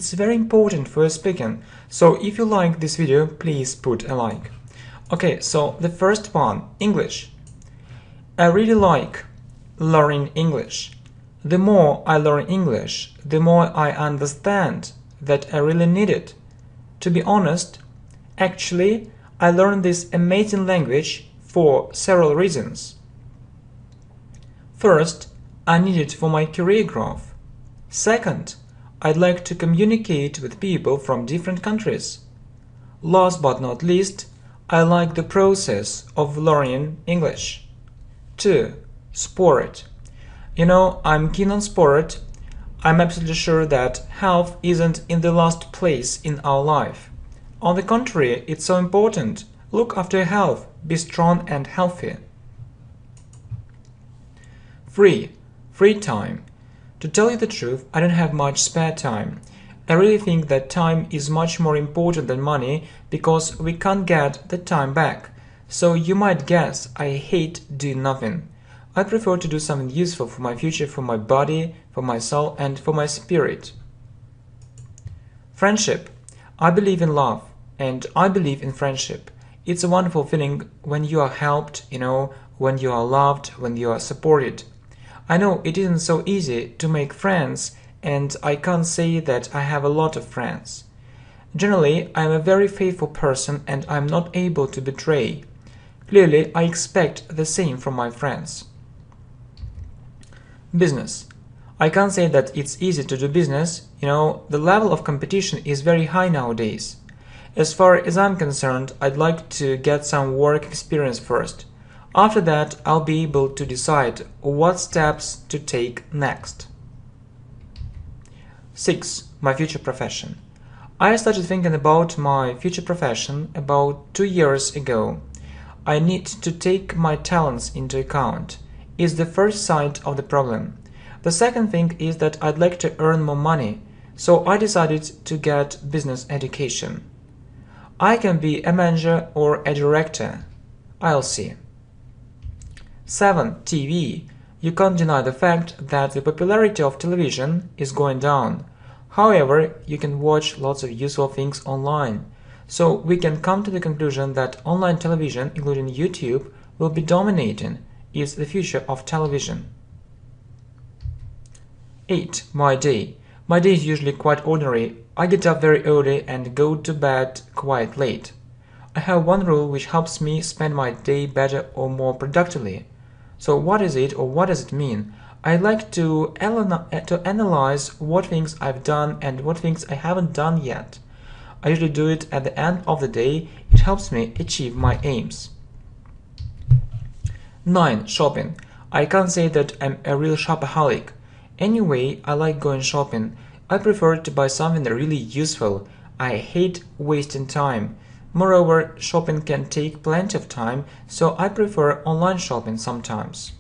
it's very important for speaking. So if you like this video, please put a like. Okay, so the first one, English. I really like learning English. The more I learn English, the more I understand that I really need it. To be honest, actually, I learned this amazing language for several reasons. First, I need it for my career growth. Second, I'd like to communicate with people from different countries. Last but not least, I like the process of learning English. 2. Sport. I'm keen on sport. I'm absolutely sure that health isn't in the last place in our life. On the contrary, it's so important. Look after your health, be strong and healthy. 3. Free time. To tell you the truth, I don't have much spare time. I really think that time is much more important than money because we can't get the time back. So you might guess I hate doing nothing. I prefer to do something useful for my future, for my body, for my soul, and for my spirit. Friendship. I believe in love, and I believe in friendship. It's a wonderful feeling when you are helped, when you are loved, when you are supported. I know it isn't so easy to make friends, and I can't say that I have a lot of friends. Generally, I'm a very faithful person and I'm not able to betray. Clearly, I expect the same from my friends. Business. I can't say that it's easy to do business. The level of competition is very high nowadays. As far as I'm concerned, I'd like to get some work experience first. After that, I'll be able to decide what steps to take next. 6. My future profession. I started thinking about my future profession about 2 years ago. I need to take my talents into account. It's the first side of the problem. The second thing is that I'd like to earn more money, so I decided to get business education. I can be a manager or a director. I'll see. 7. TV. You can't deny the fact that the popularity of television is going down. However, you can watch lots of useful things online. So we can come to the conclusion that online television, including YouTube, will be dominating. It's the future of television. 8. My day. My day is usually quite ordinary. I get up very early and go to bed quite late. I have one rule which helps me spend my day better or more productively. So what is it or what does it mean? I like to analyze what things I've done and what things I haven't done yet. I usually do it at the end of the day. It helps me achieve my aims. 9. Shopping. I can't say that I'm a real shopaholic. Anyway, I like going shopping. I prefer to buy something really useful. I hate wasting time. Moreover, shopping can take plenty of time, so I prefer online shopping sometimes.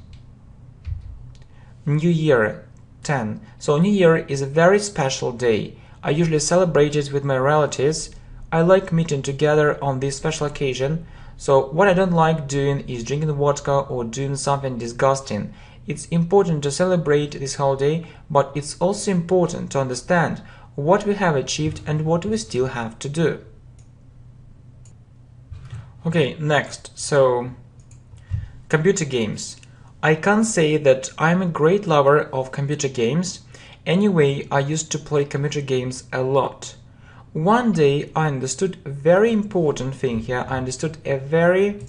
New Year. 10. So New Year is a very special day. I usually celebrate it with my relatives. I like meeting together on this special occasion. So what I don't like doing is drinking vodka or doing something disgusting. It's important to celebrate this holiday, but it's also important to understand what we have achieved and what we still have to do. Okay, next. So, computer games. I can't say that I'm a great lover of computer games. Anyway, I used to play computer games a lot. One day I understood a very important thing here. I understood a very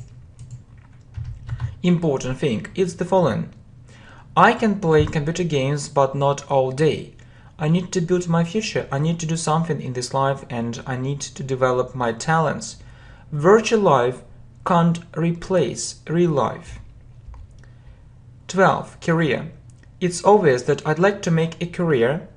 important thing. It's the following. I can play computer games, but not all day. I need to build my future. I need to do something in this life and I need to develop my talents. Virtual life can't replace real life. 12. Career. It's obvious that I'd like to make a career.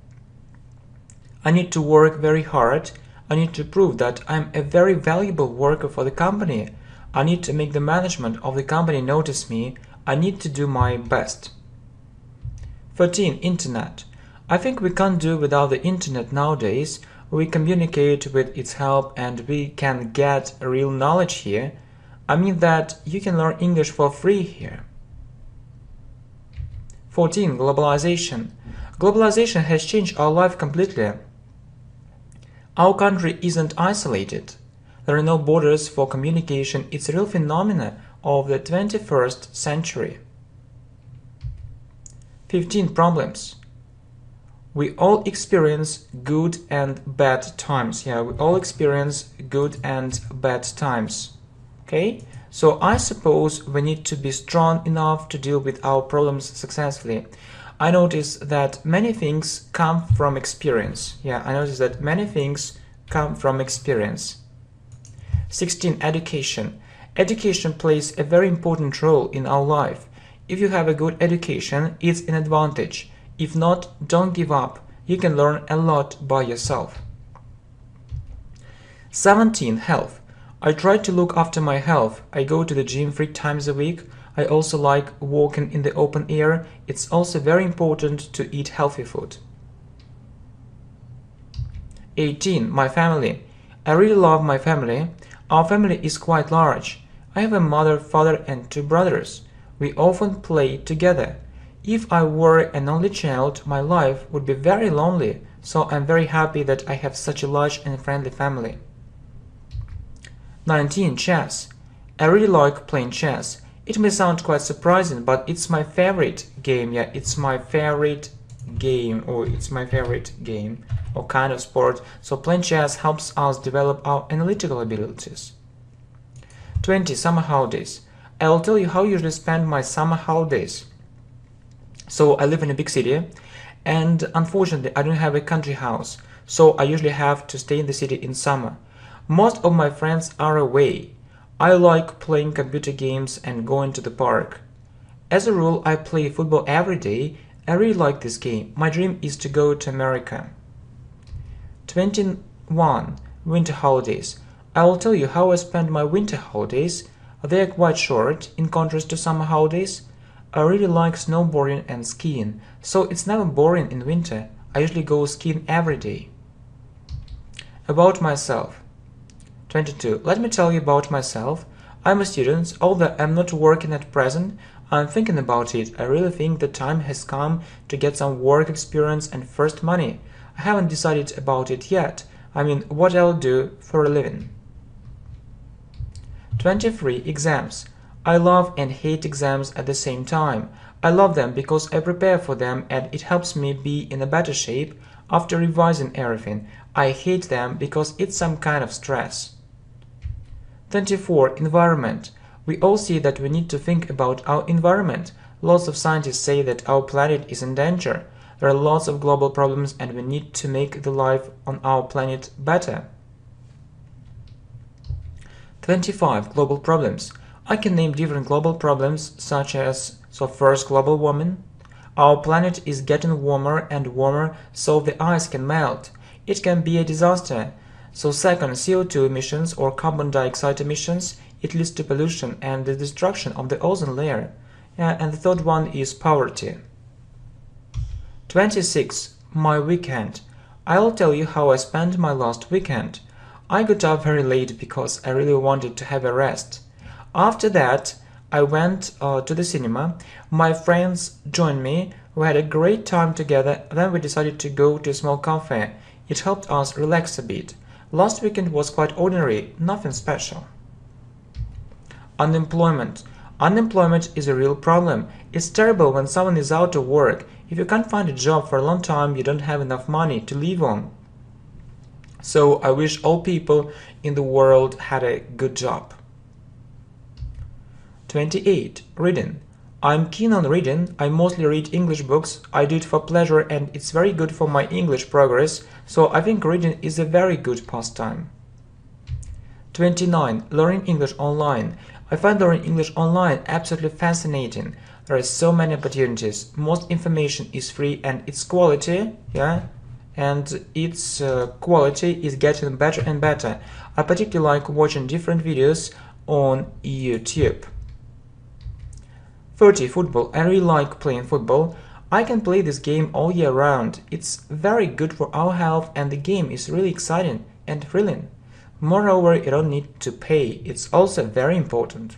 I need to work very hard. I need to prove that I'm a very valuable worker for the company. I need to make the management of the company notice me. I need to do my best. 13. Internet. I think we can't do without the internet nowadays. We communicate with its help and we can get real knowledge here. I mean that you can learn English for free here. 14. Globalization. Globalization has changed our life completely. Our country isn't isolated. There are no borders for communication. It's a real phenomenon of the 21st century. 15 problems. We all experience good and bad times. Yeah, we all experience good and bad times. Okay? So I suppose we need to be strong enough to deal with our problems successfully. I notice that many things come from experience. Yeah, I notice that many things come from experience. 16. Education. Education plays a very important role in our life. If you have a good education, it's an advantage. If not, don't give up. You can learn a lot by yourself. 17. Health. I try to look after my health. I go to the gym 3 times a week. I also like walking in the open air. It's also very important to eat healthy food. 18. My family. I really love my family. Our family is quite large. I have a mother, father, and 2 brothers. We often play together. If I were an only child, my life would be very lonely, so I'm very happy that I have such a large and friendly family. 19. Chess. I really like playing chess. It may sound quite surprising, but it's my favorite game. Yeah, it's my favorite game, or it's my favorite game or kind of sport. So playing chess helps us develop our analytical abilities. 20. Summer holidays. I will tell you how I usually spend my summer holidays. So I live in a big city, and unfortunately I don't have a country house, so I usually have to stay in the city in summer. Most of my friends are away. I like playing computer games and going to the park. As a rule, I play football every day. I really like this game. My dream is to go to America. 21. Winter holidays. I will tell you how I spend my winter holidays. They are quite short, in contrast to summer holidays. I really like snowboarding and skiing, so it's never boring in winter. I usually go skiing every day. About myself. 22. Let me tell you about myself. I'm a student, although I'm not working at present. I'm thinking about it. I really think the time has come to get some work experience and first money. I haven't decided about it yet. I mean, what I'll do for a living. 23. Exams. I love and hate exams at the same time. I love them because I prepare for them and it helps me be in a better shape after revising everything. I hate them because it's some kind of stress. 24. Environment. We all see that we need to think about our environment. Lots of scientists say that our planet is in danger. There are lots of global problems and we need to make the life on our planet better. 25. Global problems. I can name different global problems such as, first, global warming. Our planet is getting warmer and warmer, so the ice can melt. It can be a disaster. So second, CO2 emissions or carbon dioxide emissions. It leads to pollution and the destruction of the ozone layer. And the third one is poverty. 26. My weekend. I'll tell you how I spent my last weekend. I got up very late because I really wanted to have a rest. After that, I went to the cinema. My friends joined me. We had a great time together. Then we decided to go to a small cafe. It helped us relax a bit. Last weekend was quite ordinary, nothing special. Unemployment. Unemployment is a real problem. It's terrible when someone is out of work. If you can't find a job for a long time, you don't have enough money to live on. So I wish all people in the world had a good job. 28. Reading. I'm keen on reading. I mostly read English books. I do it for pleasure and it's very good for my English progress, so I think reading is a very good pastime. 29. Learning English online. I find learning English online absolutely fascinating. There are so many opportunities. Most information is free and its quality, quality is getting better and better. I particularly like watching different videos on YouTube. 30. Football. I really like playing football. I can play this game all year round. It's very good for our health and the game is really exciting and thrilling. Moreover, you don't need to pay. It's also very important.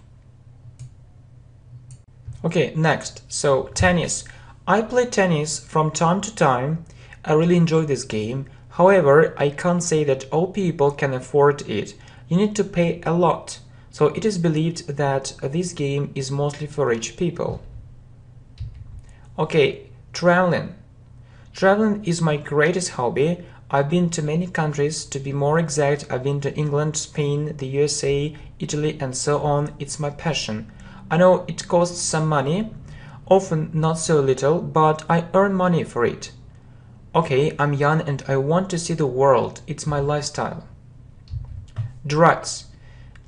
Okay, next. So, tennis. I play tennis from time to time. I really enjoy this game. However, I can't say that all people can afford it. You need to pay a lot. So it is believed that this game is mostly for rich people. Okay, traveling. Traveling is my greatest hobby. I've been to many countries. To be more exact, I've been to England, Spain, the USA, Italy, and so on. It's my passion. I know it costs some money, often not so little, but I earn money for it. Okay, I'm young and I want to see the world. It's my lifestyle. Drugs.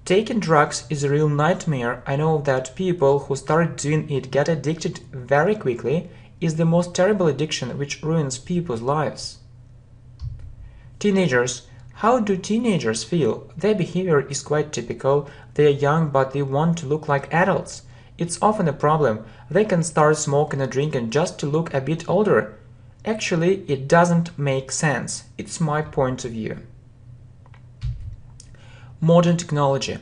Taking drugs is a real nightmare. I know that people who start doing it get addicted very quickly. It's the most terrible addiction which ruins people's lives. Teenagers. How do teenagers feel? Their behavior is quite typical. They are young but they want to look like adults. It's often a problem. They can start smoking or drinking just to look a bit older. Actually, it doesn't make sense. It's my point of view. Modern technology.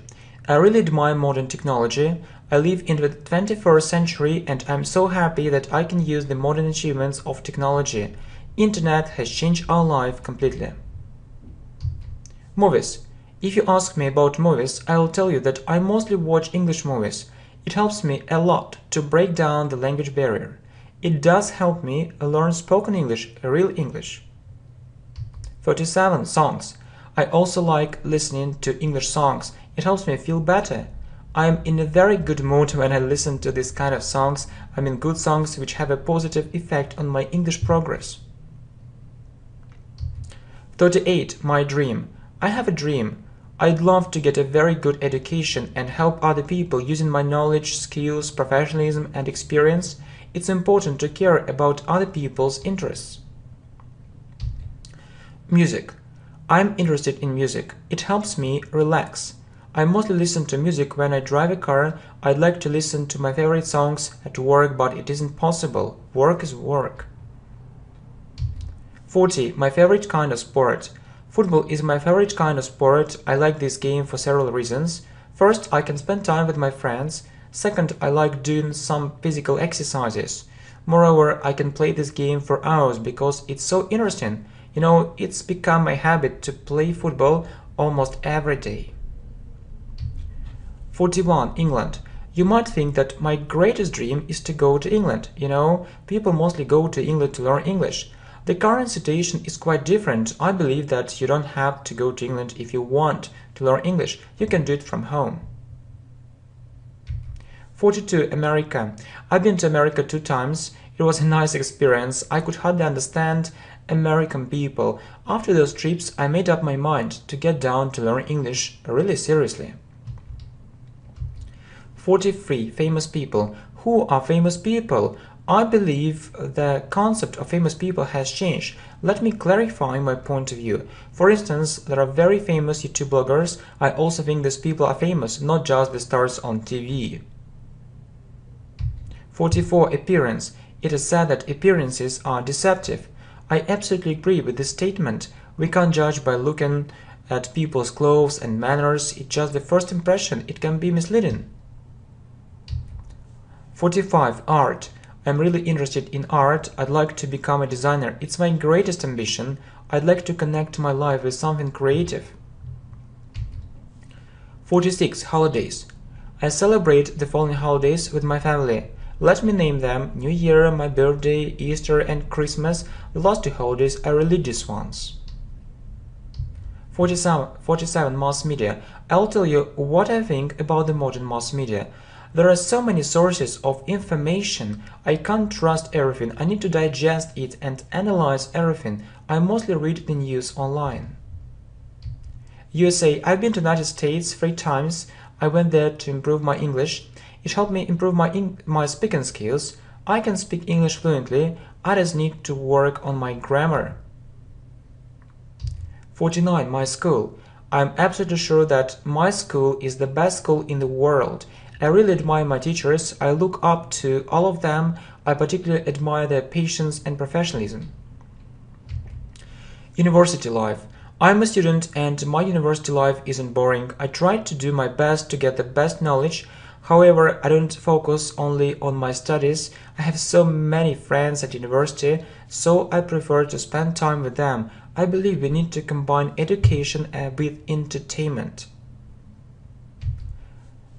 I really admire modern technology. I live in the 21st century and I'm so happy that I can use the modern achievements of technology. Internet has changed our life completely. Movies. If you ask me about movies, I will tell you that I mostly watch English movies. It helps me a lot to break down the language barrier. It does help me learn spoken English, real English. 37. Songs. I also like listening to English songs. It helps me feel better. I am in a very good mood when I listen to this kind of songs. I mean good songs which have a positive effect on my English progress. 38. My dream. I have a dream. I'd love to get a very good education and help other people using my knowledge, skills, professionalism and experience. It's important to care about other people's interests. Music. I'm interested in music. It helps me relax. I mostly listen to music when I drive a car. I'd like to listen to my favorite songs at work, but it isn't possible. Work is work. 40. My favorite kind of sport. Football is my favorite kind of sport. I like this game for several reasons. First, I can spend time with my friends. Second, I like doing some physical exercises. Moreover, I can play this game for hours because it's so interesting. You know, it's become my habit to play football almost every day. 41. England. You might think that my greatest dream is to go to England. You know, people mostly go to England to learn English. The current situation is quite different. I believe that you don't have to go to England if you want to learn English. You can do it from home. 42. America. I've been to America 2 times. It was a nice experience. I could hardly understand American people. After those trips, I made up my mind to get down to learn English really seriously. 43. Famous people. Who are famous people? I believe the concept of famous people has changed. Let me clarify my point of view. For instance, there are very famous YouTube bloggers. I also think these people are famous, not just the stars on TV. 44. Appearance. It is said that appearances are deceptive. I absolutely agree with this statement. We can't judge by looking at people's clothes and manners. It's just the first impression. It can be misleading. 45. Art. I'm really interested in art. I'd like to become a designer. It's my greatest ambition. I'd like to connect my life with something creative. 46. Holidays. I celebrate the following holidays with my family. Let me name them: New Year, my birthday, Easter and Christmas. The last 2 holidays are religious ones. 47. Mass media. I'll tell you what I think about the modern mass media. There are so many sources of information. I can't trust everything. I need to digest it and analyze everything. I mostly read the news online. USA. I've been to the United States 3 times. I went there to improve my English. It helped me improve my speaking skills. I can speak English fluently. I just need to work on my grammar. 49. My school. I'm absolutely sure that my school is the best school in the world. I really admire my teachers. I look up to all of them. I particularly admire their patience and professionalism. University life. I'm a student and my university life isn't boring. I try to do my best to get the best knowledge. However, I don't focus only on my studies. I have so many friends at university, so I prefer to spend time with them. I believe we need to combine education with entertainment.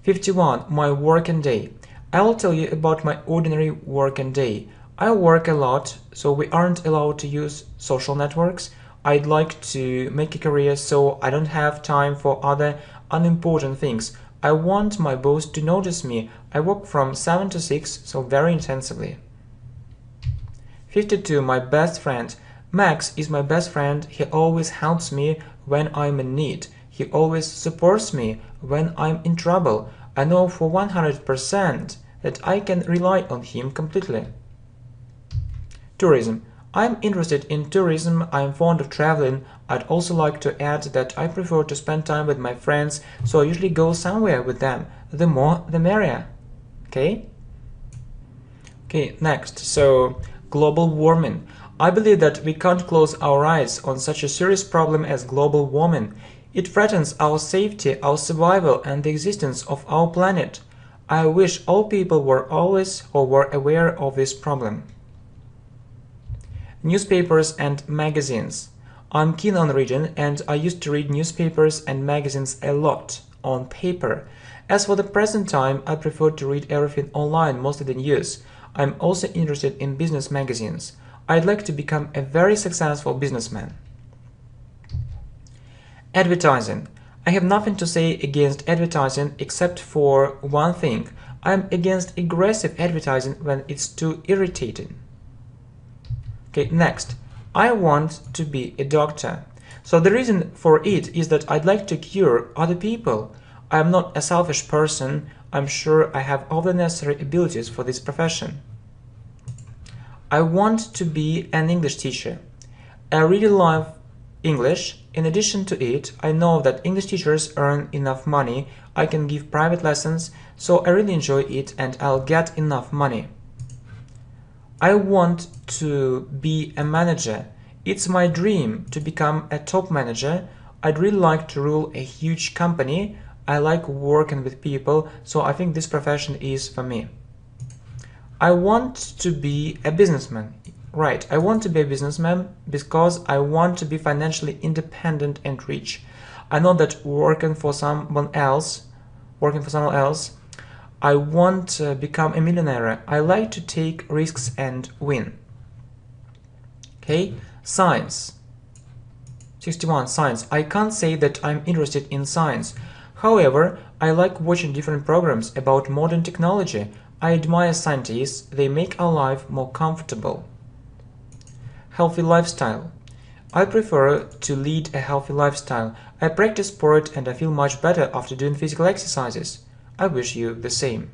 51. My working day. I will tell you about my ordinary working day. I work a lot, so we aren't allowed to use social networks. I'd like to make a career, so I don't have time for other unimportant things. I want my boss to notice me. I work from 7 to 6, so very intensively. 52. My best friend. Max is my best friend. He always helps me when I'm in need. He always supports me when I'm in trouble. I know for 100% that I can rely on him completely. Tourism. I'm interested in tourism. I'm fond of traveling. I'd also like to add that I prefer to spend time with my friends, so I usually go somewhere with them. The more, the merrier. Okay? Okay, next. So, global warming. I believe that we can't close our eyes on such a serious problem as global warming. It threatens our safety, our survival, and the existence of our planet. I wish all people were always or were aware of this problem. Newspapers and magazines. I'm keen on reading, and I used to read newspapers and magazines a lot, on paper. As for the present time, I prefer to read everything online, mostly the news. I'm also interested in business magazines. I'd like to become a very successful businessman. Advertising. I have nothing to say against advertising except for one thing. I'm against aggressive advertising when it's too irritating. Okay, next. I want to be a doctor. So the reason for it is that I'd like to cure other people. I'm not a selfish person. I'm sure I have all the necessary abilities for this profession. I want to be an English teacher. I really love English. In addition to it, I know that English teachers earn enough money. I can give private lessons, so I really enjoy it and I'll get enough money. I want to be a manager. It's my dream to become a top manager. I'd really like to rule a huge company. I like working with people, so I think this profession is for me. I want to be a businessman. Right, I want to be a businessman because I want to be financially independent and rich. I know that working for someone else, I want to become a millionaire. I like to take risks and win. Okay, science. 61. Science. I can't say that I'm interested in science. However, I like watching different programs about modern technology. I admire scientists. They make our life more comfortable. Healthy lifestyle. I prefer to lead a healthy lifestyle. I practice sport and I feel much better after doing physical exercises. I wish you the same.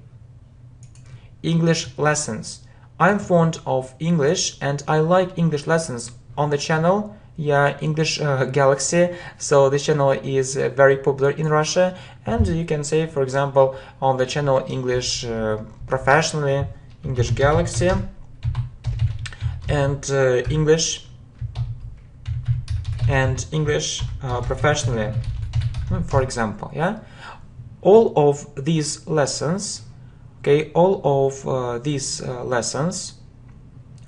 English lessons. I'm fond of English and I like English lessons on the channel. Yeah, English Galaxy. So this channel is very popular in Russia, and you can say, for example, on the channel English Professionally, English Galaxy, and English Professionally, for example. Yeah, all of these lessons, okay,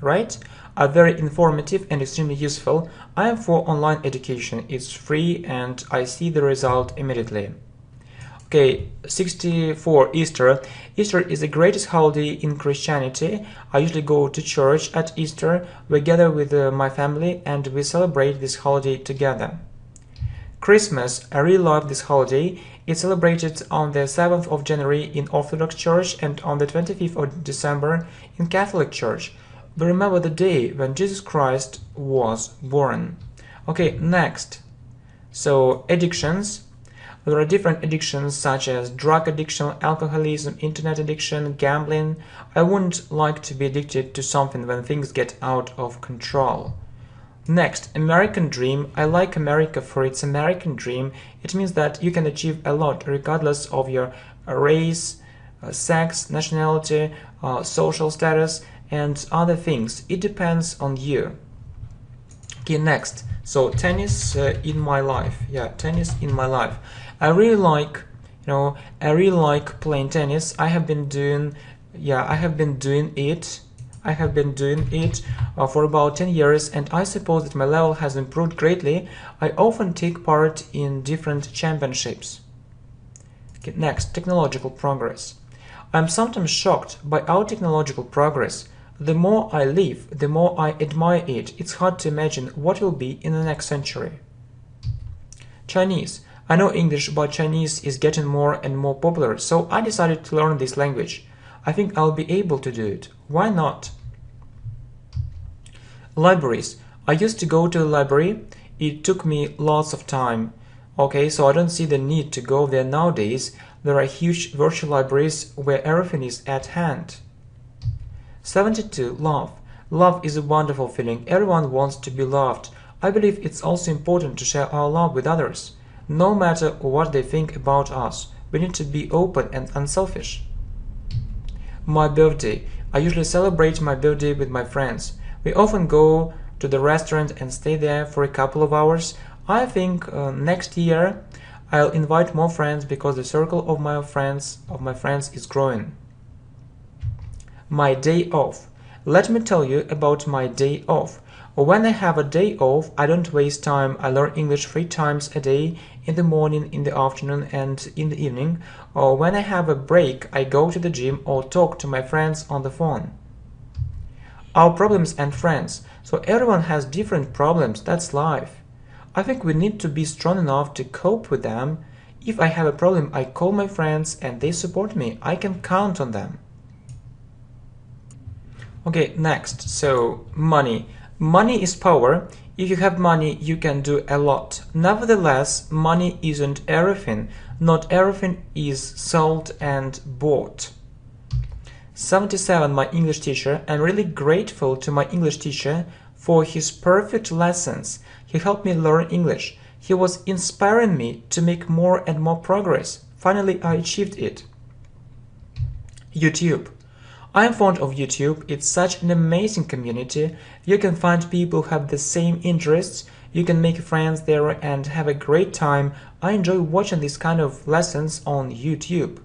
right, are very informative and extremely useful. I am for online education. It's free and I see the result immediately. Okay, 64. Easter. Easter is the greatest holiday in Christianity. I usually go to church at Easter. We gather with my family and we celebrate this holiday together. Christmas. I really love this holiday. It's celebrated on the 7th of January in Orthodox Church and on the 25th of December in Catholic Church. We remember the day when Jesus Christ was born. Okay, next. So, addictions. There are different addictions such as drug addiction, alcoholism, internet addiction, gambling. I wouldn't like to be addicted to something when things get out of control. Next, American dream. I like America for its American dream. It means that you can achieve a lot regardless of your race, sex, nationality, social status, and other things. It depends on you. Okay, next. So tennis in my life. Yeah, tennis in my life. I really like, I really like playing tennis. I have been doing it I have been doing it for about 10 years, and I suppose that my level has improved greatly. I often take part in different championships. Okay, next, technological progress. I'm sometimes shocked by our technological progress. The more I live, the more I admire it. It's hard to imagine what will be in the next century. Chinese. I know English, but Chinese is getting more and more popular, so I decided to learn this language. I think I'll be able to do it. Why not? Libraries. I used to go to the library. It took me lots of time. Okay, so I don't see the need to go there nowadays. There are huge virtual libraries where everything is at hand. 72. Love. Love is a wonderful feeling. Everyone wants to be loved. I believe it's also important to share our love with others. No matter what they think about us, we need to be open and unselfish. My birthday. I usually celebrate my birthday with my friends. We often go to the restaurant and stay there for a couple of hours. I think next year I'll invite more friends because the circle of my friends is growing. My day off. Let me tell you about my day off. When I have a day off, I don't waste time. I learn English 3 times a day, in the morning, in the afternoon, and in the evening. Or when I have a break, I go to the gym or talk to my friends on the phone. Our problems and friends. So everyone has different problems. That's life. I think we need to be strong enough to cope with them. If I have a problem, I call my friends and they support me. I can count on them. Okay, next. So, money. Money is power. If you have money, you can do a lot. Nevertheless, money isn't everything. Not everything is sold and bought. 77. My English teacher. I'm really grateful to my English teacher for his perfect lessons. He helped me learn English. He was inspiring me to make more and more progress. Finally, I achieved it. YouTube. I am fond of YouTube. It's such an amazing community. You can find people who have the same interests. You can make friends there and have a great time. I enjoy watching these kind of lessons on YouTube.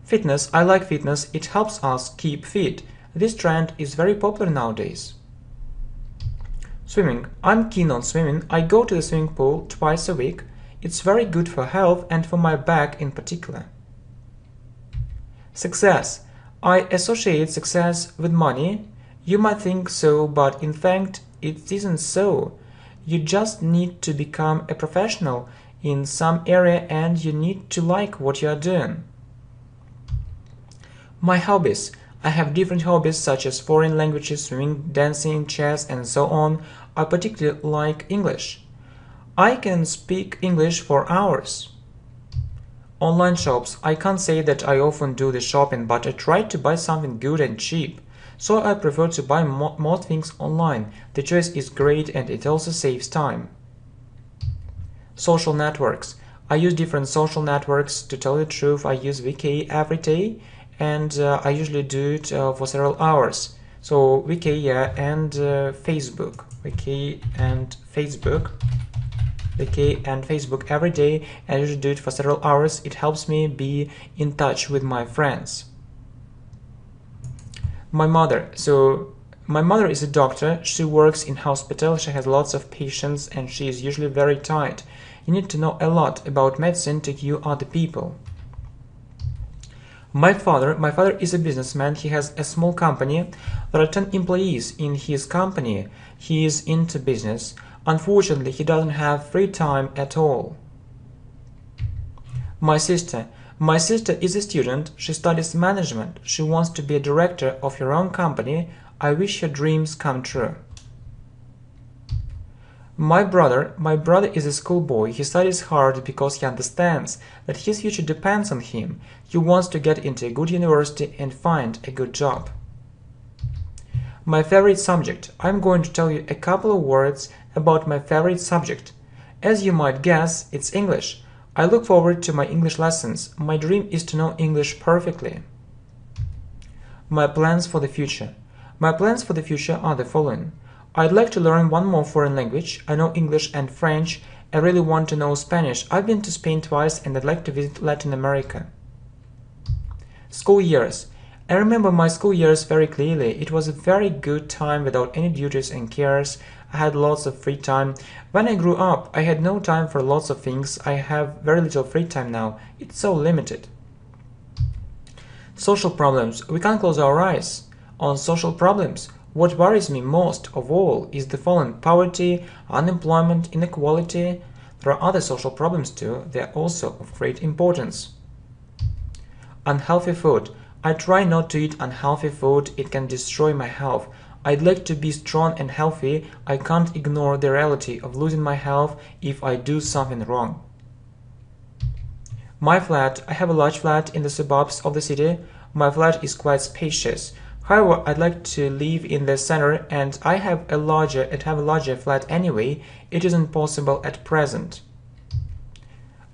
Fitness. I like fitness. It helps us keep fit. This trend is very popular nowadays. Swimming. I'm keen on swimming. I go to the swimming pool twice a week. It's very good for health and for my back in particular. Success. I associate success with money. You might think so, but in fact, it isn't so. You just need to become a professional in some area and you need to like what you are doing. My hobbies. I have different hobbies such as foreign languages, swimming, dancing, chess, and so on. I particularly like English. I can speak English for hours. Online shops. I can't say that I often do the shopping, but I try to buy something good and cheap. So I prefer to buy more things online. The choice is great and it also saves time. Social networks. I use different social networks. To tell the truth, I use VK every day and I usually do it for several hours. So VK, yeah, and Facebook. VK and Facebook. VK and Facebook every day, and I usually do it for several hours. It helps me be in touch with my friends. My mother. So my mother is a doctor. She works in hospital. She has lots of patients and she is usually very tired. You need to know a lot about medicine to cure other people. My father is a businessman. He has a small company. There are 10 employees in his company. He is into business. Unfortunately, he doesn't have free time at all. My sister is a student. She studies management. She wants to be a director of her own company. I wish her dreams come true. My brother is a schoolboy. He studies hard because he understands that his future depends on him. He wants to get into a good university and find a good job. My favorite subject. I'm going to tell you a couple of words about my favorite subject. As you might guess, it's English. I look forward to my English lessons. My dream is to know English perfectly. My plans for the future. My plans for the future are the following. I'd like to learn one more foreign language. I know English and French. I really want to know Spanish. I've been to Spain twice and I'd like to visit Latin America. School years. I remember my school years very clearly. It was a very good time without any duties and cares. I had lots of free time. When I grew up, I had no time for lots of things. I have very little free time now. It's so limited. Social problems. We can't close our eyes on social problems. What worries me most of all is the following: poverty, unemployment, inequality. There are other social problems too. They are also of great importance. Unhealthy food. I try not to eat unhealthy food. It can destroy my health. I'd like to be strong and healthy. I can't ignore the reality of losing my health if I do something wrong. My flat. I have a large flat in the suburbs of the city. My flat is quite spacious. However, I'd like to live in the center, and I have a larger flat anyway. It isn't possible at present.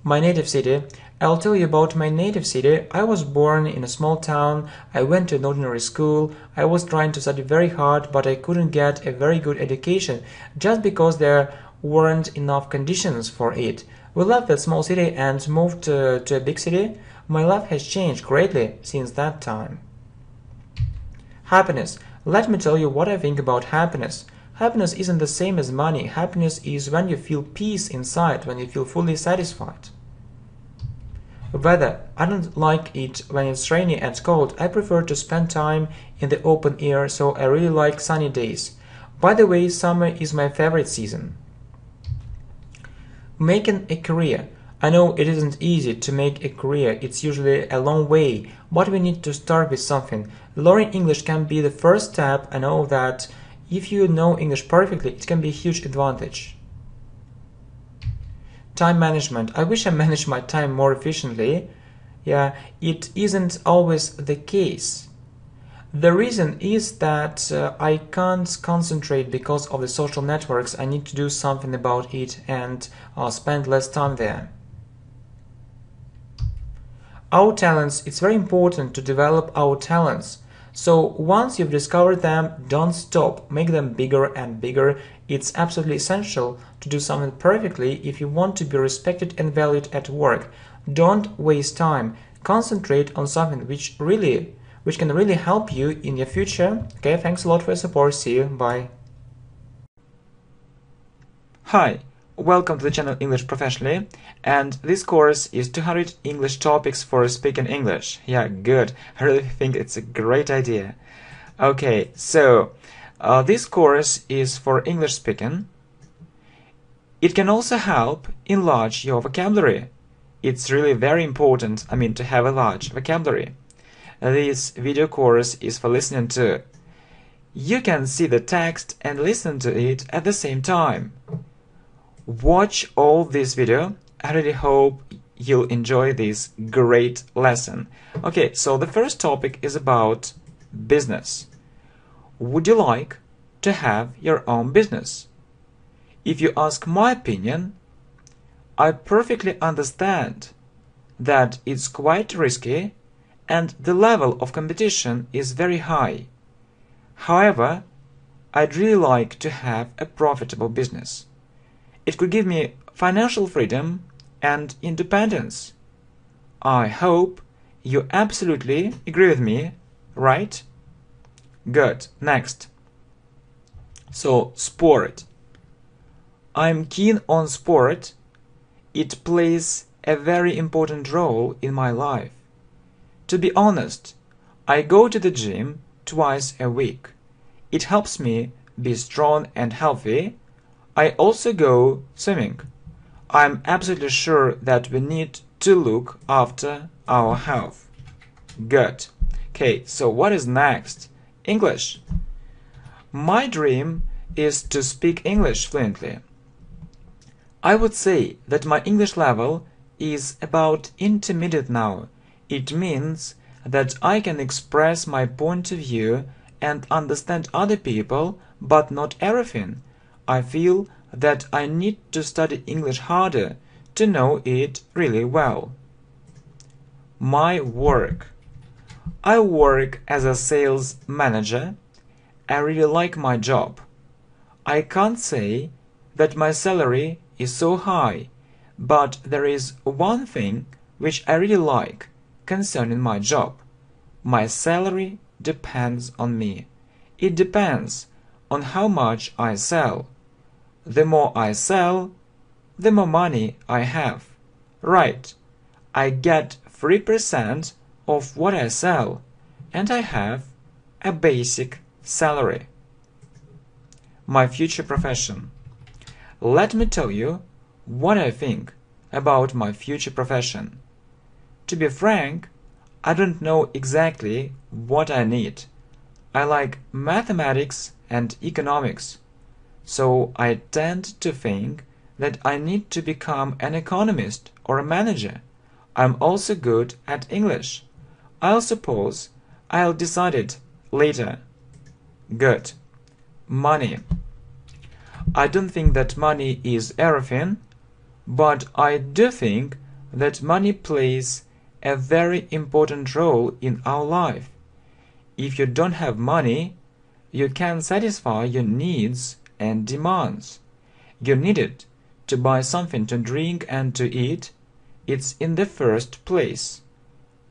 My native city. I'll tell you about my native city. I was born in a small town. I went to an ordinary school. I was trying to study very hard, but I couldn't get a very good education just because there weren't enough conditions for it. We left that small city and moved to a big city. My life has changed greatly since that time. Happiness. Let me tell you what I think about happiness. Happiness isn't the same as money. Happiness is when you feel peace inside, when you feel fully satisfied. Weather. I don't like it when it's rainy and cold. I prefer to spend time in the open air, so I really like sunny days. By the way, summer is my favorite season. Making a career. I know it isn't easy to make a career. It's usually a long way, but we need to start with something. Learning English can be the first step. I know that if you know English perfectly, it can be a huge advantage. Time management. I wish I managed my time more efficiently. Yeah, it isn't always the case. The reason is that I can't concentrate because of the social networks. I need to do something about it and spend less time there. Our talents. It's very important to develop our talents. So once you've discovered them, don't stop. Make them bigger and bigger. It's absolutely essential to do something perfectly if you want to be respected and valued at work. Don't waste time. Concentrate on something which can really help you in your future. Okay, thanks a lot for your support. See you. Bye. Hi. Welcome to the channel English Professionally, and this course is 200 English topics for speaking English. Yeah, good. I really think it's a great idea. Okay, so this course is for English speaking. It can also help enlarge your vocabulary. It's really very important, to have a large vocabulary. This video course is for listening to. You can see the text and listen to it at the same time. Watch all this video. I really hope you'll enjoy this great lesson. Okay, so the first topic is about business. Would you like to have your own business? If you ask my opinion, I perfectly understand that it's quite risky and the level of competition is very high. However, I'd really like to have a profitable business. It could give me financial freedom and independence. I hope you absolutely agree with me, right? Good. Next. So, sport. I'm keen on sport. It plays a very important role in my life. To be honest, I go to the gym twice a week. It helps me be strong and healthy. I also go swimming. I'm absolutely sure that we need to look after our health. Good. Okay, so what is next? English. My dream is to speak English fluently. I would say that my English level is about intermediate now. It means that I can express my point of view and understand other people, but not everything. I feel that I need to study English harder to know it really well. My work. I work as a sales manager. I really like my job. I can't say that my salary is so high, but there is one thing which I really like concerning my job. My salary depends on me. It depends on how much I sell. The more I sell, the more money I have. Right. I get 3% of what I sell, and I have a basic salary. My future profession. Let me tell you what I think about my future profession. To be frank, I don't know exactly what I need. I like mathematics and economics, so I tend to think that I need to become an economist or a manager. I'm also good at English. I'll suppose I'll decide it later. Good. Money. I don't think that money is everything, but I do think that money plays a very important role in our life. If you don't have money, you can't satisfy your needs and demands. You need it to buy something to drink and to eat. It's in the first place.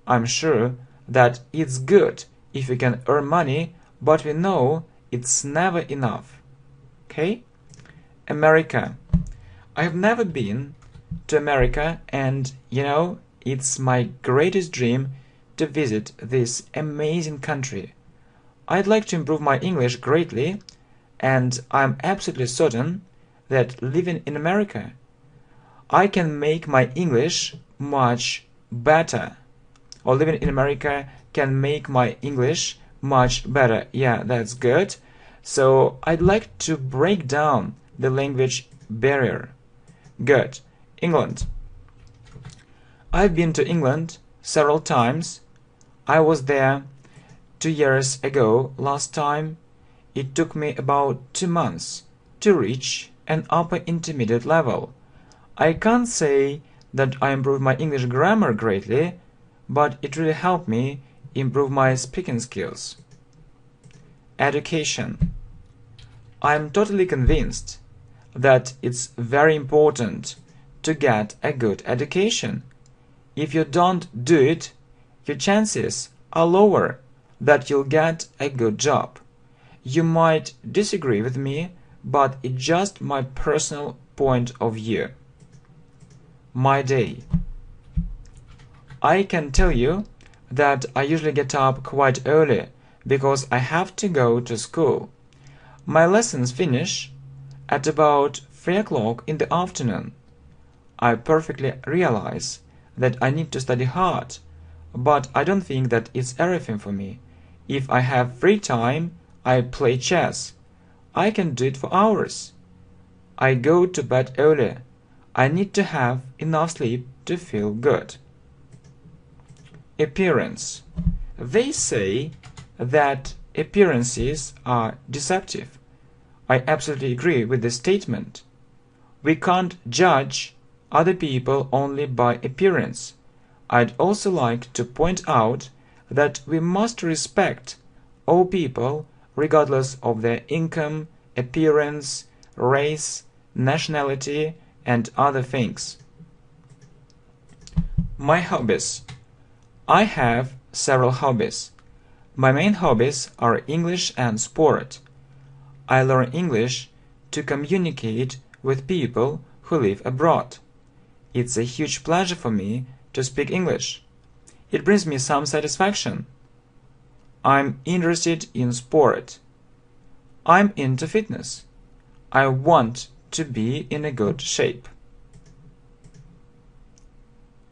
I'm sure that it's good if you can earn money, but we know it's never enough. Okay? America. I have never been to America, and it's my greatest dream to visit this amazing country. I'd like to improve my English greatly, and I'm absolutely certain that living in America, I can make my English much better. Or living in America can make my English much better. Yeah, that's good. So I'd like to break down the language barrier. Good. England. I've been to England several times. I was there 2 years ago last time. It took me about 2 months to reach an upper intermediate level. I can't say that I improved my English grammar greatly, but it really helped me improve my speaking skills. Education. I'm totally convinced that it's very important to get a good education. If you don't do it, your chances are lower that you'll get a good job. You might disagree with me, but it's just my personal point of view. My day. I can tell you that I usually get up quite early because I have to go to school. My lessons finish at about 3 o'clock in the afternoon. I perfectly realize that I need to study hard, but I don't think that it's everything for me. If I have free time, I play chess. I can do it for hours. I go to bed early. I need to have enough sleep to feel good. Appearance. They say that appearances are deceptive. I absolutely agree with this statement. We can't judge other people only by appearance. I'd also like to point out that we must respect all people regardless of their income, appearance, race, nationality, and other things. My hobbies. I have several hobbies. My main hobbies are English and sport. I learn English to communicate with people who live abroad. It's a huge pleasure for me to speak English. It brings me some satisfaction. I'm interested in sport. I'm into fitness. I want to be in a good shape.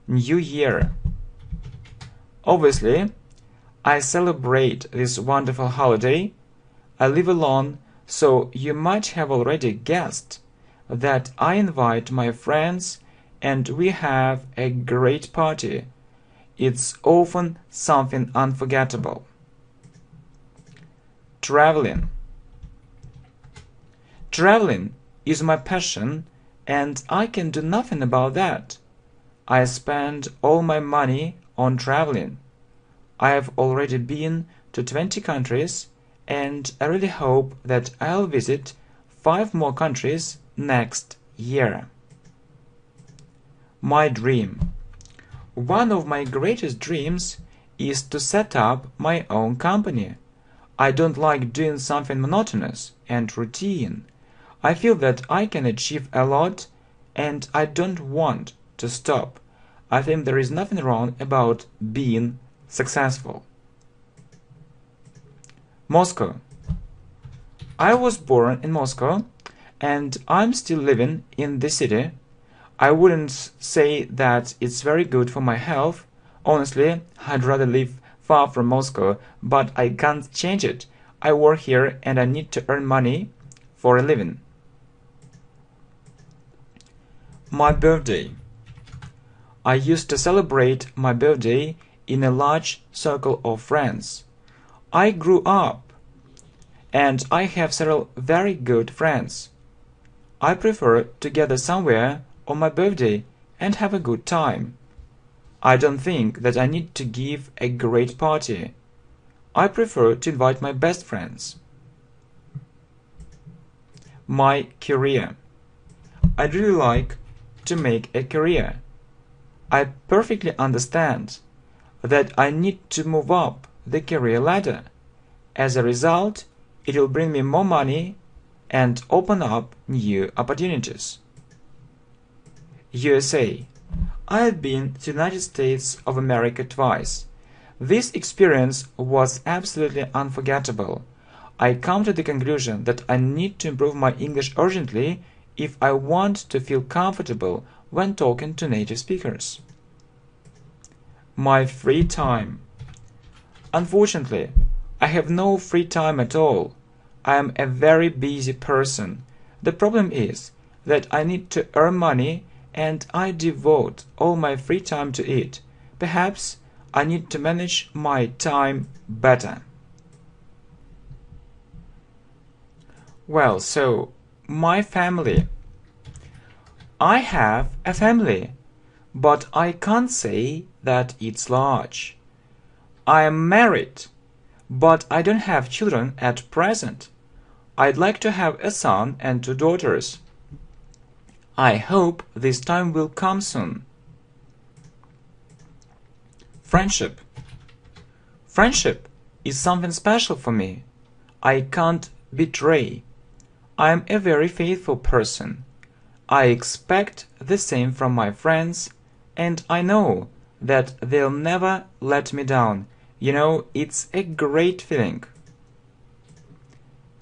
New Year. Obviously, I celebrate this wonderful holiday. I live alone, so you might have already guessed that I invite my friends and we have a great party. It's often something unforgettable. Traveling. Traveling is my passion, and I can do nothing about that. I spend all my money on traveling. I have already been to 20 countries, and I really hope that I'll visit 5 more countries next year. My dream. One of my greatest dreams is to set up my own company. I don't like doing something monotonous and routine. I feel that I can achieve a lot and I don't want to stop. I think there is nothing wrong about being successful. Moscow. I was born in Moscow and I'm still living in the city. I wouldn't say that it's very good for my health. Honestly, I'd rather live far from Moscow, but I can't change it. I work here and I need to earn money for a living. My birthday. I used to celebrate my birthday in a large circle of friends. I grew up and I have several very good friends. I prefer to gather somewhere on my birthday and have a good time. I don't think that I need to give a great party. I prefer to invite my best friends. My career. I'd really like to make a career. I perfectly understand that I need to move up the career ladder. As a result, it will bring me more money and open up new opportunities. USA. I have been to the United States of America twice. This experience was absolutely unforgettable. I come to the conclusion that I need to improve my English urgently if I want to feel comfortable when talking to native speakers. My free time. Unfortunately, I have no free time at all. I am a very busy person. The problem is that I need to earn money and I devote all my free time to it. Perhaps I need to manage my time better. Well, so my family. I have a family, but I can't say that it's large. I am married, but I don't have children at present. I'd like to have a son and 2 daughters. I hope this time will come soon. Friendship. Friendship is something special for me. I can't betray. I am a very faithful person. I expect the same from my friends, and I know that they'll never let me down. You know, it's a great feeling.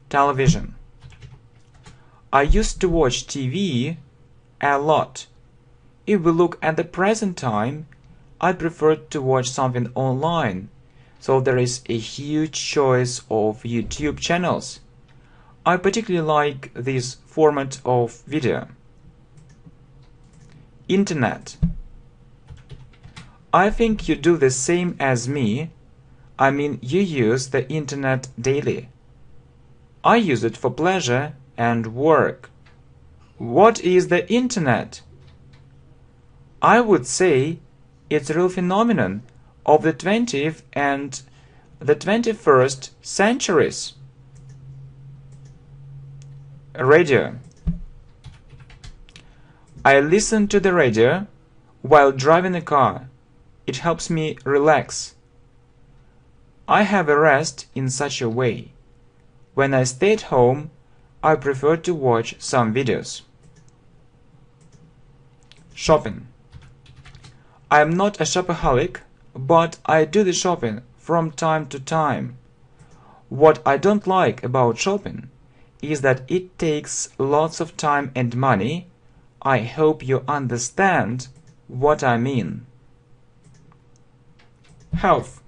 Television. I used to watch TV a lot. If we look at the present time, I prefer to watch something online, so there is a huge choice of YouTube channels. I particularly like this format of video. Internet. I think you do the same as me. I mean, you use the internet daily. I use it for pleasure and work. What is the internet? I would say it's a real phenomenon of the 20th and the 21st centuries. Radio. I listen to the radio while driving a car. It helps me relax. I have a rest in such a way. When I stay at home, I prefer to watch some videos. Shopping. I am not a shopaholic, but I do the shopping from time to time. What I don't like about shopping is that it takes lots of time and money. I hope you understand what I mean. Health.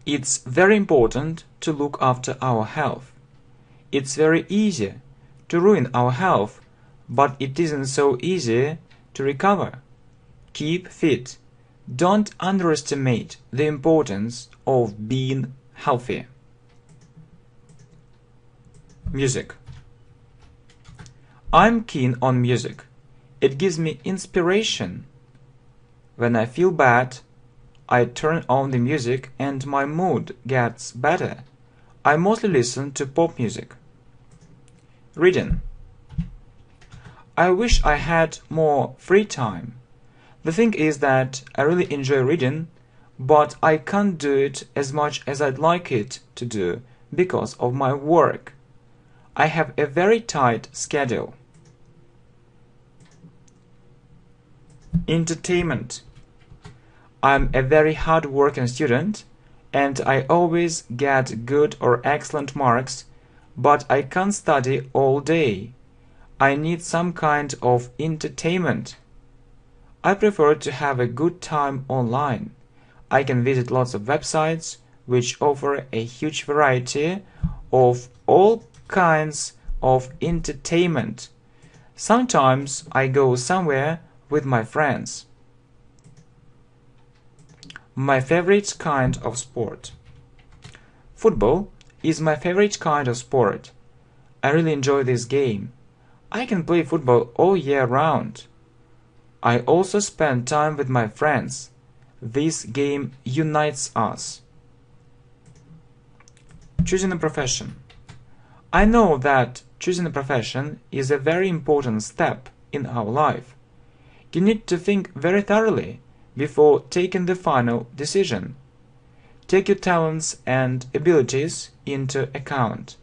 It's very important to look after our health. It's very easy to ruin our health, but it isn't so easy to recover. Keep fit. Don't underestimate the importance of being healthy. Music. I'm keen on music. It gives me inspiration. When I feel bad, I turn on the music and my mood gets better. I mostly listen to pop music. Reading. I wish I had more free time. The thing is that I really enjoy reading, but I can't do it as much as I'd like it to do because of my work. I have a very tight schedule. Entertainment. I'm a very hard-working student, and I always get good or excellent marks, but I can't study all day. I need some kind of entertainment. I prefer to have a good time online. I can visit lots of websites which offer a huge variety of all kinds of entertainment. Sometimes I go somewhere with my friends. My favorite kind of sport. Football is my favorite kind of sport. I really enjoy this game. I can play football all year round. I also spend time with my friends. This game unites us. Choosing a profession. I know that choosing a profession is a very important step in our life. You need to think very thoroughly before taking the final decision. Take your talents and abilities into account.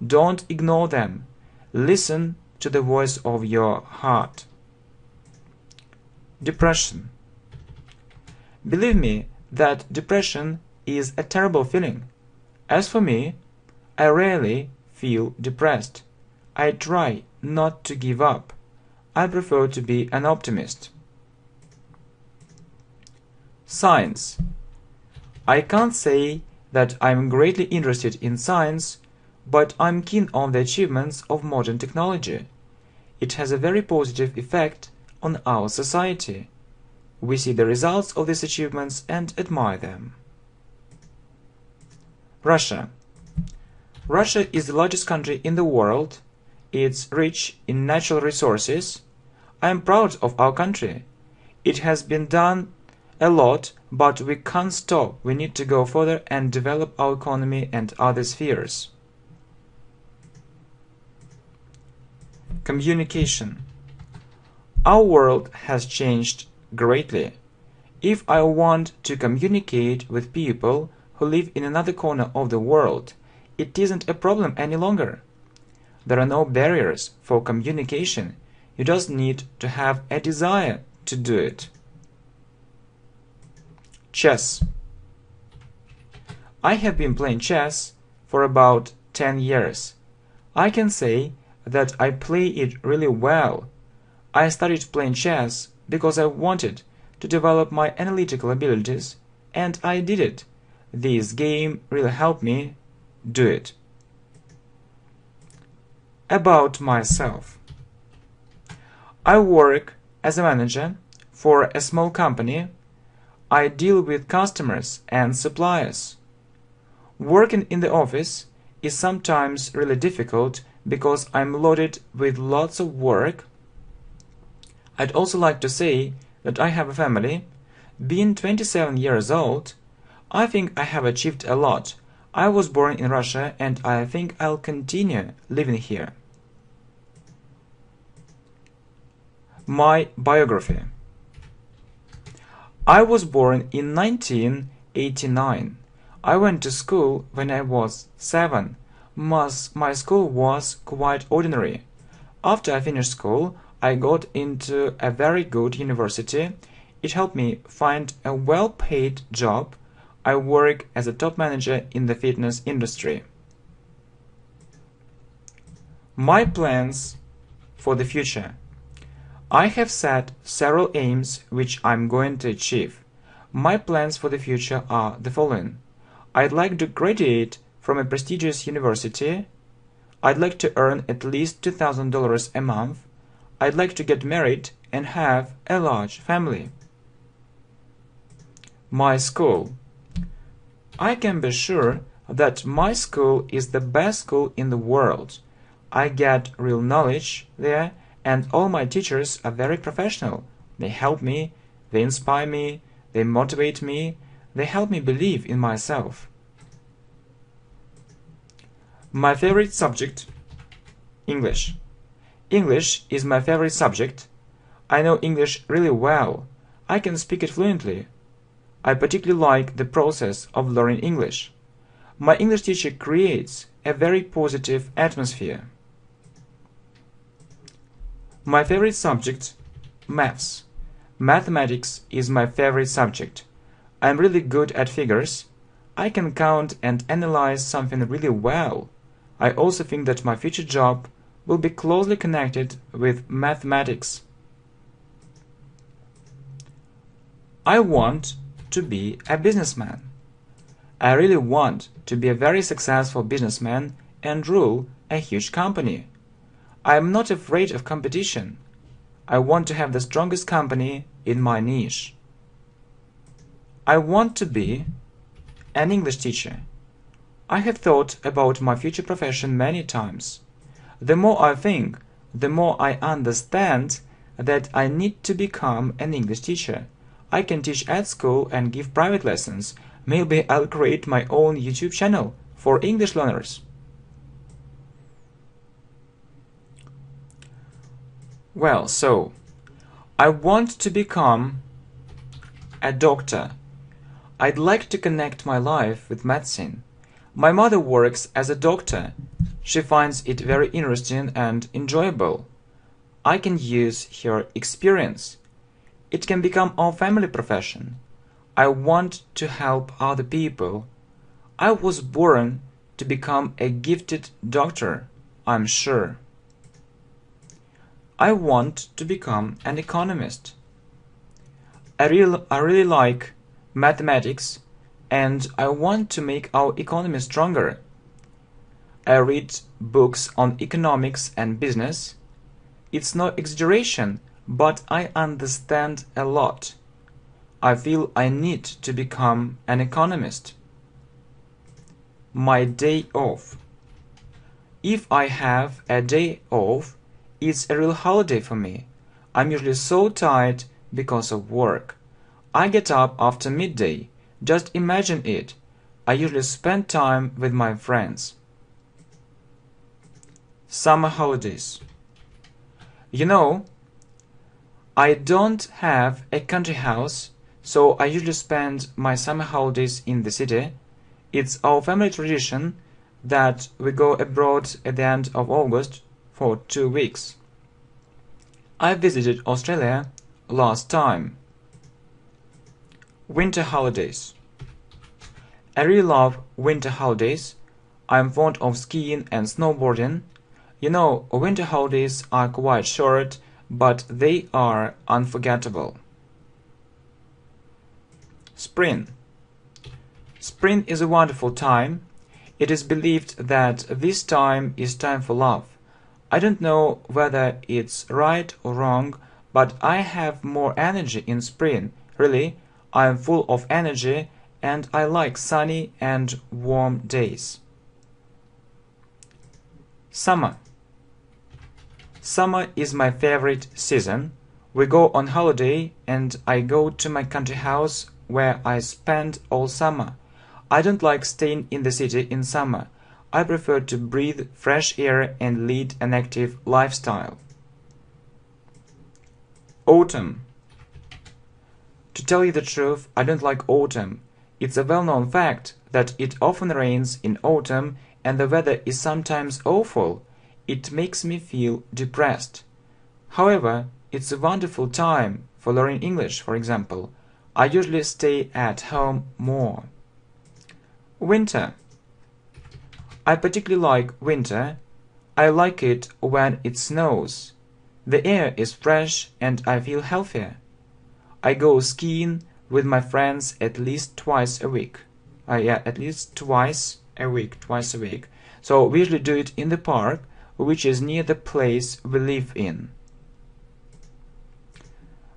Don't ignore them. Listen to the voice of your heart. Depression. Believe me that depression is a terrible feeling. As for me, I rarely feel depressed. I try not to give up. I prefer to be an optimist. Science. I can't say that I'm greatly interested in science, but I'm keen on the achievements of modern technology. It has a very positive effect on our society. We see the results of these achievements and admire them. Russia. Russia is the largest country in the world. It's rich in natural resources. I am proud of our country. It has been done a lot, but we can't stop. We need to go further and develop our economy and other spheres. Communication. Our world has changed greatly. If I want to communicate with people who live in another corner of the world, it isn't a problem any longer. There are no barriers for communication. You just need to have a desire to do it. Chess. I have been playing chess for about 10 years. I can say that I play it really well. I started playing chess because I wanted to develop my analytical abilities, and I did it. This game really helped me do it. About myself. I work as a manager for a small company. I deal with customers and suppliers. Working in the office is sometimes really difficult because I'm loaded with lots of work. I'd also like to say that I have a family. Being 27 years old, I think I have achieved a lot. I was born in Russia and I think I'll continue living here. My biography. I was born in 1989. I went to school when I was 7. My school was quite ordinary. After I finished school, I got into a very good university. It helped me find a well-paid job. I work as a top manager in the fitness industry. My plans for the future. I have set several aims which I'm going to achieve. My plans for the future are the following. I'd like to graduate from a prestigious university. I'd like to earn at least $2,000 a month. I'd like to get married and have a large family. My school. I can be sure that my school is the best school in the world. I get real knowledge there, and all my teachers are very professional. They help me, they inspire me, they motivate me, they help me believe in myself. My favorite subject, English. English is my favorite subject. I know English really well. I can speak it fluently. I particularly like the process of learning English. My English teacher creates a very positive atmosphere. My favorite subject, maths. Mathematics is my favorite subject. I'm really good at figures. I can count and analyze something really well. I also think that my future job will be closely connected with mathematics. I want to be a businessman. I really want to be a very successful businessman and rule a huge company. I am not afraid of competition. I want to have the strongest company in my niche. I want to be an English teacher. I have thought about my future profession many times. The more I think, the more I understand that I need to become an English teacher. I can teach at school and give private lessons. Maybe I'll create my own YouTube channel for English learners. Well, so, I want to become a doctor. I'd like to connect my life with medicine. My mother works as a doctor. She finds it very interesting and enjoyable. I can use her experience. It can become our family profession. I want to help other people. I was born to become a gifted doctor, I'm sure. I want to become an economist. I really like mathematics and I want to make our economy stronger. I read books on economics and business. It's no exaggeration, but I understand a lot. I feel I need to become an economist. My day off. If I have a day off, it's a real holiday for me. I'm usually so tired because of work. I get up after midday. Just imagine it. I usually spend time with my friends. Summer holidays. You know, I don't have a country house, so I usually spend my summer holidays in the city. It's our family tradition that we go abroad at the end of August for 2 weeks. I visited Australia last time. Winter holidays. I really love winter holidays. I'm fond of skiing and snowboarding. You know, winter holidays are quite short, but they are unforgettable. Spring. Spring is a wonderful time. It is believed that this time is time for love. I don't know whether it's right or wrong, but I have more energy in spring. Really, I am full of energy and I like sunny and warm days. Summer. Summer is my favorite season. We go on holiday and I go to my country house where I spend all summer. I don't like staying in the city in summer. I prefer to breathe fresh air and lead an active lifestyle. Autumn. To tell you the truth, I don't like autumn. It's a well-known fact that it often rains in autumn and the weather is sometimes awful. It makes me feel depressed. However, it's a wonderful time for learning English, for example. I usually stay at home more. Winter. I particularly like winter. I like it when it snows. The air is fresh and I feel healthier. I go skiing with my friends at least twice a week. At least twice a week. So we usually do it in the park, which is near the place we live in.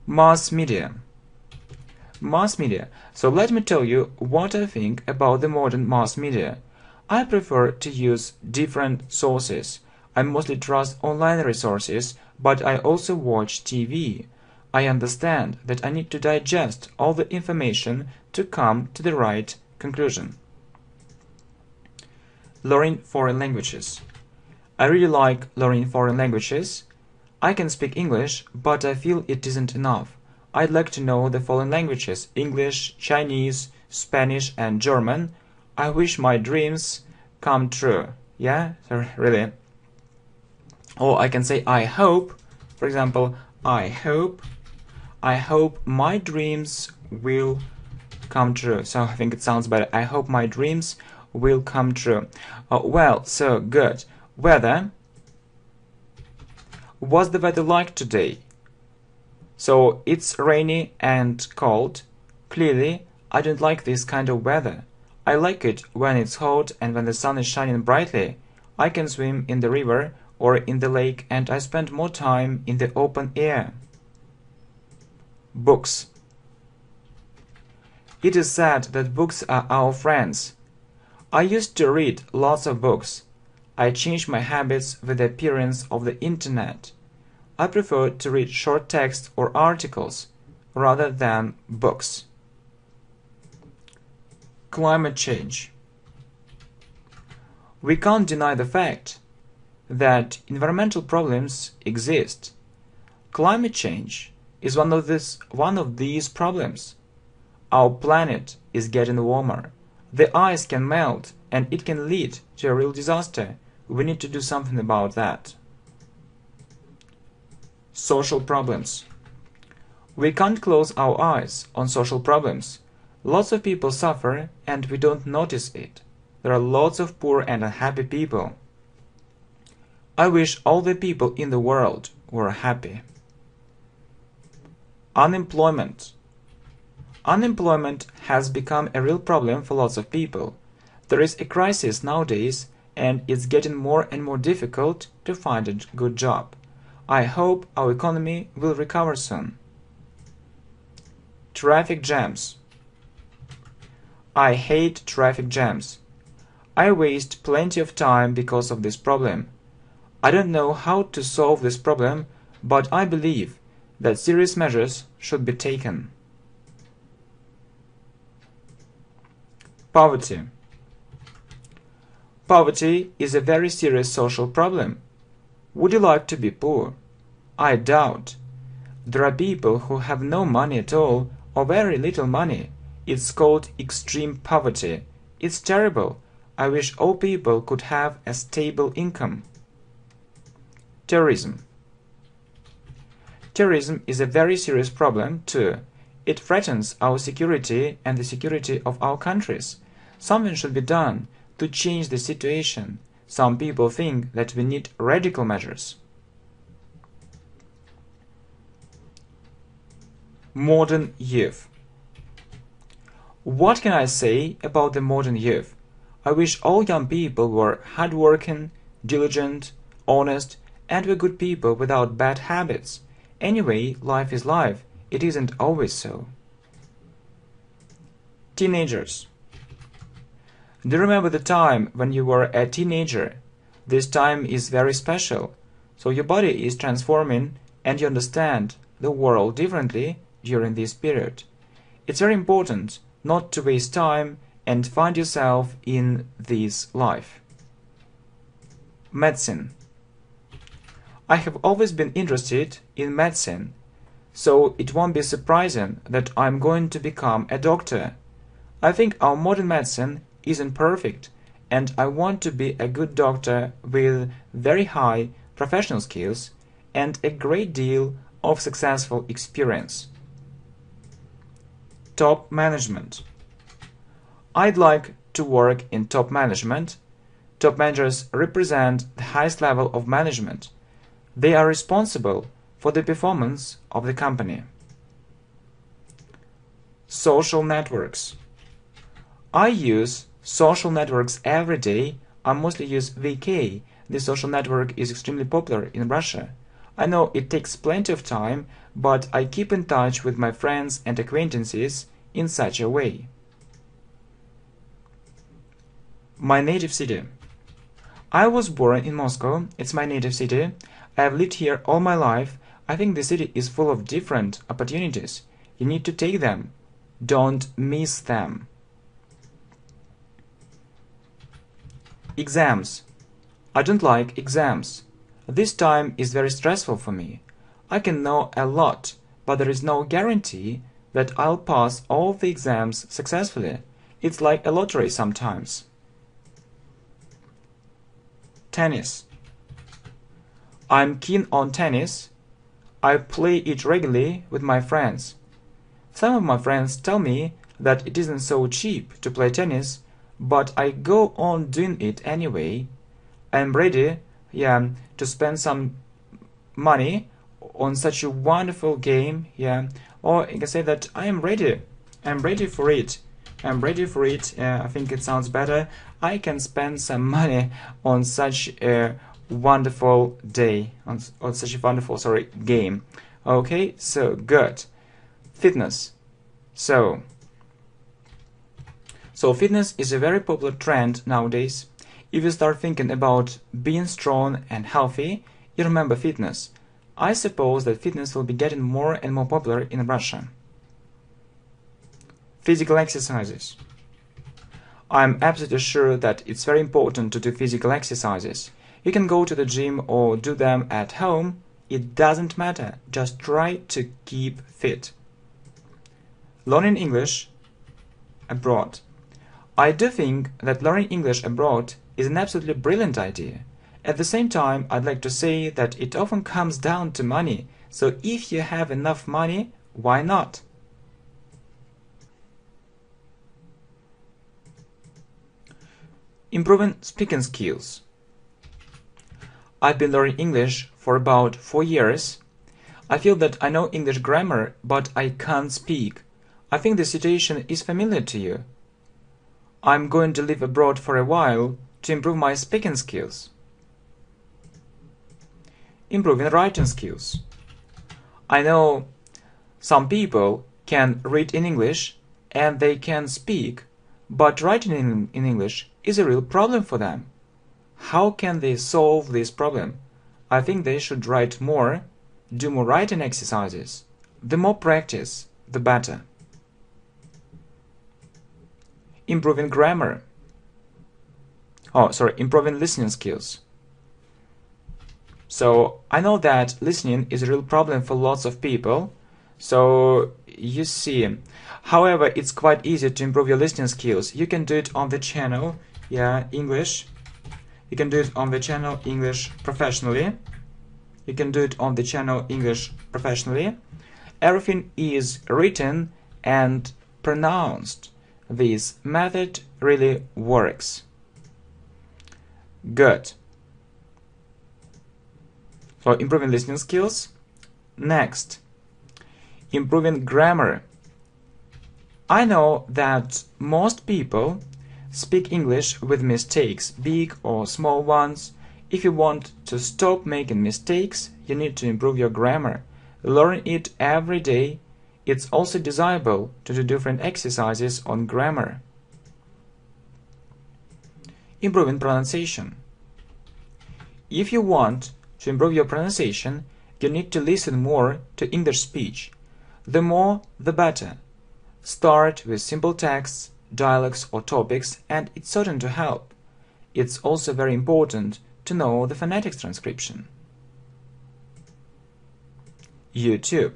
Mass media. Mass media. So let me tell you what I think about the modern mass media. I prefer to use different sources. I mostly trust online resources, but I also watch TV. I understand that I need to digest all the information to come to the right conclusion. Learning foreign languages. I really like learning foreign languages. I can speak English, but I feel it isn't enough. I'd like to know the following languages: English, Chinese, Spanish, and German. I wish my dreams come true. Yeah, so really. Or I can say I hope, for example, I hope my dreams will come true. So I think it sounds better. I hope my dreams will come true. Well, so good. Weather. What's the weather like today? So it's rainy and cold. Clearly, I don't like this kind of weather. I like it when it's hot and when the sun is shining brightly. I can swim in the river or in the lake, and I spend more time in the open air. Books. It is said that books are our friends. I used to read lots of books. I changed my habits with the appearance of the internet. I prefer to read short text or articles rather than books. Climate change. We can't deny the fact that environmental problems exist. Climate change is one of these problems. Our planet is getting warmer. The ice can melt and it can lead to a real disaster. We need to do something about that. Social problems. We can't close our eyes on social problems. Lots of people suffer and we don't notice it. There are lots of poor and unhappy people. I wish all the people in the world were happy. Unemployment. Unemployment has become a real problem for lots of people. There is a crisis nowadays and it's getting more and more difficult to find a good job. I hope our economy will recover soon. Traffic jams. I hate traffic jams. I waste plenty of time because of this problem. I don't know how to solve this problem, but I believe that serious measures should be taken. Poverty. Poverty is a very serious social problem. Would you like to be poor? I doubt. There are people who have no money at all or very little money. It's called extreme poverty. It's terrible. I wish all people could have a stable income. Terrorism. Terrorism is a very serious problem too. It threatens our security and the security of our countries. Something should be done to change the situation. Some people think that we need radical measures. Modern youth. What can I say about the modern youth? I wish all young people were hardworking, diligent, honest, and were good people without bad habits. Anyway, life is life. It isn't always so. Teenagers. Do you remember the time when you were a teenager? This time is very special. So your body is transforming and you understand the world differently during this period. It's very important not to waste time and find yourself in this life. Medicine. I have always been interested in medicine, so it won't be surprising that I'm going to become a doctor. I think our modern medicine isn't perfect, and I want to be a good doctor with very high professional skills and a great deal of successful experience. Top management. I'd like to work in top management. Top managers represent the highest level of management. They are responsible for the performance of the company. Social networks. I use social networks every day. I mostly use VK. This social network is extremely popular in Russia. I know it takes plenty of time, but I keep in touch with my friends and acquaintances in such a way. My native city. I was born in Moscow. It's my native city. I have lived here all my life. I think the city is full of different opportunities. You need to take them. Don't miss them. Exams. I don't like exams. This time is very stressful for me. I can know a lot, but there is no guarantee that I'll pass all the exams successfully. It's like a lottery sometimes. Tennis. I'm keen on tennis. I play it regularly with my friends. Some of my friends tell me that it isn't so cheap to play tennis, but I go on doing it anyway. I'm ready, to spend some money on such a wonderful game, or you can say that I'm ready for it. I think it sounds better. I can spend some money on such a wonderful day, on such a wonderful, game. Okay, so good. Fitness. So fitness is a very popular trend nowadays. If you start thinking about being strong and healthy, you remember fitness. I suppose that fitness will be getting more and more popular in Russia. Physical exercises. I'm absolutely sure that it's very important to do physical exercises. You can go to the gym or do them at home. It doesn't matter. Just try to keep fit. Learning English abroad. I do think that learning English abroad is an absolutely brilliant idea. At the same time, I'd like to say that it often comes down to money. So if you have enough money, why not? Improving speaking skills. I've been learning English for about 4 years. I feel that I know English grammar, but I can't speak. I think the situation is familiar to you. I'm going to live abroad for a while to improve my speaking skills. Improving writing skills. I know some people can read in English and they can speak, but writing in English is a real problem for them. How can they solve this problem? I think they should write more, do more writing exercises. The more practice, the better. Improving grammar. Improving listening skills. So I know that listening is a real problem for lots of people. So you see, however, it's quite easy to improve your listening skills. You can do it on the channel, English. You can do it on the channel English Professionally. You can do it on the channel English Professionally. Everything is written and pronounced. This method really works. Good. So improving listening skills. Next, improving grammar. I know that most people speak English with mistakes, big or small ones. If you want to stop making mistakes, you need to improve your grammar. Learn it every day. It's also desirable to do different exercises on grammar. Improving pronunciation. If you want to improve your pronunciation, you need to listen more to English speech. The more, the better. Start with simple texts, dialogues or topics, and it's certain to help. It's also very important to know the phonetics transcription. YouTube.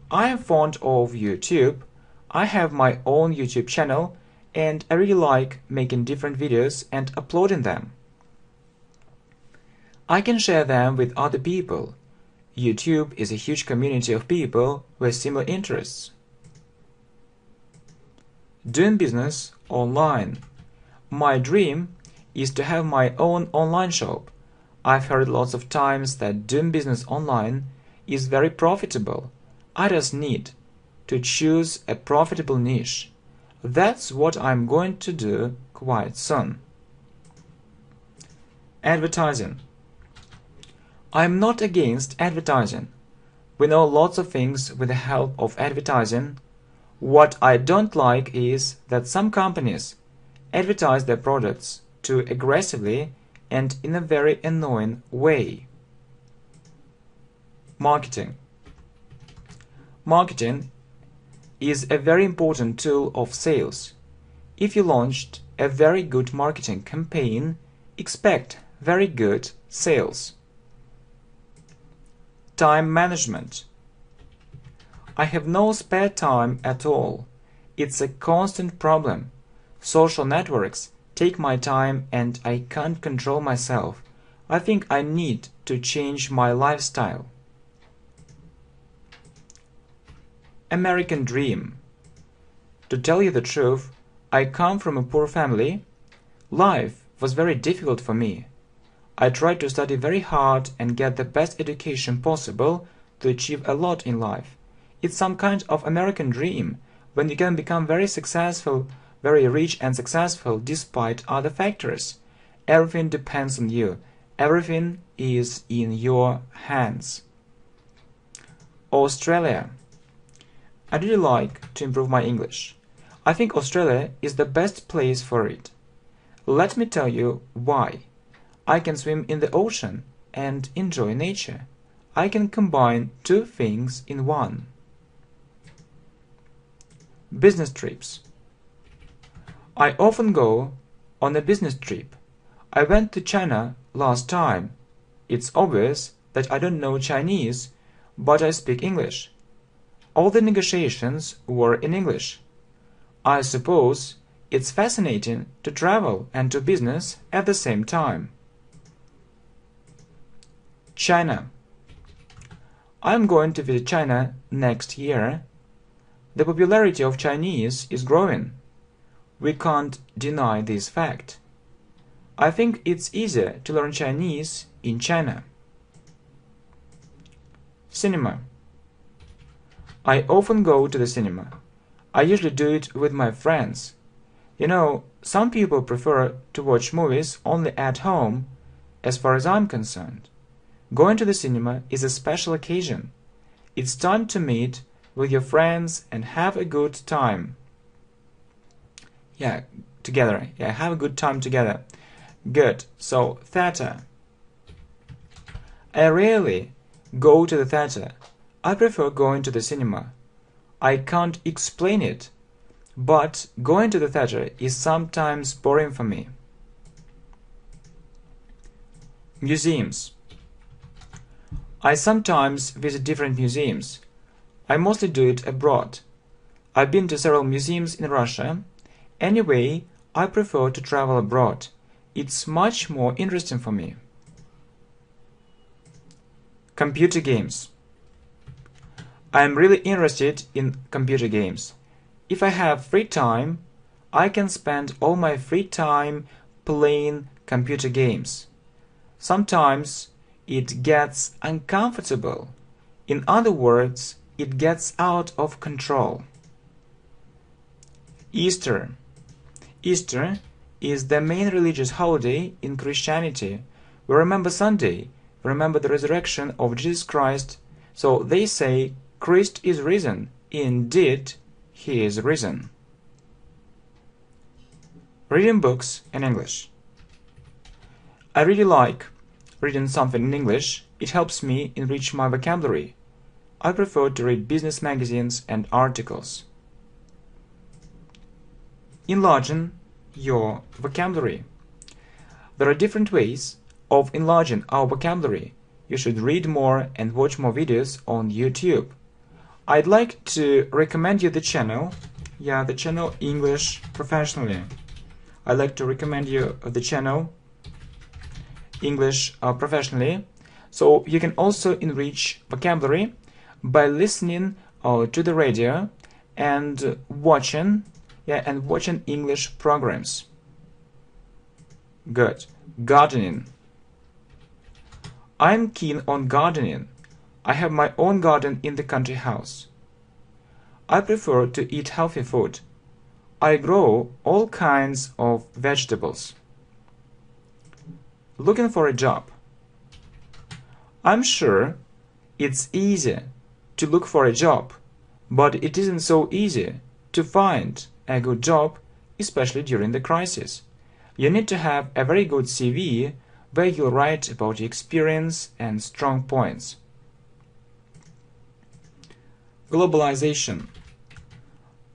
I am fond of YouTube. I have my own YouTube channel and I really like making different videos and uploading them. I can share them with other people. YouTube is a huge community of people with similar interests. Doing business online. My dream is to have my own online shop. I've heard lots of times that doing business online is very profitable. I just need to choose a profitable niche. That's what I'm going to do quite soon. Advertising. I'm not against advertising. We know lots of things with the help of advertising. What I don't like is that some companies advertise their products too aggressively and in a very annoying way. Marketing. Marketing is a very important tool of sales. If you launched a very good marketing campaign, expect very good sales. Time management. I have no spare time at all. It's a constant problem. Social networks take my time and I can't control myself. I think I need to change my lifestyle. American dream. To tell you the truth, I come from a poor family. Life was very difficult for me. I tried to study very hard and get the best education possible to achieve a lot in life. It's some kind of American dream when you can become very successful, very rich and successful despite other factors. Everything depends on you. Everything is in your hands. Australia. I really like to improve my English. I think Australia is the best place for it. Let me tell you why. I can swim in the ocean and enjoy nature. I can combine two things in one. Business trips. I often go on a business trip. I went to China last time. It's obvious that I don't know Chinese, but I speak English. All the negotiations were in English. I suppose it's fascinating to travel and do business at the same time. China. I'm going to visit China next year. The popularity of Chinese is growing. We can't deny this fact. I think it's easier to learn Chinese in China. Cinema. I often go to the cinema. I usually do it with my friends. You know, some people prefer to watch movies only at home. As far as I'm concerned, going to the cinema is a special occasion. It's time to meet with your friends and have a good time. Together. Have a good time together. Good. So, theater. I rarely go to the theater. I prefer going to the cinema. I can't explain it, but going to the theater is sometimes boring for me. Museums. I sometimes visit different museums. I mostly do it abroad. I've been to several museums in Russia. Anyway, I prefer to travel abroad. It's much more interesting for me. Computer games. I am really interested in computer games. If I have free time, I can spend all my free time playing computer games. Sometimes it gets uncomfortable. In other words, it gets out of control. Easter. Easter is the main religious holiday in Christianity. We remember Sunday, we remember the resurrection of Jesus Christ. So they say, Christ is risen. Indeed, he is risen. Reading books in English. I really like reading something in English. It helps me enrich my vocabulary. I prefer to read business magazines and articles. Enlarging your vocabulary. There are different ways of enlarging our vocabulary. You should read more and watch more videos on YouTube. I'd like to recommend you the channel. The channel English Professionally. I'd like to recommend you the channel English Professionally. So you can also enrich vocabulary by listening to the radio and watching English programs. Good. Gardening. I'm keen on gardening. I have my own garden in the country house. I prefer to eat healthy food. I grow all kinds of vegetables. Looking for a job. I'm sure it's easy to look for a job, but it isn't so easy to find a good job, especially during the crisis. You need to have a very good CV where you'll write about your experience and strong points. Globalization.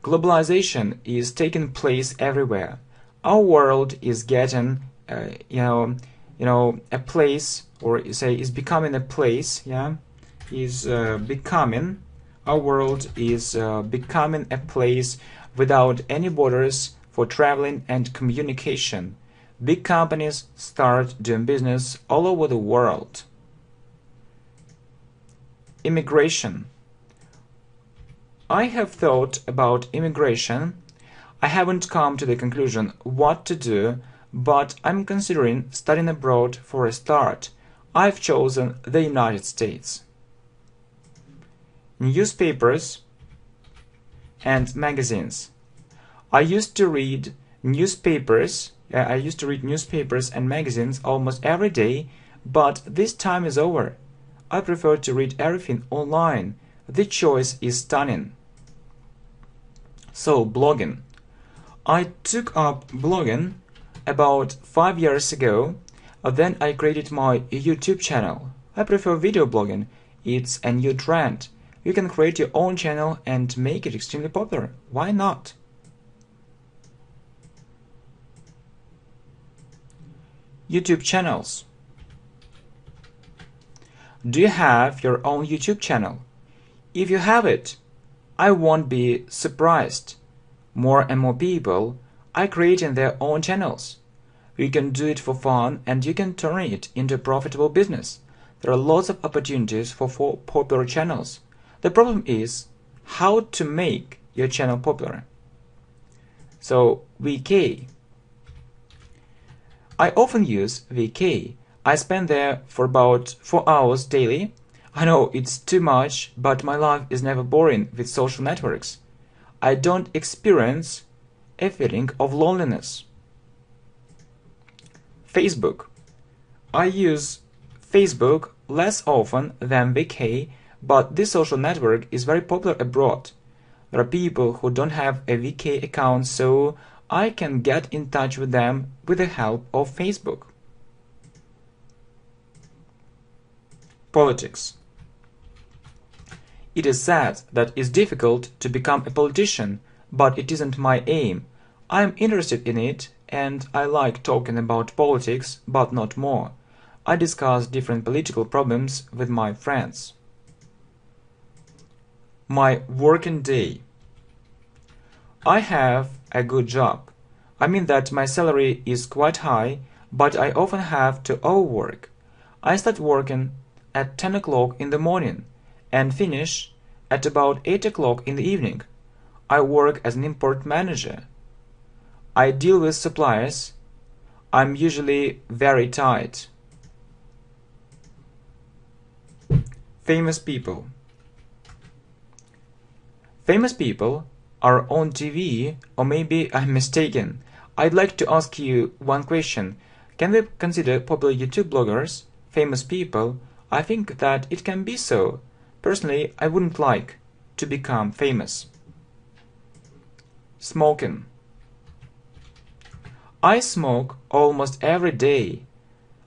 Globalization is taking place everywhere. Our world is getting, a place, or say is becoming a place. Is becoming Our world is becoming a place without any borders for traveling and communication. Big companies start doing business all over the world. Immigration. I have thought about immigration. I haven't come to the conclusion what to do, but I'm considering studying abroad for a start. I've chosen the United States. Newspapers and magazines. I used to read newspapers and magazines almost every day, but this time is over. I prefer to read everything online. The choice is stunning. So, blogging. I took up blogging about 5 years ago. Then I created my YouTube channel. I prefer video blogging. It's a new trend. You can create your own channel and make it extremely popular. Why not? YouTube channels. Do you have your own YouTube channel? If you have it, I won't be surprised. More and more people are creating their own channels. You can do it for fun and you can turn it into a profitable business. There are lots of opportunities for popular channels. The problem is how to make your channel popular. So, VK. I often use VK. I spend there for about 4 hours daily. I know it's too much, but my life is never boring with social networks. I don't experience a feeling of loneliness. Facebook. I use Facebook less often than VK, but this social network is very popular abroad. There are people who don't have a VK account, so I can get in touch with them with the help of Facebook. Politics. It is sad that it's difficult to become a politician, but it isn't my aim. I am interested in it and I like talking about politics, but not more. I discuss different political problems with my friends. My working day. I have a good job. I mean that my salary is quite high, but I often have to overwork. I start working at 10 o'clock in the morning and finish at about 8 o'clock in the evening. I work as an import manager. I deal with suppliers. I'm usually very tight. Famous people. Famous people are on TV, or maybe I'm mistaken. I'd like to ask you one question. Can we consider popular YouTube bloggers famous people? I think that it can be so. Personally, I wouldn't like to become famous. Smoking. I smoke almost every day.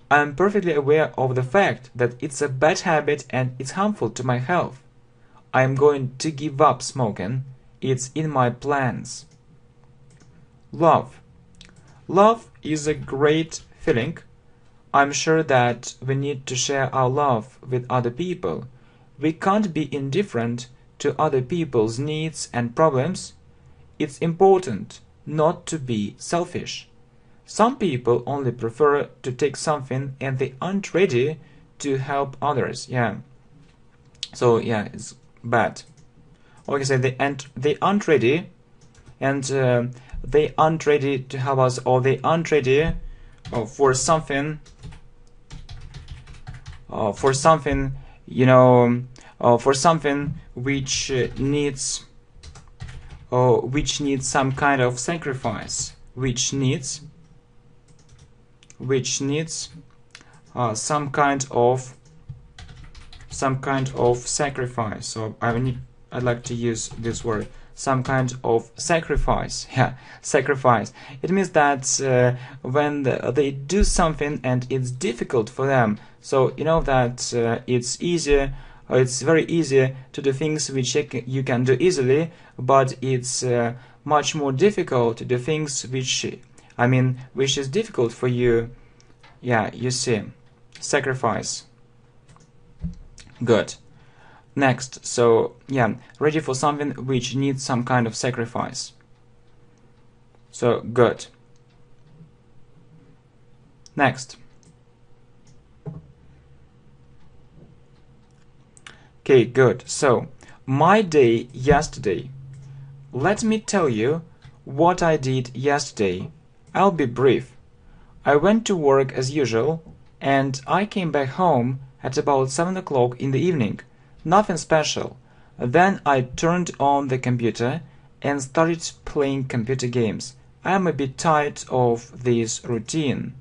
I am perfectly aware of the fact that it's a bad habit and it's harmful to my health. I am going to give up smoking. It's in my plans. Love. Love is a great feeling. I'm sure that we need to share our love with other people. We can't be indifferent to other people's needs and problems. It's important not to be selfish. Some people only prefer to take something and they aren't ready to help others. So it's bad. Like I said, they aren't ready, and they aren't ready to help us, or they aren't ready for something. For something which needs some kind of sacrifice, which needs some kind of sacrifice. So I'd like to use this word, some kind of sacrifice. Sacrifice. It means that when they do something and it's difficult for them, so you know that it's very easy to do things which you can do easily, but it's much more difficult to do things which is difficult for you. You see, sacrifice. Good. Next, so yeah, ready for something which needs some kind of sacrifice. So good. Next. Okay, good. So, my day yesterday. Let me tell you what I did yesterday. I'll be brief. I went to work as usual, and I came back home at about 7 o'clock in the evening. Nothing special. Then I turned on the computer and started playing computer games. I am a bit tired of this routine.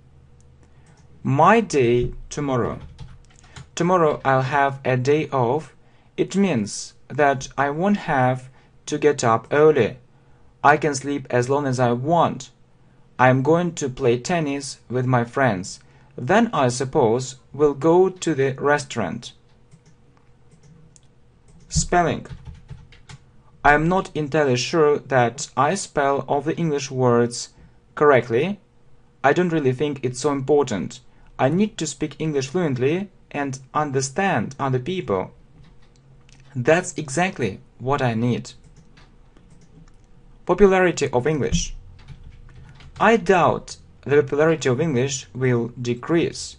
My day tomorrow. Tomorrow I'll have a day off. It means that I won't have to get up early. I can sleep as long as I want. I'm going to play tennis with my friends. Then I suppose we'll go to the restaurant. Spelling. I'm not entirely sure that I spell all the English words correctly. I don't really think it's so important. I need to speak English fluently and understand other people. That's exactly what I need. Popularity of English. I doubt the popularity of English will decrease.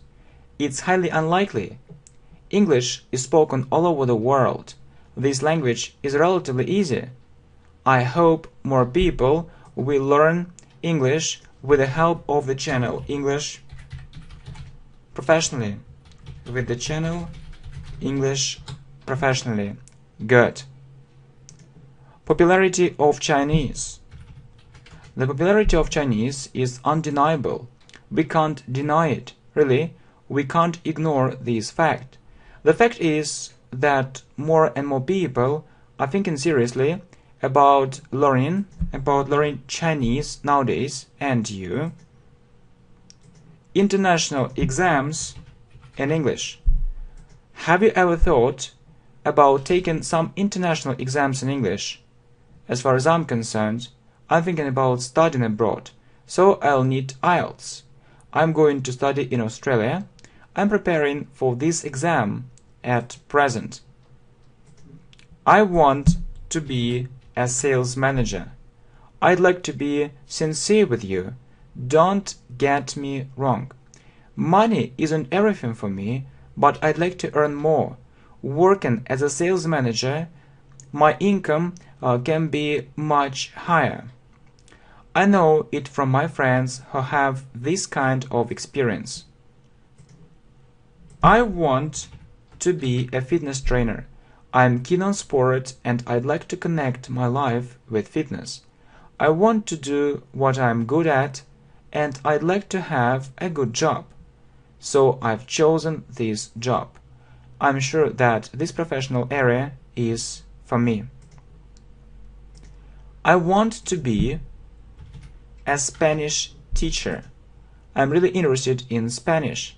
It's highly unlikely. English is spoken all over the world. This language is relatively easy. I hope more people will learn English with the help of the channel English Professionally. With the channel English Professionally. Good. Popularity of Chinese. The popularity of Chinese is undeniable. We can't deny it. Really, we can't ignore this fact. The fact is that more and more people are thinking seriously about learning Chinese nowadays, and you. International exams in English. Have you ever thought about taking some international exams in English? As far as I'm concerned, I'm thinking about studying abroad, so I'll need IELTS. I'm going to study in Australia. I'm preparing for this exam at present. I want to be a sales manager. I'd like to be sincere with you. Don't get me wrong. Money isn't everything for me, but I'd like to earn more. Working as a sales manager, my income can be much higher. I know it from my friends who have this kind of experience. I want to be a fitness trainer. I'm keen on sport and I'd like to connect my life with fitness. I want to do what I'm good at and I'd like to have a good job. So I've chosen this job. I'm sure that this professional area is for me. I want to be a Spanish teacher. I'm really interested in Spanish.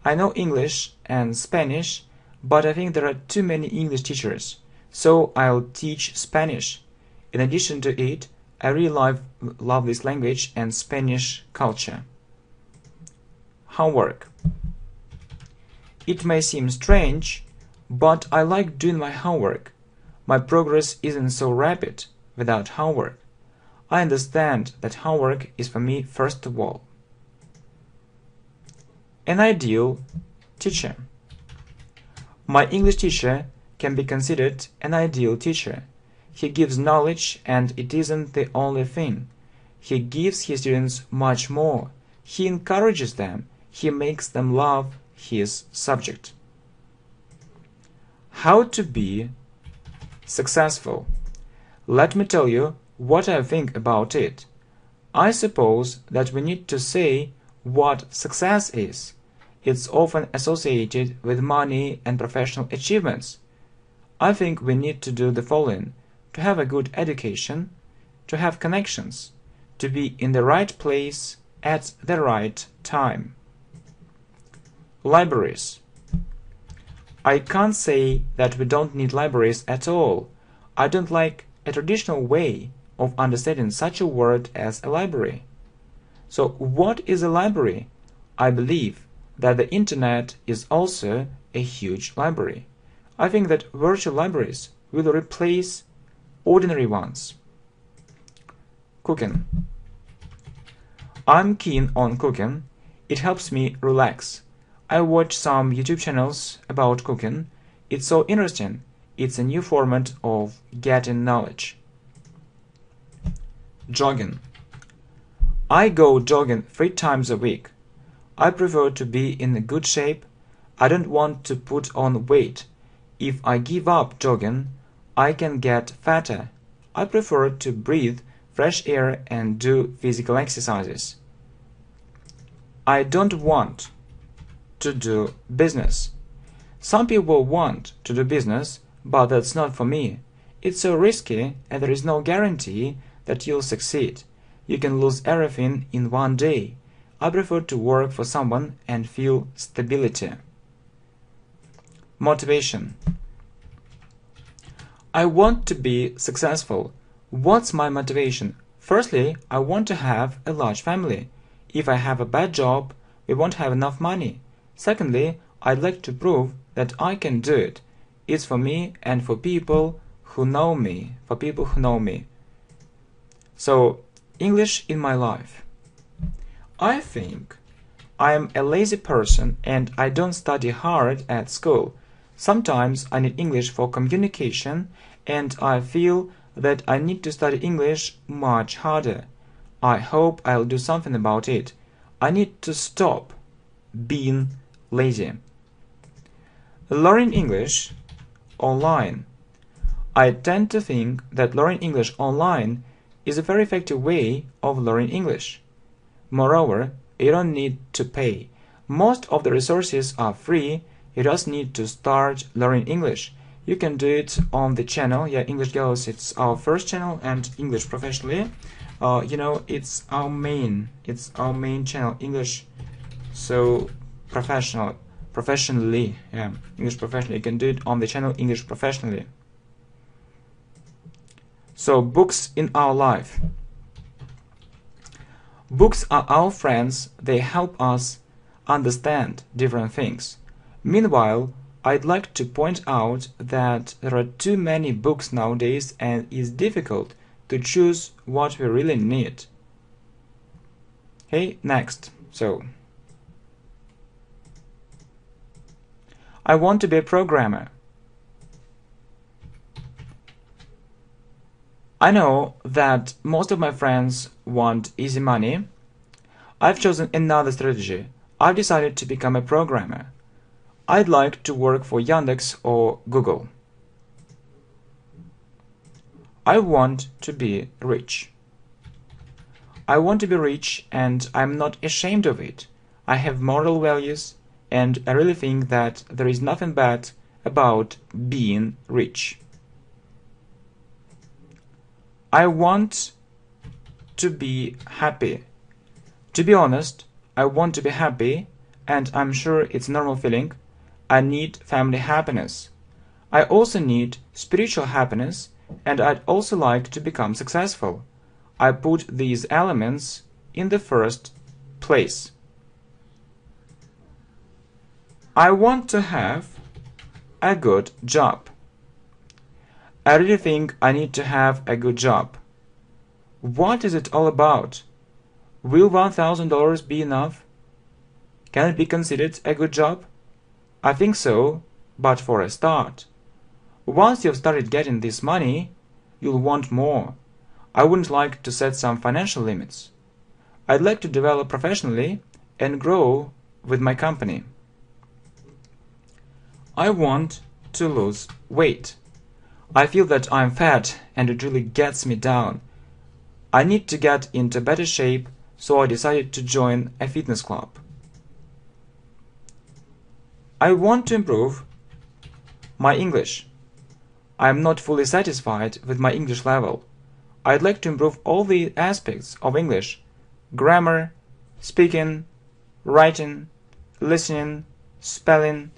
I know English and Spanish, but I think there are too many English teachers, so I'll teach Spanish. In addition to it, I really love this language and Spanish culture. Homework. It may seem strange, but I like doing my homework. My progress isn't so rapid without homework. I understand that homework is for me first of all. An ideal teacher. My English teacher can be considered an ideal teacher. He gives knowledge and it isn't the only thing. He gives his students much more. He encourages them. He makes them love his subject. How to be successful. Let me tell you what I think about it. I suppose that we need to say what success is. It's often associated with money and professional achievements. I think we need to do the following: to have a good education, to have connections, to be in the right place at the right time. Libraries. I can't say that we don't need libraries at all. I don't like a traditional way of understanding such a word as a library. So what is a library? I believe that the internet is also a huge library. I think that virtual libraries will replace ordinary ones. Cooking. I'm keen on cooking. It helps me relax. I watch some YouTube channels about cooking. It's so interesting. It's a new format of getting knowledge. Jogging. I go jogging 3 times a week. I prefer to be in a good shape. I don't want to put on weight. If I give up jogging, I can get fatter. I prefer to breathe fresh air and do physical exercises. I don't want to do business. Some people want to do business, but that's not for me. It's so risky and there is no guarantee that you'll succeed. You can lose everything in one day. I prefer to work for someone and feel stability. Motivation. I want to be successful. What's my motivation? Firstly, I want to have a large family. If I have a bad job, we won't have enough money. Secondly, I'd like to prove that I can do it. It's for me and for people who know me. So, English in my life. I think I'm a lazy person and I don't study hard at school. Sometimes I need English for communication and I feel that I need to study English much harder. I hope I'll do something about it. I need to stop being lazy. Learning English online. I tend to think that learning English online is a very effective way of learning English. Moreover, you don't need to pay. Most of the resources are free. You just need to start learning English. You can do it on the channel. English Girls, it's our first channel, and English Professionally. It's our main channel, English. So professionally, English Professionally. You can do it on the channel English Professionally. So, books in our life. Books are our friends. They help us understand different things. Meanwhile, I'd like to point out that there are too many books nowadays and it's difficult to choose what we really need. Okay, next. So, I want to be a programmer. I know that most of my friends want easy money. I've chosen another strategy. I've decided to become a programmer. I'd like to work for Yandex or Google. I want to be rich. I want to be rich and I'm not ashamed of it. I have moral values and I really think that there is nothing bad about being rich. I want to be happy. To be honest, I want to be happy and I'm sure it's a normal feeling. I need family happiness. I also need spiritual happiness and I'd also like to become successful. I put these elements in the first place. I want to have a good job. I really think I need to have a good job. What is it all about? Will $1,000 be enough? Can it be considered a good job? I think so, but for a start. Once you've started getting this money, you'll want more. I wouldn't like to set some financial limits. I'd like to develop professionally and grow with my company. I want to lose weight. I feel that I'm fat and it really gets me down. I need to get into better shape, so I decided to join a fitness club. I want to improve my English. I am not fully satisfied with my English level. I'd like to improve all the aspects of English: grammar, speaking, writing, listening, spelling,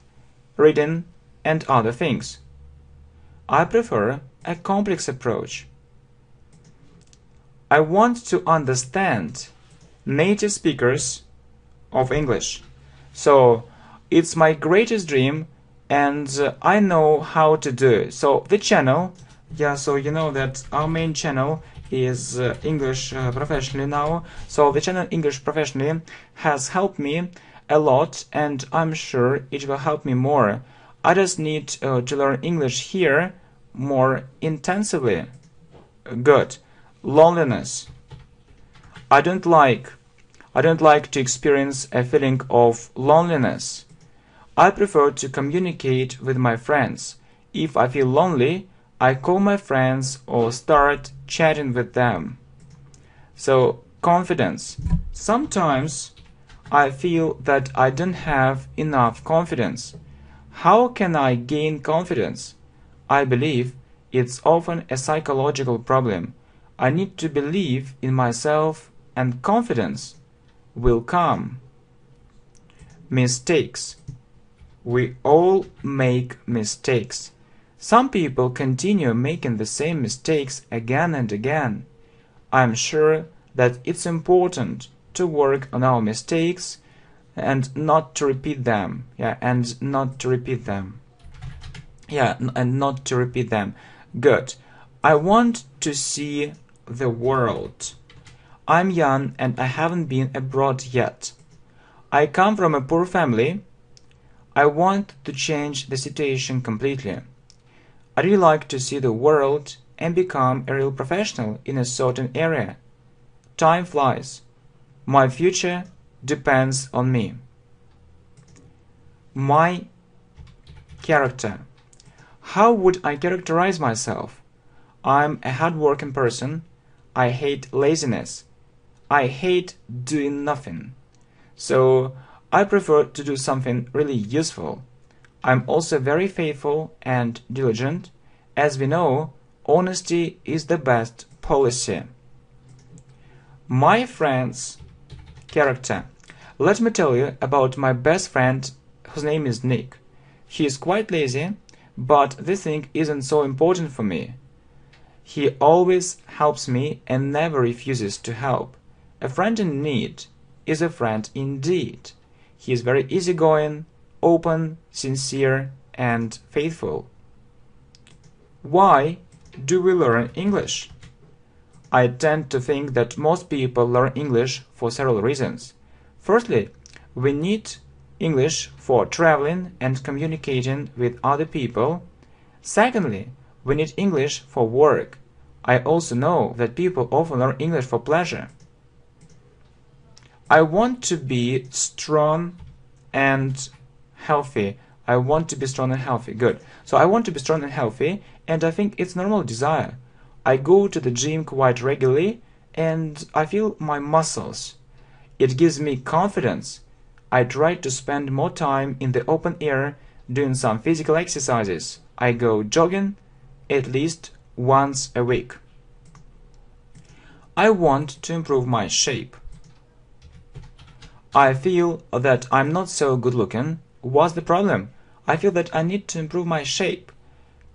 reading, and other things. I prefer a complex approach. I want to understand native speakers of English. So, it's my greatest dream and I know how to do it. So the channel, yeah, so you know that our main channel is English Professionally now. So the channel English Professionally has helped me a lot, and I'm sure it will help me more. I just need to learn English here more intensively. Good. Loneliness. I don't like to experience a feeling of loneliness. I prefer to communicate with my friends. If I feel lonely, I call my friends or start chatting with them. So, confidence. Sometimes I feel that I don't have enough confidence. How can I gain confidence? I believe it's often a psychological problem. I need to believe in myself, and confidence will come. Mistakes. We all make mistakes. Some people continue making the same mistakes again and again. I'm sure that it's important to work on our mistakes and not to repeat them. And not to repeat them. Good. I want to see the world. I'm young and I haven't been abroad yet. I come from a poor family. I want to change the situation completely. I really like to see the world and become a real professional in a certain area. Time flies. My future depends on me. My character. How would I characterize myself? I'm a hard-working person. I hate laziness. I hate doing nothing. So I prefer to do something really useful. I'm also very faithful and diligent. As we know, honesty is the best policy. My friend's character. Let me tell you about my best friend, whose name is Nick. He is quite lazy, but this thing isn't so important for me. He always helps me and never refuses to help. A friend in need is a friend indeed. He is very easygoing, open, sincere, and faithful. Why do we learn English? I tend to think that most people learn English for several reasons. Firstly, we need English for traveling and communicating with other people. Secondly, we need English for work. I also know that people often learn English for pleasure. I want to be strong and healthy. I want to be strong and healthy. Good. So I want to be strong and healthy, and I think it's a normal desire. I go to the gym quite regularly, and I feel my muscles. It gives me confidence. I try to spend more time in the open air doing some physical exercises. I go jogging at least once a week. I want to improve my shape. I feel that I'm not so good looking. What's the problem? I feel that I need to improve my shape.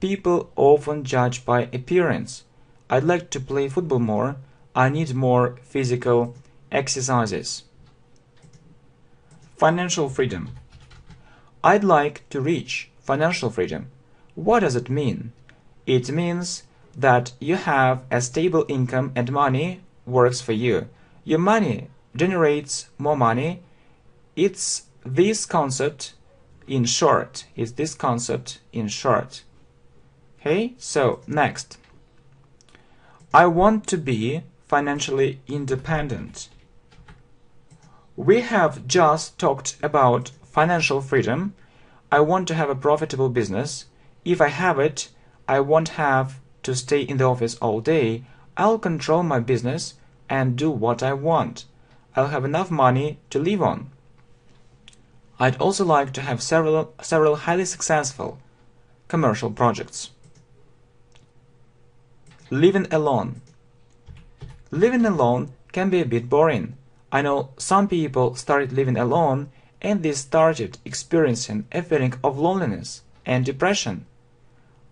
People often judge by appearance. I'd like to play football more. I need more physical exercises. Financial freedom. I'd like to reach financial freedom. What does it mean? It means that you have a stable income and money works for you. Your money generates more money. It's this concept in short. Okay, so next. I want to be financially independent. We have just talked about financial freedom. I want to have a profitable business. If I have it, I won't have to stay in the office all day. I'll control my business and do what I want. I'll have enough money to live on. I'd also like to have several highly successful commercial projects. Living alone. Living alone can be a bit boring. I know some people started living alone and they started experiencing a feeling of loneliness and depression.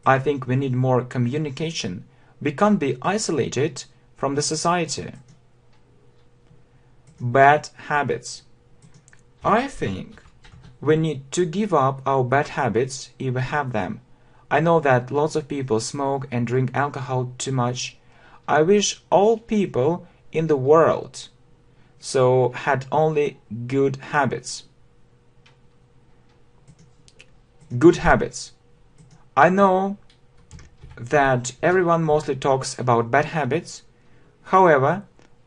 I think we need more communication. We can't be isolated from the society. Bad habits. I think We need to give up our bad habits if we have them. I know that lots of people smoke and drink alcohol too much. I wish all people in the world had only good habits. Good habits. I know that everyone mostly talks about bad habits. However,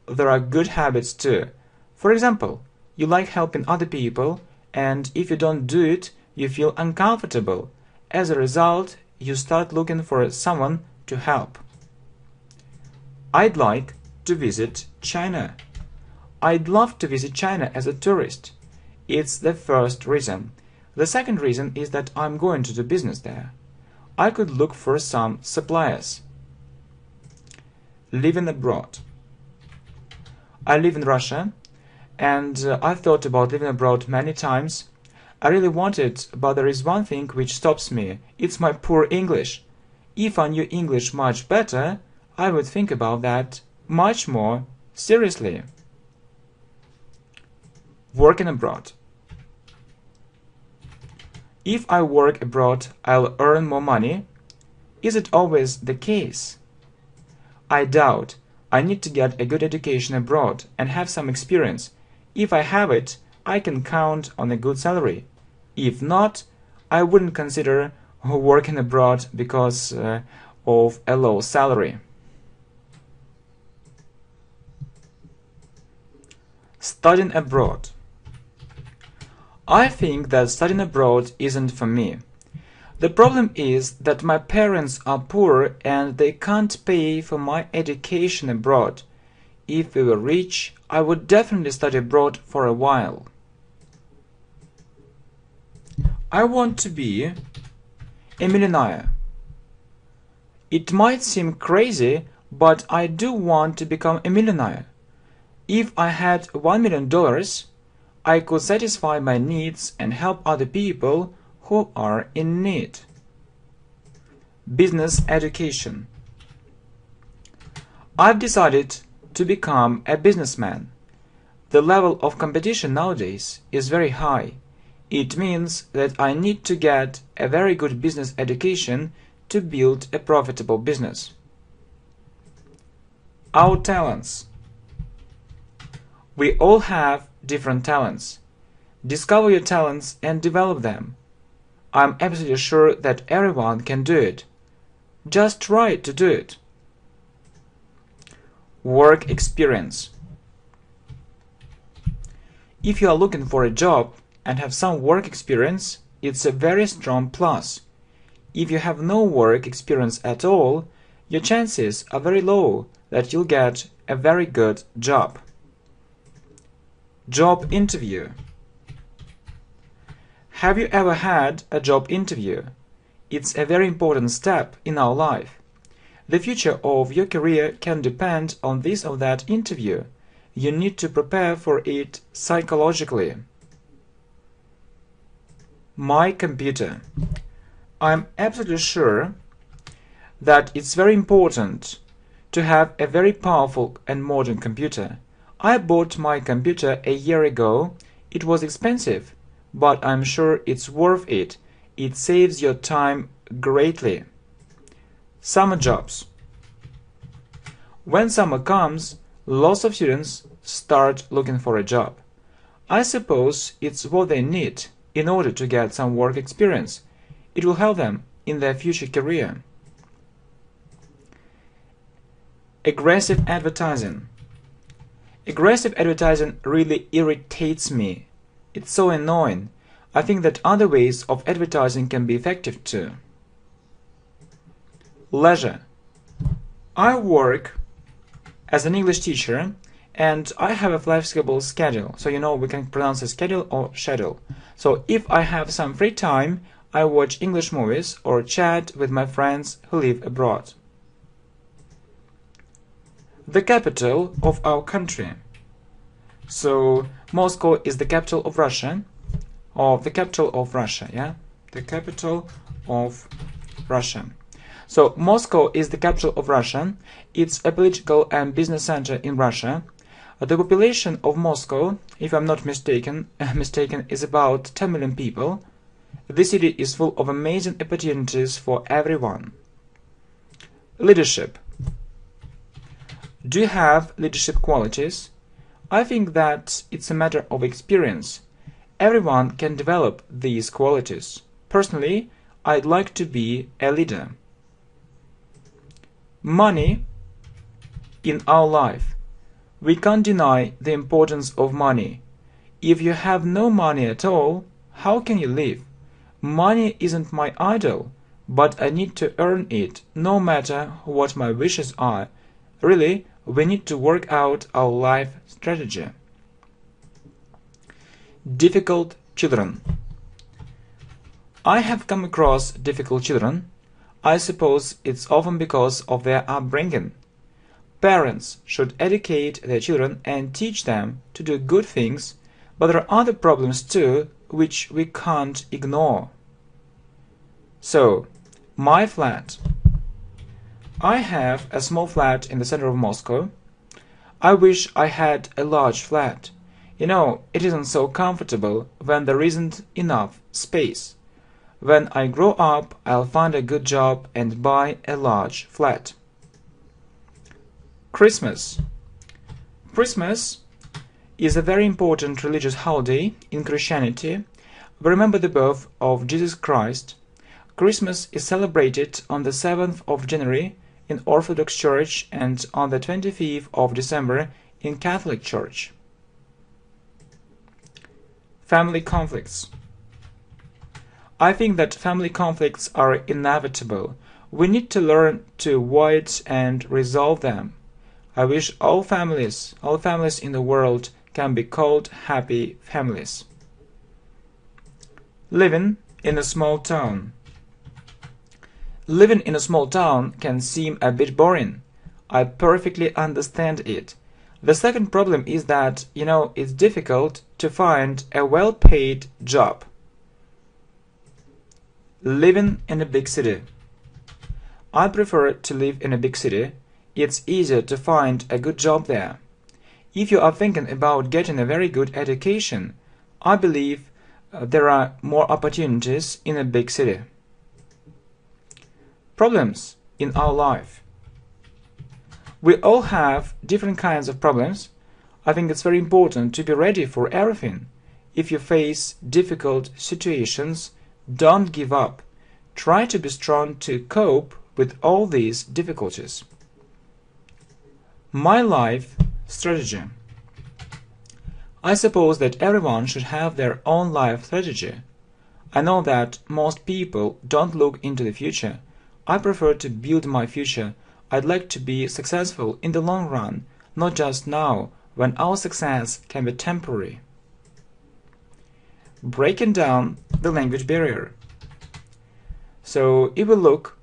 there are good habits too. For example, you like helping other people, and if you don't do it, you feel uncomfortable. As a result, you start looking for someone to help. I'd like to visit China. I'd love to visit China as a tourist. It's the first reason. The second reason is that I'm going to do business there. I could look for some suppliers. Living abroad. I live in Russia, and I've thought about living abroad many times. I really want it, but there is one thing which stops me. It's my poor English. If I knew English much better, I would think about that much more seriously. Working abroad. If I work abroad, I'll earn more money. Is it always the case? I doubt. I need to get a good education abroad and have some experience. If I have it, I can count on a good salary. If not, I wouldn't consider working abroad because of a low salary. Studying abroad. I think that studying abroad isn't for me. The problem is that my parents are poor and they can't pay for my education abroad. If we were rich, I would definitely study abroad for a while. I want to be a millionaire. It might seem crazy, but I do want to become a millionaire. If I had $1 million, I could satisfy my needs and help other people who are in need. Business education. I've decided to become a businessman. The level of competition nowadays is very high. It means that I need to get a very good business education to build a profitable business. Our talents. We all have different talents. Discover your talents and develop them. I'm absolutely sure that everyone can do it. Just try to do it. Work experience. If you are looking for a job and have some work experience, it's a very strong plus. If you have no work experience at all, your chances are very low that you'll get a very good job. Job interview. Have you ever had a job interview? It's a very important step in our life. The future of your career can depend on this or that interview. You need to prepare for it psychologically. My computer. I'm absolutely sure that it's very important to have a very powerful and modern computer. I bought my computer a year ago. It was expensive, but I'm sure it's worth it. It saves your time greatly. Summer jobs. When summer comes, lots of students start looking for a job. I suppose it's what they need in order to get some work experience. It will help them in their future career. Aggressive advertising. Aggressive advertising really irritates me. It's so annoying. I think that other ways of advertising can be effective too. Leisure. I work as an English teacher and I have a flexible schedule. So we can pronounce a schedule or schedule. So if I have some free time, I watch English movies or chat with my friends who live abroad. The capital of our country. So Moscow is the capital of Russia. The capital of Russia, yeah? The capital of Russia. So Moscow is the capital of Russia. It's a political and business center in Russia. The population of Moscow, if I'm not mistaken, is about 10 million people. This city is full of amazing opportunities for everyone. Leadership. Do you have leadership qualities? I think that it's a matter of experience. Everyone can develop these qualities. Personally, I'd like to be a leader. Money in our life. We can't deny the importance of money. If you have no money at all, how can you live? Money isn't my idol, but I need to earn it no matter what my wishes are. Really, we need to work out our life strategy. Difficult children. I have come across difficult children. I suppose it's often because of their upbringing. Parents should educate their children and teach them to do good things, but there are other problems too which we can't ignore. So, my flat. I have a small flat in the center of Moscow. I wish I had a large flat. You know, it isn't so comfortable when there isn't enough space. When I grow up, I'll find a good job and buy a large flat. Christmas. Christmas is a very important religious holiday in Christianity. We remember the birth of Jesus Christ. Christmas is celebrated on the 7th of January in Orthodox Church and on the 25th of December in Catholic Church. Family conflicts. I think that family conflicts are inevitable. We need to learn to avoid and resolve them. I wish all families in the world can be called happy families. Living in a small town. Living in a small town can seem a bit boring. I perfectly understand it. The second problem is that, it's difficult to find a well-paid job. Living in a big city. I prefer to live in a big city. It's easier to find a good job there. If you are thinking about getting a very good education, I believe there are more opportunities in a big city. Problems in our life. We all have different kinds of problems. I think it's very important to be ready for everything. If you face difficult situations, don't give up. Try to be strong to cope with all these difficulties. My life strategy. I suppose that everyone should have their own life strategy. I know that most people don't look into the future. I prefer to build my future. I'd like to be successful in the long run, not just now, when our success can be temporary. Breaking down the language barrier. So, if we look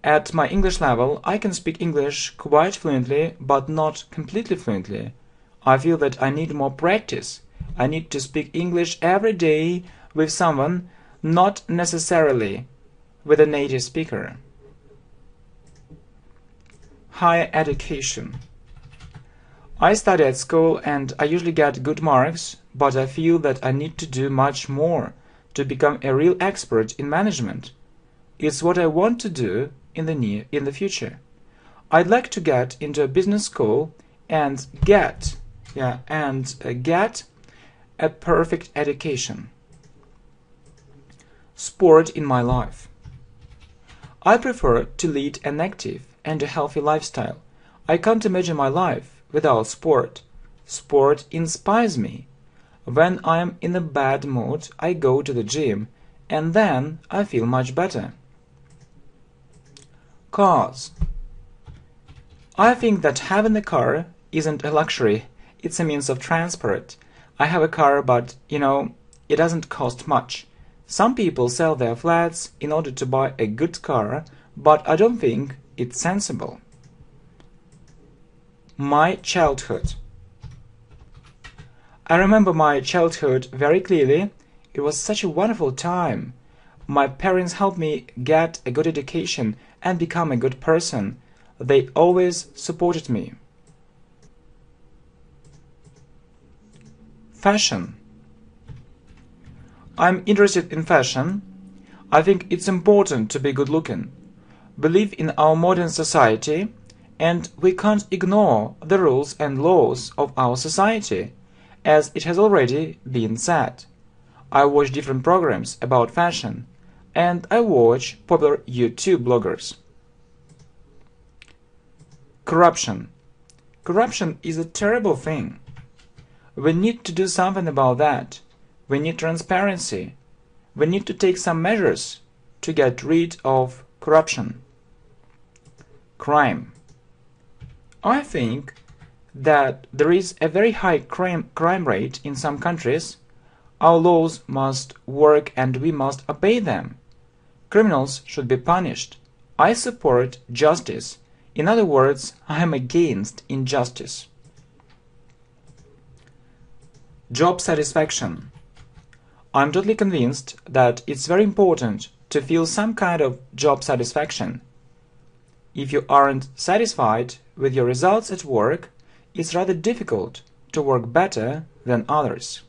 at my English level, I can speak English quite fluently, but not completely fluently. I feel that I need more practice. I need to speak English every day with someone, not necessarily with a native speaker. Higher education. I study at school and I usually get good marks, but I feel that I need to do much more to become a real expert in management. It's what I want to do in the future. I'd like to get into a business school and get a perfect education. Sport in my life. I prefer to lead an active and a healthy lifestyle. I can't imagine my life without sport. Sport inspires me. When I am in a bad mood, I go to the gym, and then I feel much better. Cars. I think that having a car isn't a luxury, it's a means of transport. I have a car, but, it doesn't cost much. Some people sell their flats in order to buy a good car, but I don't think it's sensible. My childhood. I remember my childhood very clearly. It was such a wonderful time. My parents helped me get a good education and become a good person. They always supported me. Fashion. I'm interested in fashion. I think it's important to be good looking. We live in our modern society, and we can't ignore the rules and laws of our society, as it has already been said. I watch different programs about fashion, and I watch popular YouTube bloggers. Corruption. Corruption is a terrible thing. We need to do something about that. We need transparency. We need to take some measures to get rid of corruption. Crime. I think that there is a very high crime rate in some countries. Our laws must work and we must obey them. Criminals should be punished. I support justice. In other words, I am against injustice. Job satisfaction. I'm totally convinced that it's very important to feel some kind of job satisfaction. If you aren't satisfied with your results at work, it's rather difficult to work better than others.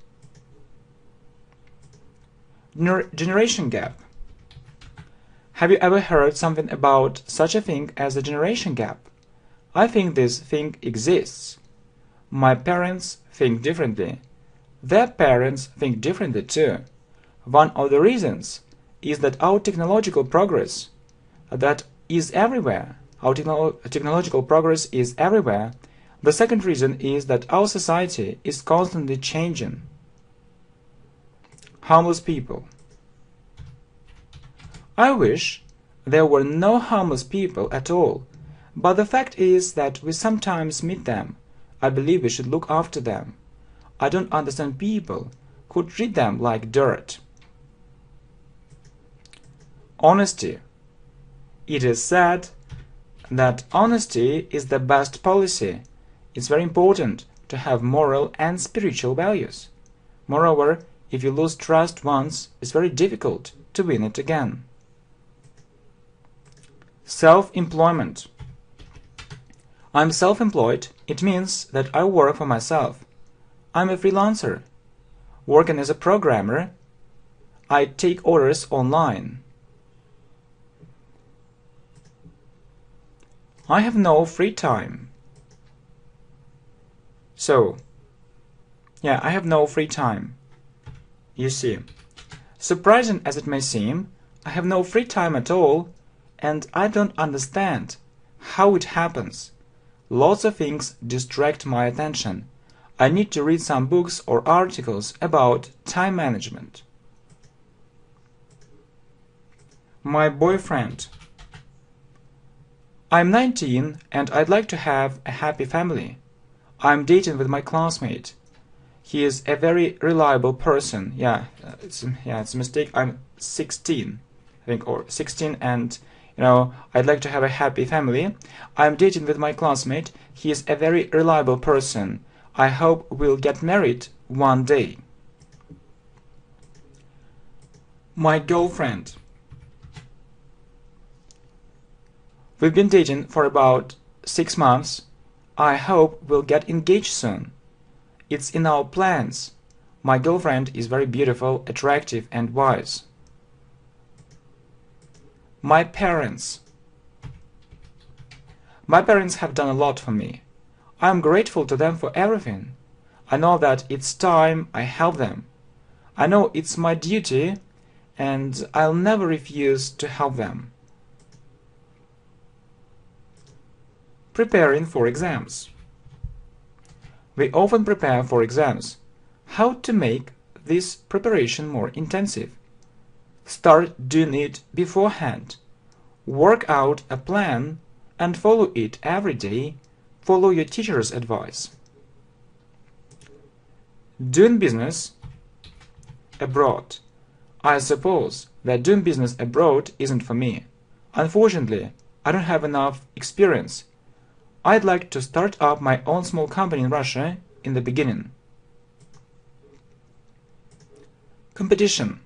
Generation gap. Have you ever heard something about such a thing as a generation gap? I think this thing exists. My parents think differently. Their parents think differently too. One of the reasons is that our technological progress is everywhere. Our technological progress is everywhere. The second reason is that our society is constantly changing. Homeless people. I wish there were no homeless people at all, but the fact is that we sometimes meet them. I believe we should look after them. I don't understand people who treat them like dirt. Honesty. It is said that honesty is the best policy. It's very important to have moral and spiritual values. Moreover, if you lose trust once, it's very difficult to win it again. Self-employment. I'm self-employed. It means that I work for myself. I'm a freelancer. Working as a programmer, I take orders online. I have no free time. I have no free time. You see, surprising as it may seem, I have no free time at all, and I don't understand how it happens. Lots of things distract my attention. I need to read some books or articles about time management. My boyfriend. I'm 19 and I'd like to have a happy family. I'm dating with my classmate. He is a very reliable person. It's a mistake. I'm 16, I think, or 16, and I'd like to have a happy family. I'm dating with my classmate. He is a very reliable person. I hope we'll get married one day. My girlfriend. We've been dating for about 6 months. I hope we'll get engaged soon. It's in our plans. My girlfriend is very beautiful, attractive, and wise. My parents. My parents have done a lot for me. I am grateful to them for everything. I know that it's time I help them. I know it's my duty, and I'll never refuse to help them. Preparing for exams. We often prepare for exams. How to make this preparation more intensive? Start doing it beforehand. Work out a plan and follow it every day. Follow your teacher's advice. Doing business abroad. I suppose that doing business abroad isn't for me. Unfortunately, I don't have enough experience. I'd like to start up my own small company in Russia in the beginning. Competition.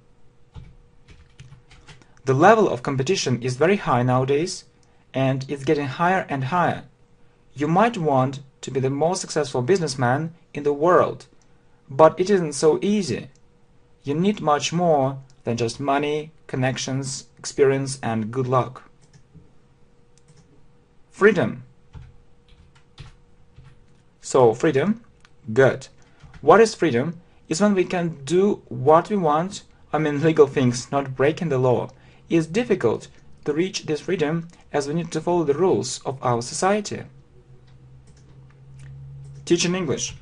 The level of competition is very high nowadays, and it's getting higher and higher. You might want to be the most successful businessman in the world, But it isn't so easy. You need much more than just money, connections, experience, and good luck. Freedom. So, freedom, good. What is freedom? Is when we can do what we want, legal things, not breaking the law. It's difficult to reach this freedom as we need to follow the rules of our society. Teaching English.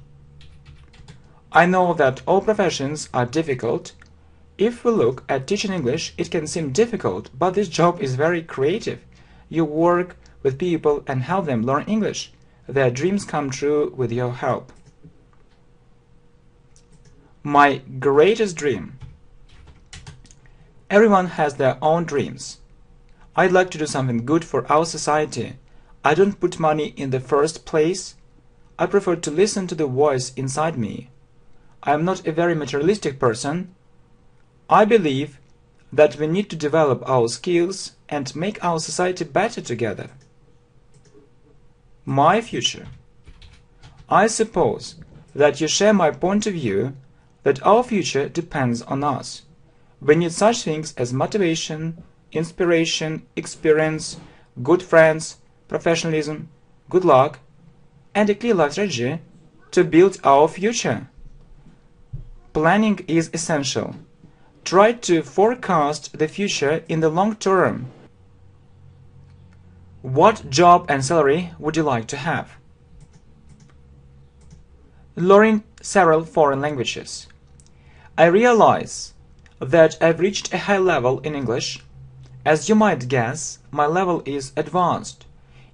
I know that all professions are difficult. If we look at teaching English, it can seem difficult, but this job is very creative. You work with people and help them learn English. Their dreams come true with your help. My greatest dream. Everyone has their own dreams. I'd like to do something good for our society. I don't put money in the first place. I prefer to listen to the voice inside me. I am not a very materialistic person. I believe that we need to develop our skills and make our society better together. My future. I suppose that you share my point of view that our future depends on us. We need such things as motivation, inspiration, experience, good friends, professionalism, good luck, and a clear life strategy to build our future. Planning is essential. Try to forecast the future in the long term. What job and salary would you like to have? Learning several foreign languages. I realize that I've reached a high level in English. As you might guess, my level is advanced.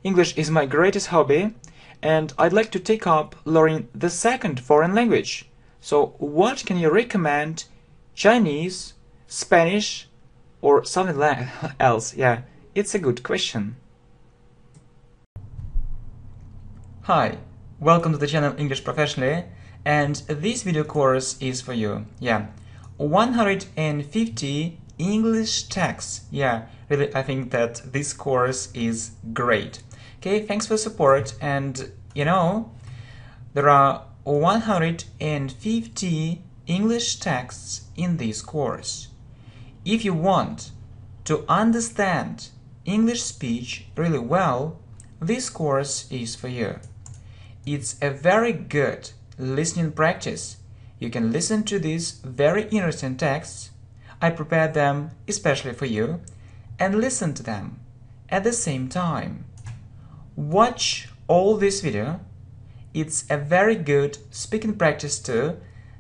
English is my greatest hobby, and I'd like to take up learning the second foreign language. So what can you recommend? Chinese, Spanish, or something else? Yeah, it's a good question. Hi, welcome to the channel English Professionally, and this video course is for you. 150 English texts. Really, I think that this course is great. Okay, thanks for support, and there are 150 English texts in this course. If you want to understand English speech really well, this course is for you. It's a very good listening practice. You can listen to these very interesting texts. I prepared them especially for you, and listen to them at the same time. Watch all this video. It's a very good speaking practice too,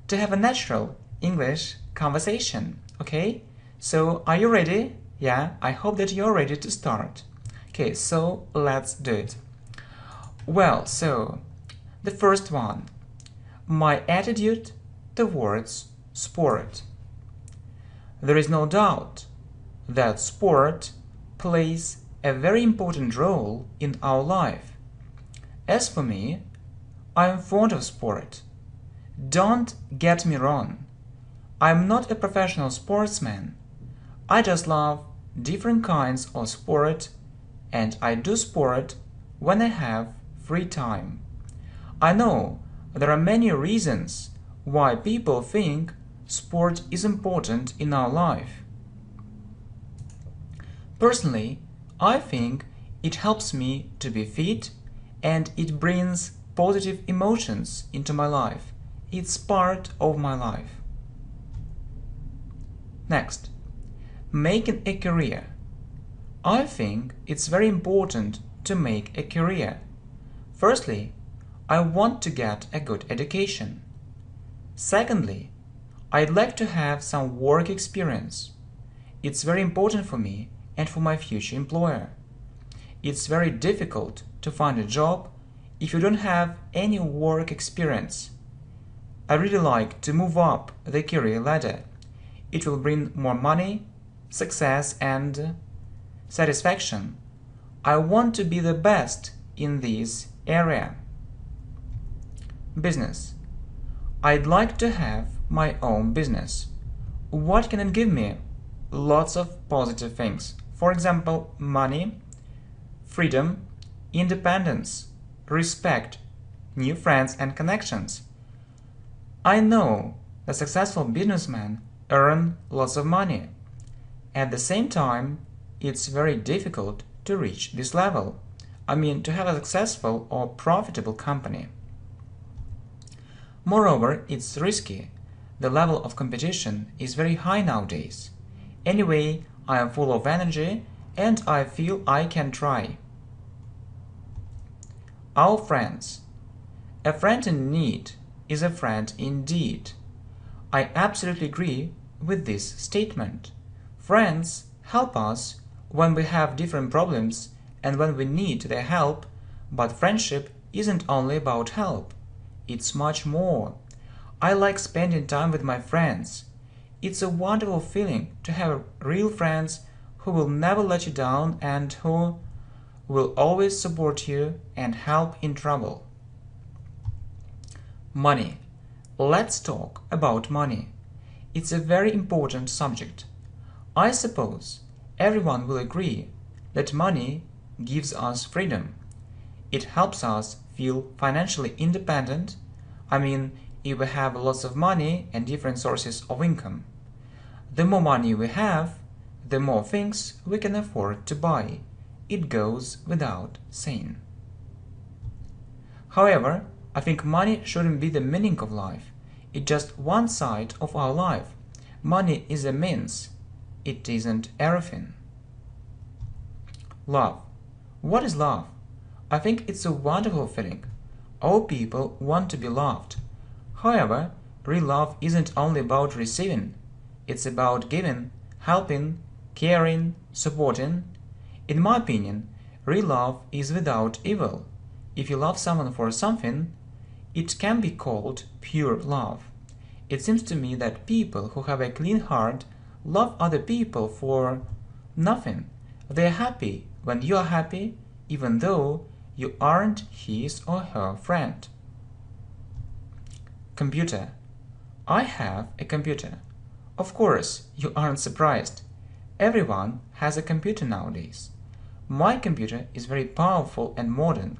to have a natural English conversation. Okay, so are you ready? I hope that you're ready to start. Okay, so let's do it. Well, so the first one, my attitude towards sport. There is no doubt that sport plays a very important role in our life. As for me, I am fond of sport. Don't get me wrong. I'm not a professional sportsman. I just love different kinds of sport, and I do sport when I have free time. I know there are many reasons why people think sport is important in our life. Personally, I think it helps me to be fit, and it brings positive emotions into my life. It's part of my life. Next, making a career. I think it's very important to make a career. Firstly, I want to get a good education. Secondly, I'd like to have some work experience. It's very important for me and for my future employer. It's very difficult to find a job if you don't have any work experience. I really like to move up the career ladder. It will bring more money, success, and satisfaction. I want to be the best in this area. Business. I'd like to have my own business. What can it give me? Lots of positive things. For example, money, freedom, independence, respect, new friends and connections. I know that successful businessmen earn lots of money. At the same time, it's very difficult to reach this level. I mean, to have a successful or profitable company. Moreover, it's risky. The level of competition is very high nowadays. Anyway, I am full of energy and I feel I can try. Our friends. A friend in need is a friend indeed. I absolutely agree with this statement. Friends help us when we have different problems and when we need their help, but friendship isn't only about help. It's much more. I like spending time with my friends. It's a wonderful feeling to have real friends who will never let you down and who will always support you and help in trouble. Money. Let's talk about money. It's a very important subject. I suppose everyone will agree that money gives us freedom. It helps us feel financially independent. I mean, if we have lots of money and different sources of income. The more money we have, the more things we can afford to buy. It goes without saying. However, I think money shouldn't be the meaning of life. It's just one side of our life. Money is a means. It isn't everything. Love. What is love? I think it's a wonderful feeling. All people want to be loved. However, real love isn't only about receiving. It's about giving, helping, caring, supporting. In my opinion, real love is without evil. If you love someone for something, it can be called pure love. It seems to me that people who have a clean heart love other people for nothing. They are happy when you are happy, even though you aren't his or her friend. Computer. I have a computer. Of course, you aren't surprised. Everyone has a computer nowadays. My computer is very powerful and modern.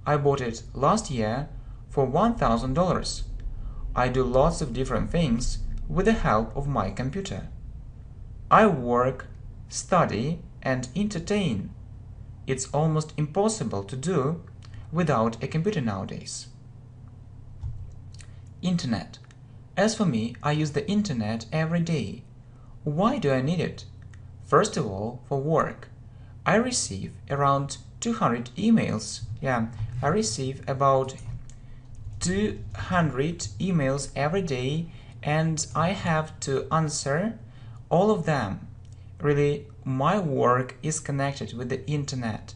I bought it last year for $1,000. I do lots of different things with the help of my computer. I work, study, and entertain. It's almost impossible to do without a computer nowadays. Internet. As for me, I use the internet every day. Why do I need it? First of all, for work. I receive around 200 emails. I receive about 200 emails every day and I have to answer all of them. Really, my work is connected with the internet.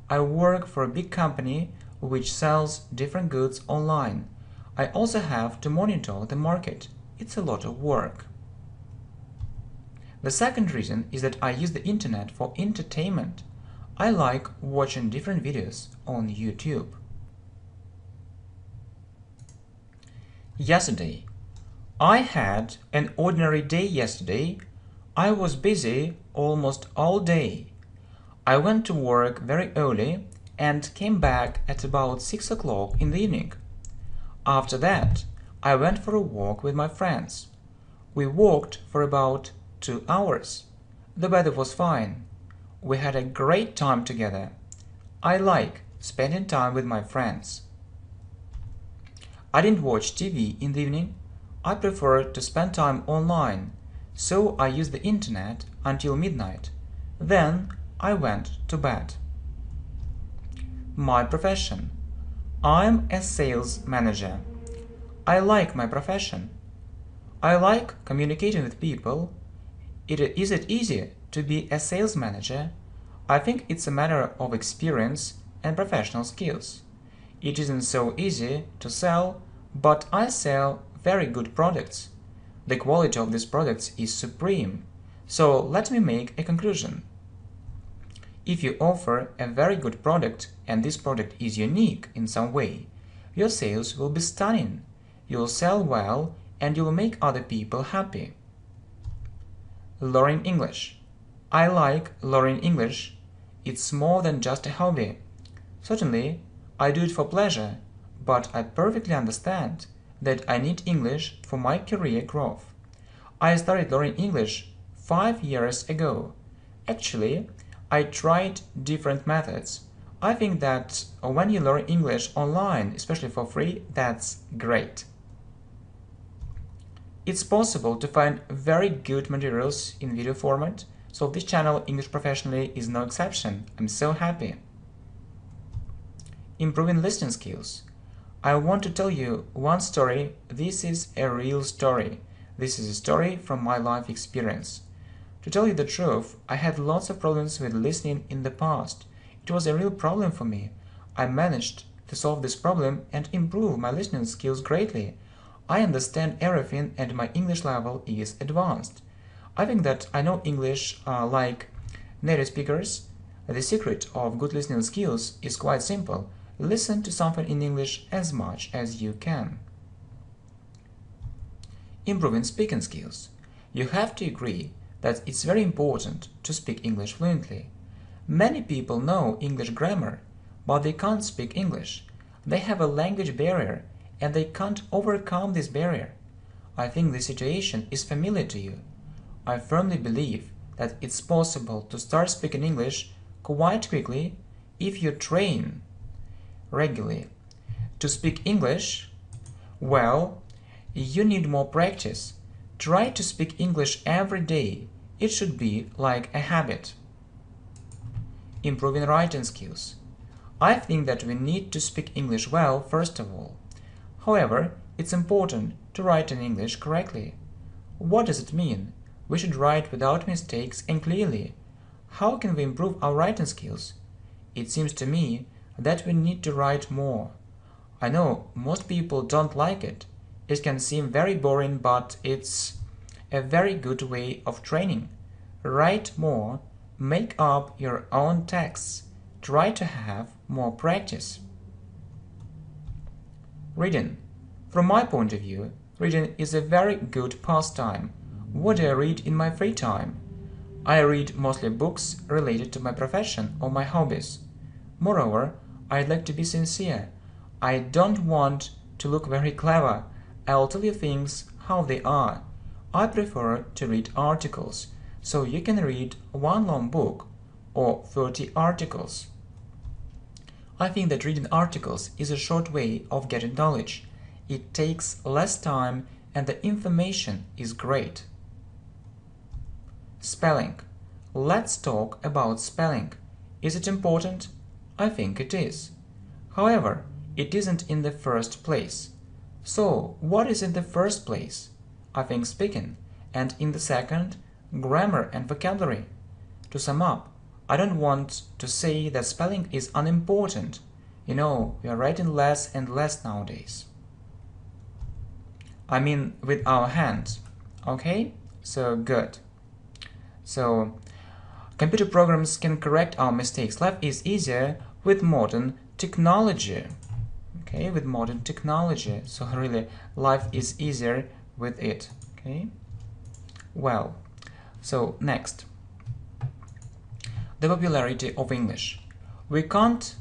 I work for a big company which sells different goods online. I also have to monitor the market. It's a lot of work. The second reason is that I use the internet for entertainment. I like watching different videos on YouTube. Yesterday. I had an ordinary day yesterday. I was busy almost all day. I went to work very early and came back at about 6 o'clock in the evening. After that, I went for a walk with my friends. We walked for about 2 hours. The weather was fine. We had a great time together. I like spending time with my friends. I didn't watch TV in the evening. I prefer to spend time online, so I used the internet until midnight. Then I went to bed. My profession. I'm a sales manager. I like my profession. I like communicating with people. Is it easy to be a sales manager? I think it's a matter of experience and professional skills. It isn't so easy to sell, but I sell very good products. The quality of these products is supreme. So let me make a conclusion. If you offer a very good product and this product is unique in some way, your sales will be stunning. You'll sell well and you'll make other people happy. Learning English. I like learning English. It's more than just a hobby. Certainly, I do it for pleasure, but I perfectly understand that I need English for my career growth. I started learning English 5 years ago. Actually, I tried different methods. I think that when you learn English online, especially for free, that's great. It's possible to find very good materials in video format, so this channel, English Professionally, is no exception. I'm so happy. Improving listening skills. I want to tell you one story. This is a real story. This is a story from my life experience. To tell you the truth, I had lots of problems with listening in the past. It was a real problem for me. I managed to solve this problem and improve my listening skills greatly. I understand everything and my English level is advanced. I think that I know English like native speakers. The secret of good listening skills is quite simple. Listen to something in English as much as you can. Improving speaking skills. You have to agree that it's very important to speak English fluently. Many people know English grammar, but they can't speak English. They have a language barrier and they can't overcome this barrier. I think the situation is familiar to you. I firmly believe that it's possible to start speaking English quite quickly if you train regularly. To speak English, well, you need more practice. Try to speak English every day. It should be like a habit. Improving writing skills. I think that we need to speak English well first of all. However, it's important to write in English correctly. What does it mean? We should write without mistakes and clearly. How can we improve our writing skills? It seems to me that we need to write more. I know most people don't like it. It can seem very boring, but it's a very good way of training. Write more, make up your own texts, try to have more practice. Reading. From my point of view, reading is a very good pastime. What do I read in my free time? I read mostly books related to my profession or my hobbies. Moreover, I'd like to be sincere. I don't want to look very clever. I'll tell you things how they are. I prefer to read articles, so you can read one long book or 30 articles. I think that reading articles is a short way of getting knowledge. It takes less time and the information is great. Spelling. Let's talk about spelling. Is it important? I think it is. However, it isn't in the first place. So, what is in the first place? I think speaking, and in the second, grammar and vocabulary. To sum up, I don't want to say that spelling is unimportant. You know, we are writing less and less nowadays. I mean with our hands. Okay? So, good. So, computer programs can correct our mistakes. Life is easier with modern technology. Okay, with modern technology. So really, life is easier with it. Okay. Well, so next, the popularity of English. We can't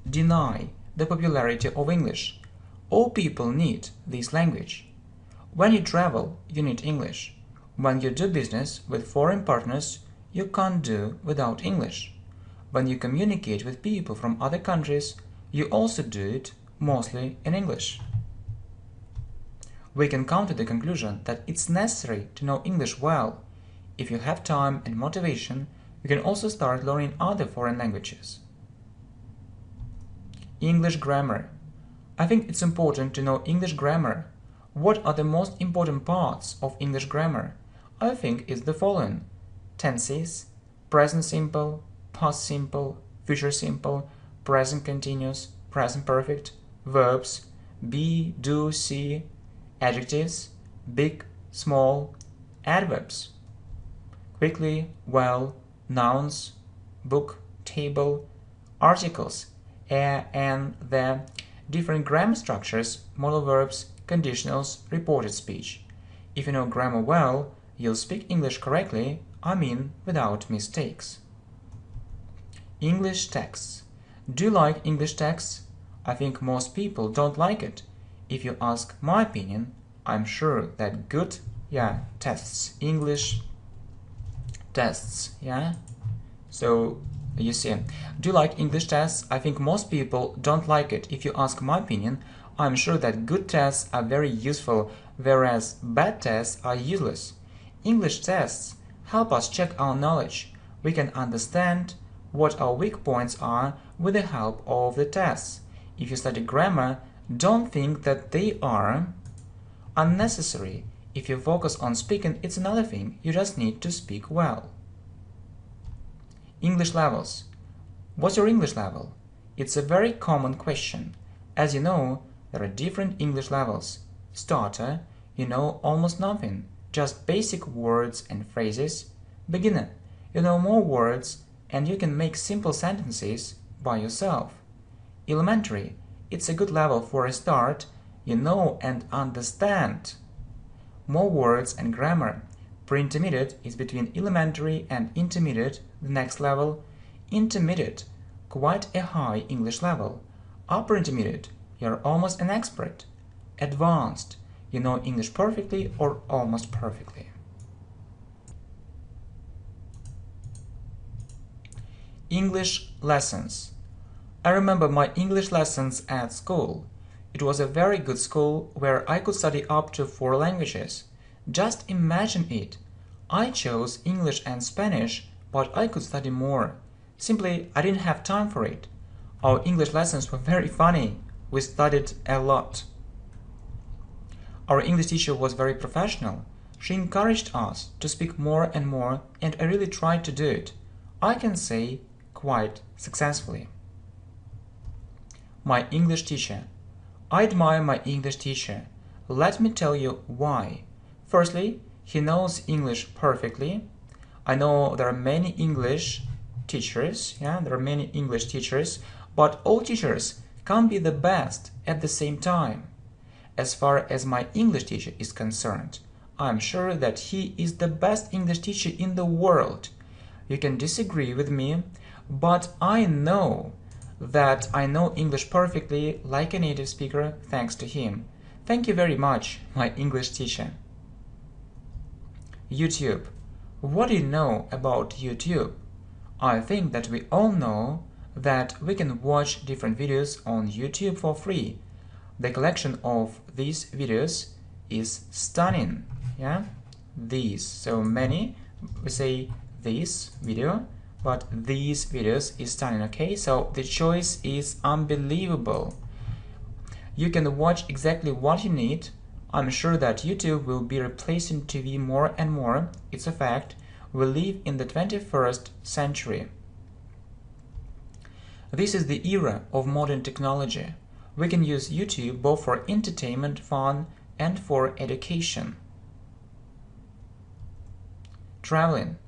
deny the popularity of English. All people need this language. When you travel, you need English. When you do business with foreign partners, you can't do without English. When you communicate with people from other countries, you also do it mostly in English. We can come to the conclusion that it's necessary to know English well. If you have time and motivation, you can also start learning other foreign languages. English grammar. I think it's important to know English grammar. What are the most important parts of English grammar? I think it's the following: tenses, present simple, past simple, future simple, present continuous, present perfect, verbs, be, do, see, adjectives, big, small, adverbs, quickly, well, nouns, book, table, articles, a, and, the, different grammar structures, modal verbs, conditionals, reported speech. If you know grammar well, you'll speak English correctly, I mean without mistakes. English texts. Do you like English texts? I think most people don't like it. if you ask my opinion, I'm sure that good, tests, English tests, So, you see, do you like English tests? I think most people don't like it. If you ask my opinion, I'm sure that good tests are very useful, whereas bad tests are useless. English tests help us check our knowledge. We can understand what our weak points are with the help of the tests. If you study grammar, don't think that they are unnecessary. If you focus on speaking, it's another thing. You just need to speak well. English levels. What's your English level? It's a very common question. As you know, there are different English levels. Starter, you know almost nothing, just basic words and phrases. Beginner, you know more words and you can make simple sentences by yourself. Elementary, it's a good level for a start. You know and understand more words and grammar. Pre-intermediate is between elementary and intermediate, the next level. Intermediate, quite a high English level. Upper intermediate, you're almost an expert. Advanced, you know English perfectly or almost perfectly. English lessons. I remember my English lessons at school. It was a very good school where I could study up to 4 languages. Just imagine it. I chose English and Spanish, but I could study more. Simply, I didn't have time for it. Our English lessons were very funny. We studied a lot. Our English teacher was very professional. She encouraged us to speak more and more, and I really tried to do it. I can say quite successfully. My English teacher. I admire my English teacher. Let me tell you why. Firstly, he knows English perfectly. I know there are many English teachers, but all teachers can't be the best at the same time. As far as my English teacher is concerned, I'm sure that he is the best English teacher in the world. You can disagree with me, but I know that I know English perfectly like a native speaker thanks to him. Thank you very much, my English teacher. YouTube. What do you know about YouTube? I think that we all know that we can watch different videos on YouTube for free. The collection of these videos is stunning, These, so many, we say this video, but these videos is stunning, okay? So the choice is unbelievable. You can watch exactly what you need. I'm sure that YouTube will be replacing TV more and more. It's a fact. We live in the 21st century. This is the era of modern technology. We can use YouTube both for entertainment, fun, and for education. Traveling.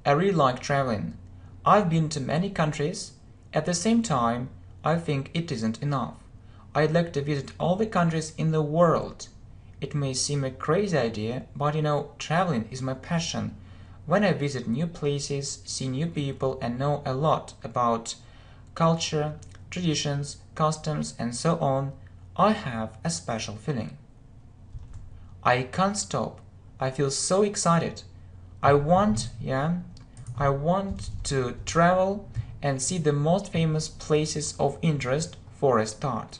I really like traveling. I've been to many countries. At the same time, I think it isn't enough. I'd like to visit all the countries in the world. It may seem a crazy idea, but traveling is my passion. When I visit new places, see new people, and know a lot about culture, traditions, customs, and so on, I have a special feeling. I can't stop. I feel so excited. I want to travel and see the most famous places of interest for a start.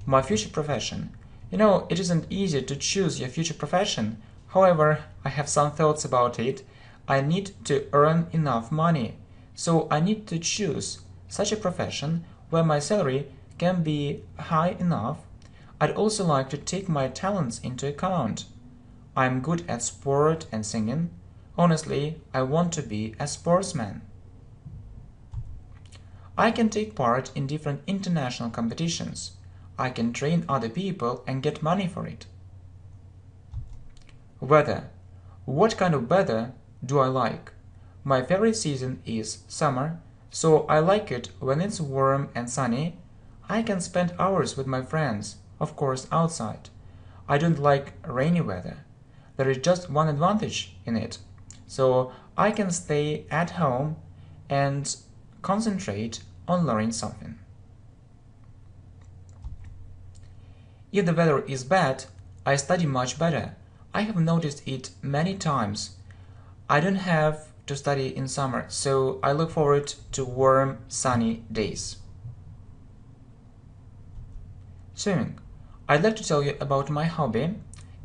My future profession. It isn't easy to choose your future profession. However, I have some thoughts about it. I need to earn enough money, so I need to choose such a profession where my salary can be high enough. I'd also like to take my talents into account. I'm good at sport and singing. Honestly, I want to be a sportsman. I can take part in different international competitions. I can train other people and get money for it. Weather. What kind of weather do I like? My favorite season is summer, so I like it when it's warm and sunny. I can spend hours with my friends, of course outside. I don't like rainy weather. There is just one advantage in it. So I can stay at home and concentrate on learning something. If the weather is bad, I study much better. I have noticed it many times. I don't have to study in summer, so I look forward to warm, sunny days. Swimming. I'd like to tell you about my hobby.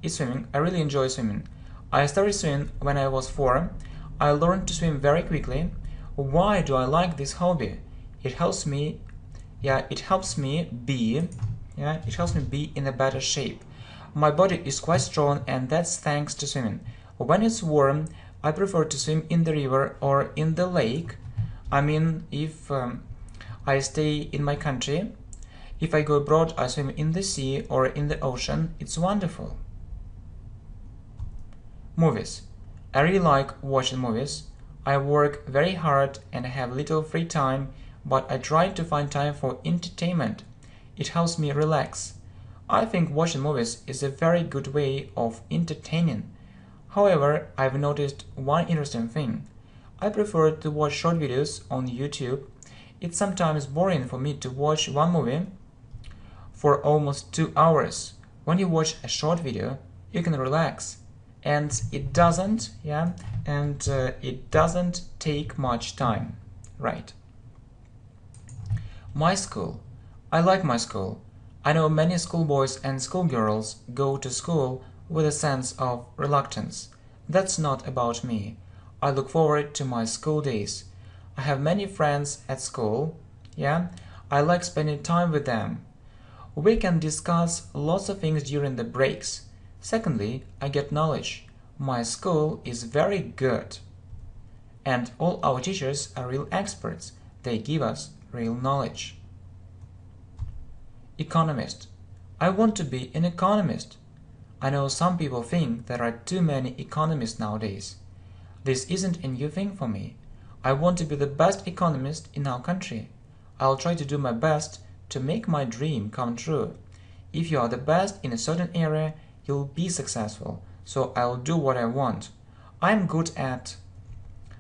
It's swimming. I really enjoy swimming. I started swimming when I was 4. I learned to swim very quickly. Why do I like this hobby? It helps me be in a better shape. My body is quite strong, and that's thanks to swimming. When it's warm, I prefer to swim in the river or in the lake. I mean, if I stay in my country, if I go abroad, I swim in the sea or in the ocean. It's wonderful. Movies. I really like watching movies. I work very hard and have little free time, but I try to find time for entertainment. It helps me relax. I think watching movies is a very good way of entertaining. However, I've noticed one interesting thing. I prefer to watch short videos on YouTube. It's sometimes boring for me to watch one movie for almost 2 hours. When you watch a short video, you can relax, and it doesn't take much time, right? My school. I like my school. I know many schoolboys and schoolgirls go to school with a sense of reluctance. That's not about me. I look forward to my school days. I have many friends at school. I like spending time with them. We can discuss lots of things during the breaks. Secondly, I get knowledge. My school is very good. And all our teachers are real experts. They give us real knowledge. Economist. I want to be an economist. I know some people think there are too many economists nowadays. This isn't a new thing for me. I want to be the best economist in our country. I'll try to do my best to make my dream come true. If you are the best in a certain area, you'll be successful, so I'll do what I want. I'm good at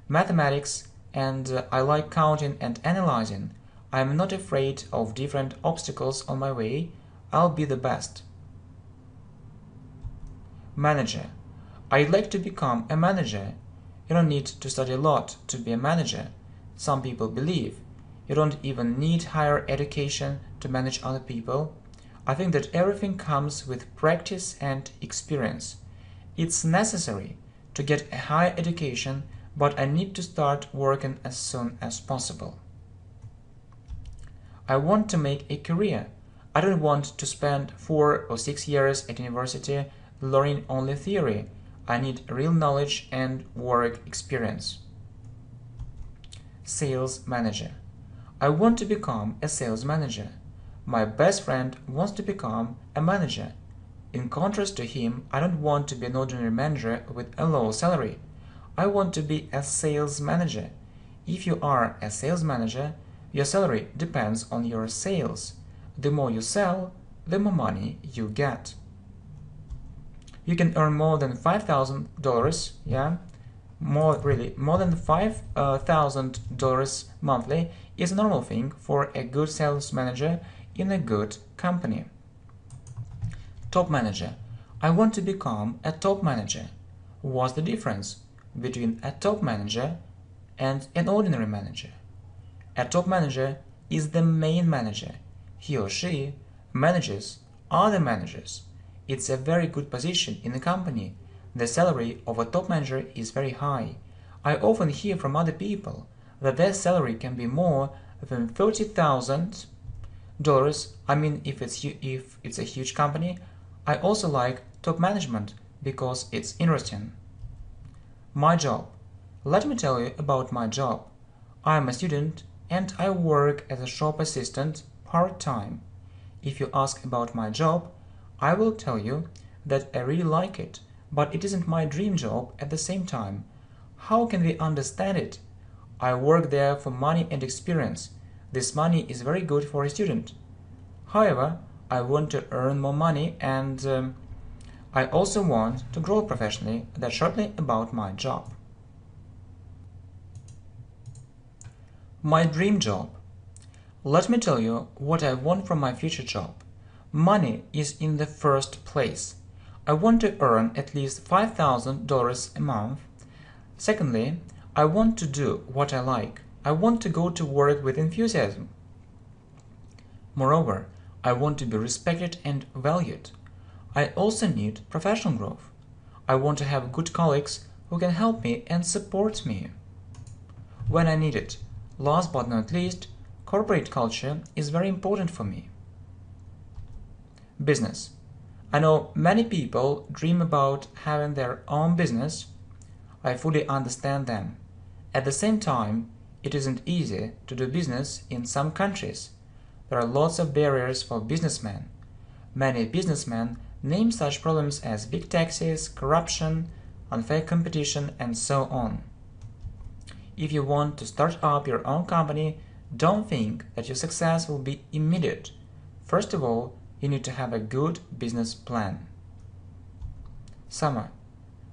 mathematics and I like counting and analyzing. I'm not afraid of different obstacles on my way. I'll be the best. Manager. I'd like to become a manager. You don't need to study a lot to be a manager. Some people believe you don't even need higher education to manage other people. I think that everything comes with practice and experience. It's necessary to get a higher education, but I need to start working as soon as possible. I want to make a career. I don't want to spend 4 or 6 years at university learning only theory. I need real knowledge and work experience. Sales manager. I want to become a sales manager. My best friend wants to become a manager. In contrast to him, I don't want to be an ordinary manager with a low salary. I want to be a sales manager. If you are a sales manager, your salary depends on your sales. The more you sell, the more money you get. You can earn more than $5,000, more than $5,000 monthly is a normal thing for a good sales manager in a good company. Top manager. I want to become a top manager. What's the difference between a top manager and an ordinary manager? A top manager is the main manager. He or she manages other managers. It's a very good position in a company. The salary of a top manager is very high. I often hear from other people that their salary can be more than $30,000. I mean, if it's a huge company. I also like top management because it's interesting. My job. Let me tell you about my job. I'm a student and I work as a shop assistant part-time. If you ask about my job, I will tell you that I really like it, but it isn't my dream job at the same time. How can we understand it? I work there for money and experience. This money is very good for a student. However, I want to earn more money and I also want to grow professionally. That's shortly about my job. My dream job. Let me tell you what I want from my future job. Money is in the first place. I want to earn at least $5,000 a month. Secondly, I want to do what I like. I want to go to work with enthusiasm. Moreover, I want to be respected and valued. I also need professional growth. I want to have good colleagues who can help me and support me when I need it. Last but not least, corporate culture is very important for me. Business. I know many people dream about having their own business. I fully understand them. At the same time, it isn't easy to do business in some countries. There are lots of barriers for businessmen. Many businessmen name such problems as big taxes, corruption, unfair competition, and so on. If you want to start up your own company, don't think that your success will be immediate. First of all, you need to have a good business plan. Summer.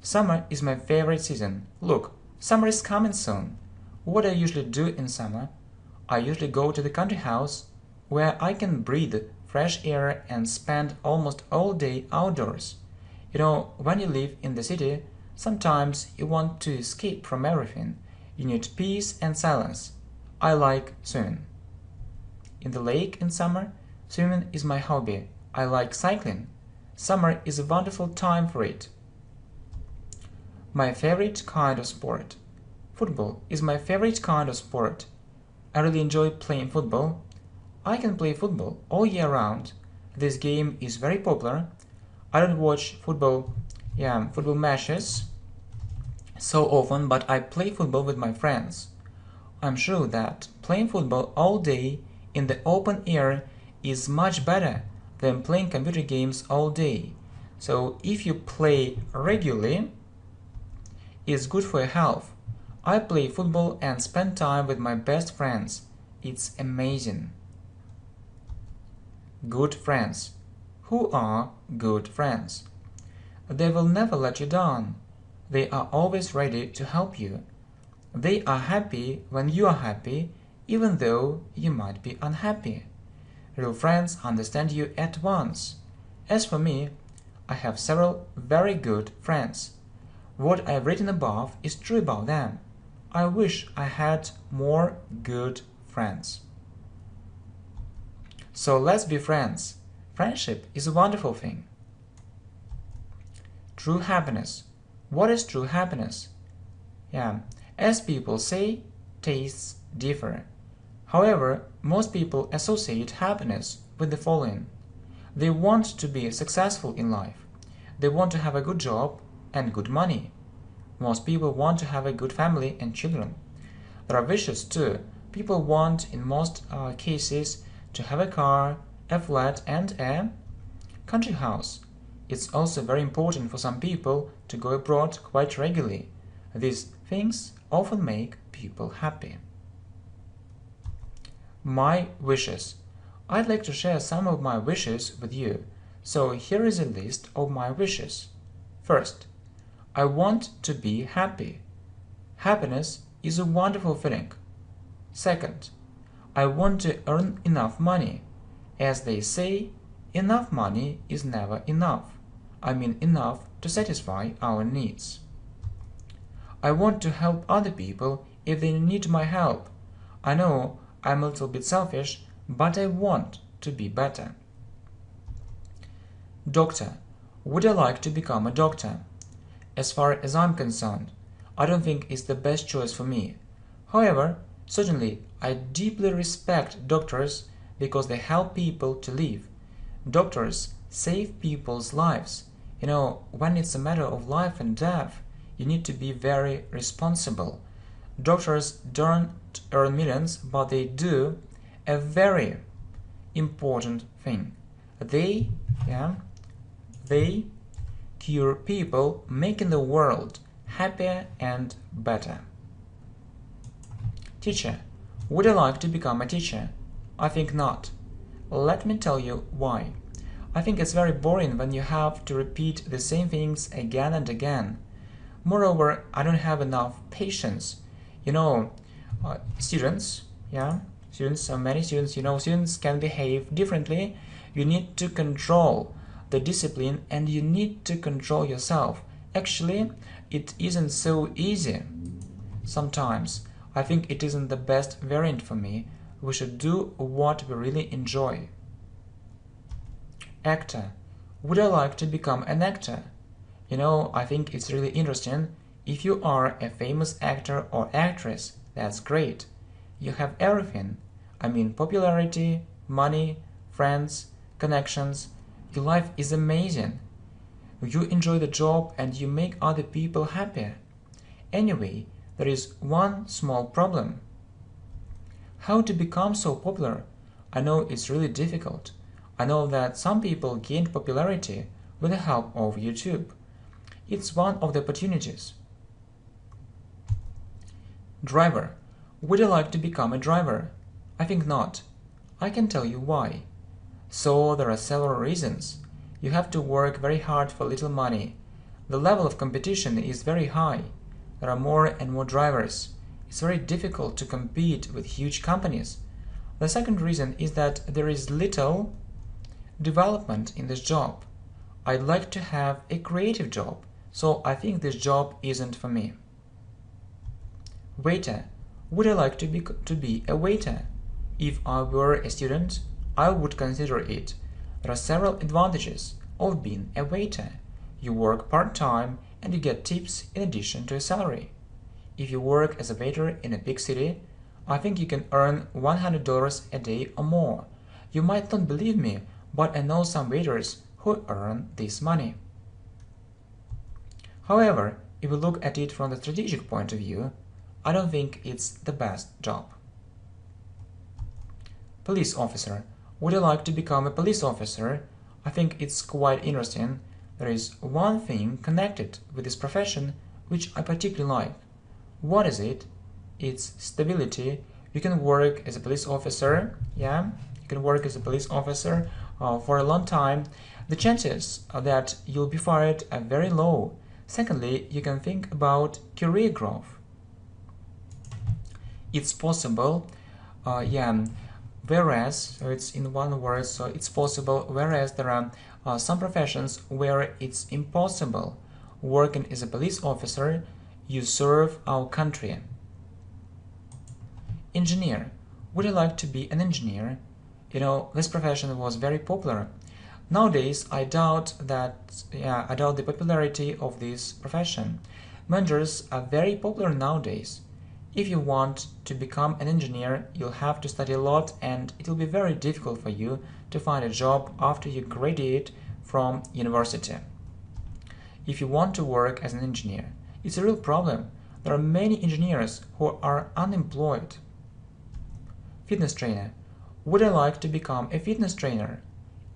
Summer is my favorite season. Look, summer is coming soon. What I usually do in summer? I usually go to the country house where I can breathe fresh air and spend almost all day outdoors. You know, when you live in the city, sometimes you want to escape from everything. You need peace and silence. I like swimming. In the lake in summer, swimming is my hobby. I like cycling. Summer is a wonderful time for it. My favorite kind of sport. Football is my favorite kind of sport. I really enjoy playing football. I can play football all year round. This game is very popular. I don't watch football matches so often, but I play football with my friends. I'm sure that playing football all day in the open air is much better than playing computer games all day. So if you play regularly, it's good for your health. I play football and spend time with my best friends. It's amazing. Good friends. Who are good friends? They will never let you down. They are always ready to help you. They are happy when you are happy, even though you might be unhappy. Real friends understand you at once. As for me, I have several very good friends. What I've written above is true about them. I wish I had more good friends. So let's be friends. Friendship is a wonderful thing. True happiness. What is true happiness? As people say, tastes differ. However, most people associate happiness with the following. They want to be successful in life. They want to have a good job and good money. Most people want to have a good family and children. There are wishes too. People want, in most cases, to have a car, a flat, and a country house. It's also very important for some people to go abroad quite regularly. These things often make people happy. My wishes. I'd like to share some of my wishes with you. So here is a list of my wishes. First, I want to be happy. Happiness is a wonderful feeling. Second, I want to earn enough money. As they say, enough money is never enough. I mean enough to satisfy our needs. I want to help other people if they need my help. I know I'm a little bit selfish, but I want to be better. Doctor. Would I like to become a doctor? As far as I'm concerned, I don't think it's the best choice for me. However, certainly I deeply respect doctors because they help people to live. Doctors save people's lives. You know, when it's a matter of life and death, you need to be very responsible. Doctors don't earn millions, but they do a very important thing. They cure people, making the world happier and better. Teacher. Would I like to become a teacher? I think not. Let me tell you why. I think it's very boring when you have to repeat the same things again and again. Moreover, I don't have enough patience. You know, students, many students, students can behave differently. You need to control the discipline and you need to control yourself. Actually, it isn't so easy. Sometimes I think it isn't the best variant for me. We should do what we really enjoy. Actor. Would I like to become an actor? I think it's really interesting. If you are a famous actor or actress, that's great. You have everything. I mean, popularity, money, friends, connections. Your life is amazing. You enjoy the job and you make other people happy. Anyway, there is one small problem. How to become so popular? I know it's really difficult. I know that some people gained popularity with the help of YouTube. It's one of the opportunities. Driver. Would you like to become a driver? I think not. I can tell you why. So there are several reasons. You have to work very hard for little money. The level of competition is very high. There are more and more drivers. It's very difficult to compete with huge companies. The second reason is that there is little development in this job. I'd like to have a creative job, so I think this job isn't for me. Waiter. Would I like to be a waiter? If I were a student, I would consider it. There are several advantages of being a waiter. You work part-time and you get tips in addition to a salary. If you work as a waiter in a big city, I think you can earn $100 a day or more. You might not believe me, but I know some waiters who earn this money. However, if we look at it from the strategic point of view, I don't think it's the best job. Police officer. Would you like to become a police officer? I think it's quite interesting. There is one thing connected with this profession which I particularly like. What is it? It's stability. You can work as a police officer, you can work as a police officer for a long time. The chances that you'll be fired are very low. Secondly, you can think about career growth. It's possible, whereas, so it's in one word, so it's possible, whereas there are some professions where it's impossible. Working as a police officer, you serve our country. Engineer. Would you like to be an engineer? This profession was very popular. Nowadays, I doubt the popularity of this profession. Managers are very popular nowadays. If you want to become an engineer, you'll have to study a lot and it will be very difficult for you to find a job after you graduate from university. If you want to work as an engineer, it's a real problem. There are many engineers who are unemployed. Fitness trainer. Would I like to become a fitness trainer?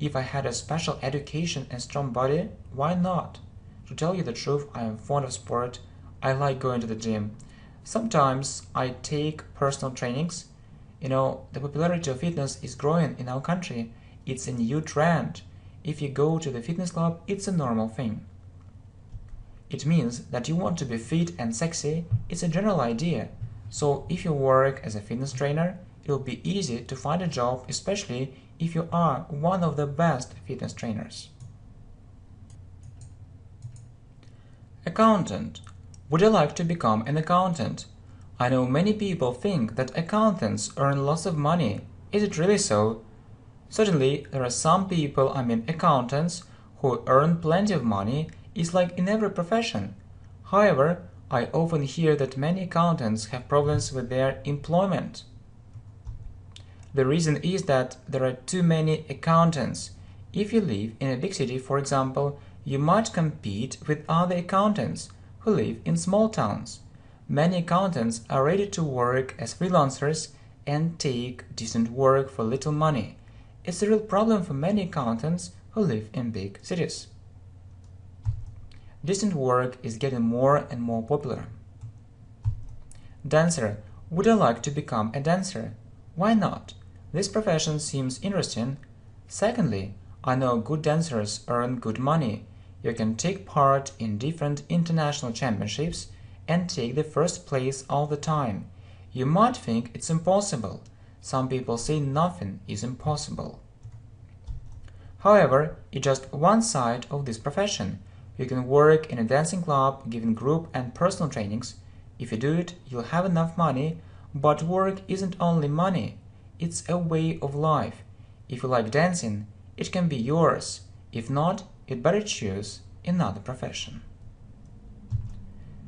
If I had a special education and strong body, why not? To tell you the truth, I am fond of sport. I like going to the gym. Sometimes I take personal trainings. The popularity of fitness is growing in our country. It's a new trend. If you go to the fitness club, it's a normal thing. It means that you want to be fit and sexy. It's a general idea. So if you work as a fitness trainer, it will be easy to find a job, especially if you are one of the best fitness trainers. Accountant. Would you like to become an accountant? I know many people think that accountants earn lots of money. Is it really so? Certainly, there are some people, accountants, who earn plenty of money. It's like in every profession. However, I often hear that many accountants have problems with their employment. The reason is that there are too many accountants. If you live in a big city, for example, you might compete with other accountants who live in small towns. Many accountants are ready to work as freelancers and take decent work for little money. It's a real problem for many accountants who live in big cities. Decent work is getting more and more popular. Dancer. Would I like to become a dancer? Why not? This profession seems interesting. Secondly, I know good dancers earn good money. You can take part in different international championships and take the first place all the time. You might think it's impossible. Some people say nothing is impossible. However, it's just one side of this profession. You can work in a dancing club, giving group and personal trainings. If you do it, you'll have enough money, but work isn't only money, it's a way of life. If you like dancing, it can be yours. If not, you'd better choose another profession.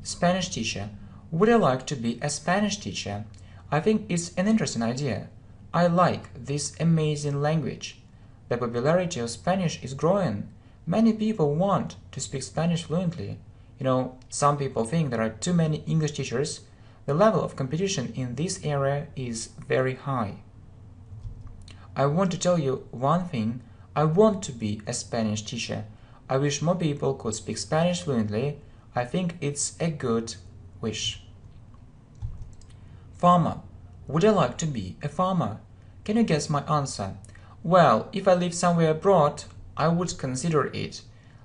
Spanish teacher. Would I like to be a Spanish teacher? I think it's an interesting idea. I like this amazing language. The popularity of Spanish is growing. Many people want to speak Spanish fluently. Some people think there are too many English teachers. The level of competition in this area is very high. I want to tell you one thing. I want to be a Spanish teacher. I wish more people could speak Spanish fluently. I think it's a good wish. Farmer. Would I like to be a farmer? Can you guess my answer? Well, if I live somewhere abroad, I would consider it.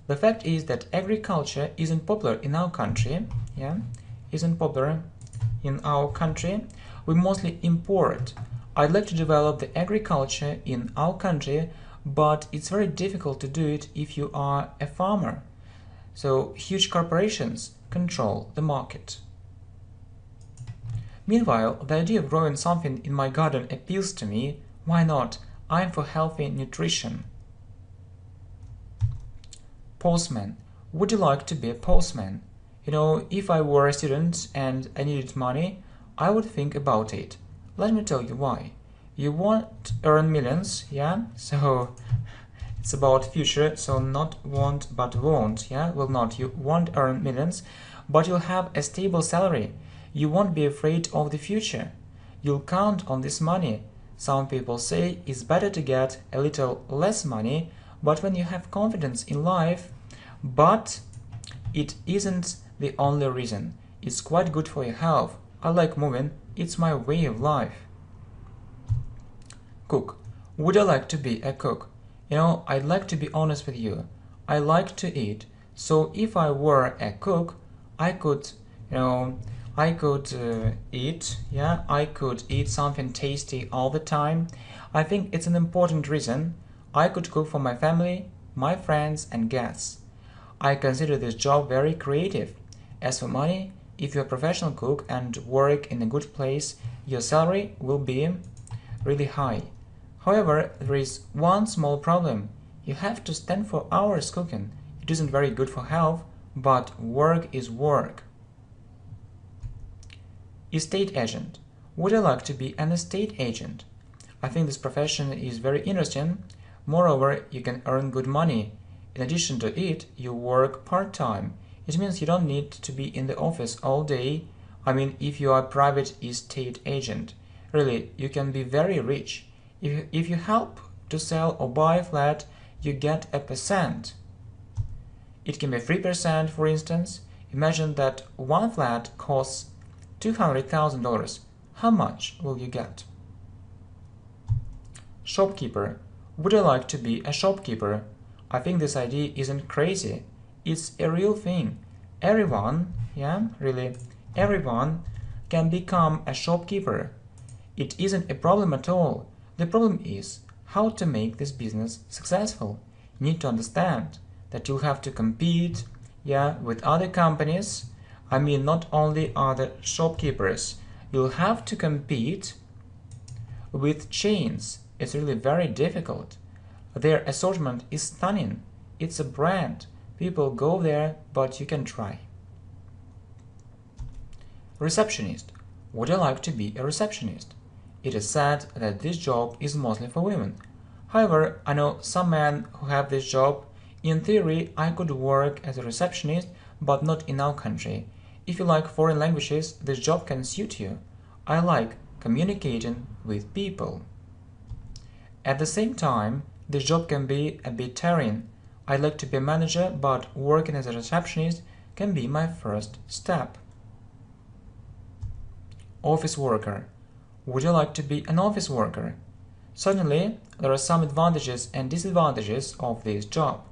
The fact is that agriculture isn't popular in our country. Isn't popular in our country. We mostly import. I'd like to develop the agriculture in our country, but it's very difficult to do it if you are a farmer. So huge corporations control the market. Meanwhile, the idea of growing something in my garden appeals to me. Why not? I'm for healthy nutrition. Postman. Would you like to be a postman? If I were a student and I needed money, I would think about it. Let me tell you why. You won't earn millions, So it's about future, so not want but won't, Will not. You won't earn millions, but you'll have a stable salary. You won't be afraid of the future. You'll count on this money. Some people say it's better to get a little less money, but when you have confidence in life, but it isn't the only reason. It's quite good for your health. I like moving. It's my way of life. Cook. Would I like to be a cook? I'd like to be honest with you. I like to eat. So if I were a cook, I could eat. I could eat something tasty all the time. I think it's an important reason. I could cook for my family, my friends and guests. I consider this job very creative. As for money, if you're a professional cook and work in a good place, your salary will be really high. However, there is one small problem. You have to stand for hours cooking. It isn't very good for health, but work is work. Estate agent. Would I like to be an estate agent? I think this profession is very interesting. Moreover, you can earn good money. In addition to it, you work part-time. It means you don't need to be in the office all day. If you are a private estate agent, really, you can be very rich. If you help to sell or buy a flat, you get a percent. It can be 3%, for instance. Imagine that one flat costs $200,000. How much will you get? Shopkeeper. Would I like to be a shopkeeper? I think this idea isn't crazy. It's a real thing. Everyone, everyone can become a shopkeeper. It isn't a problem at all. The problem is how to make this business successful. You need to understand that you'll have to compete, with other companies. Not only other shopkeepers. You'll have to compete with chains. It's really very difficult. Their assortment is stunning. It's a brand. People go there, but you can try. Receptionist. Would I like to be a receptionist? It is said that this job is mostly for women. However, I know some men who have this job. In theory, I could work as a receptionist, but not in our country. If you like foreign languages, this job can suit you. I like communicating with people. At the same time, this job can be a bit tiring. I'd like to be a manager, but working as a receptionist can be my first step. Office worker. Would you like to be an office worker? Certainly, there are some advantages and disadvantages of this job.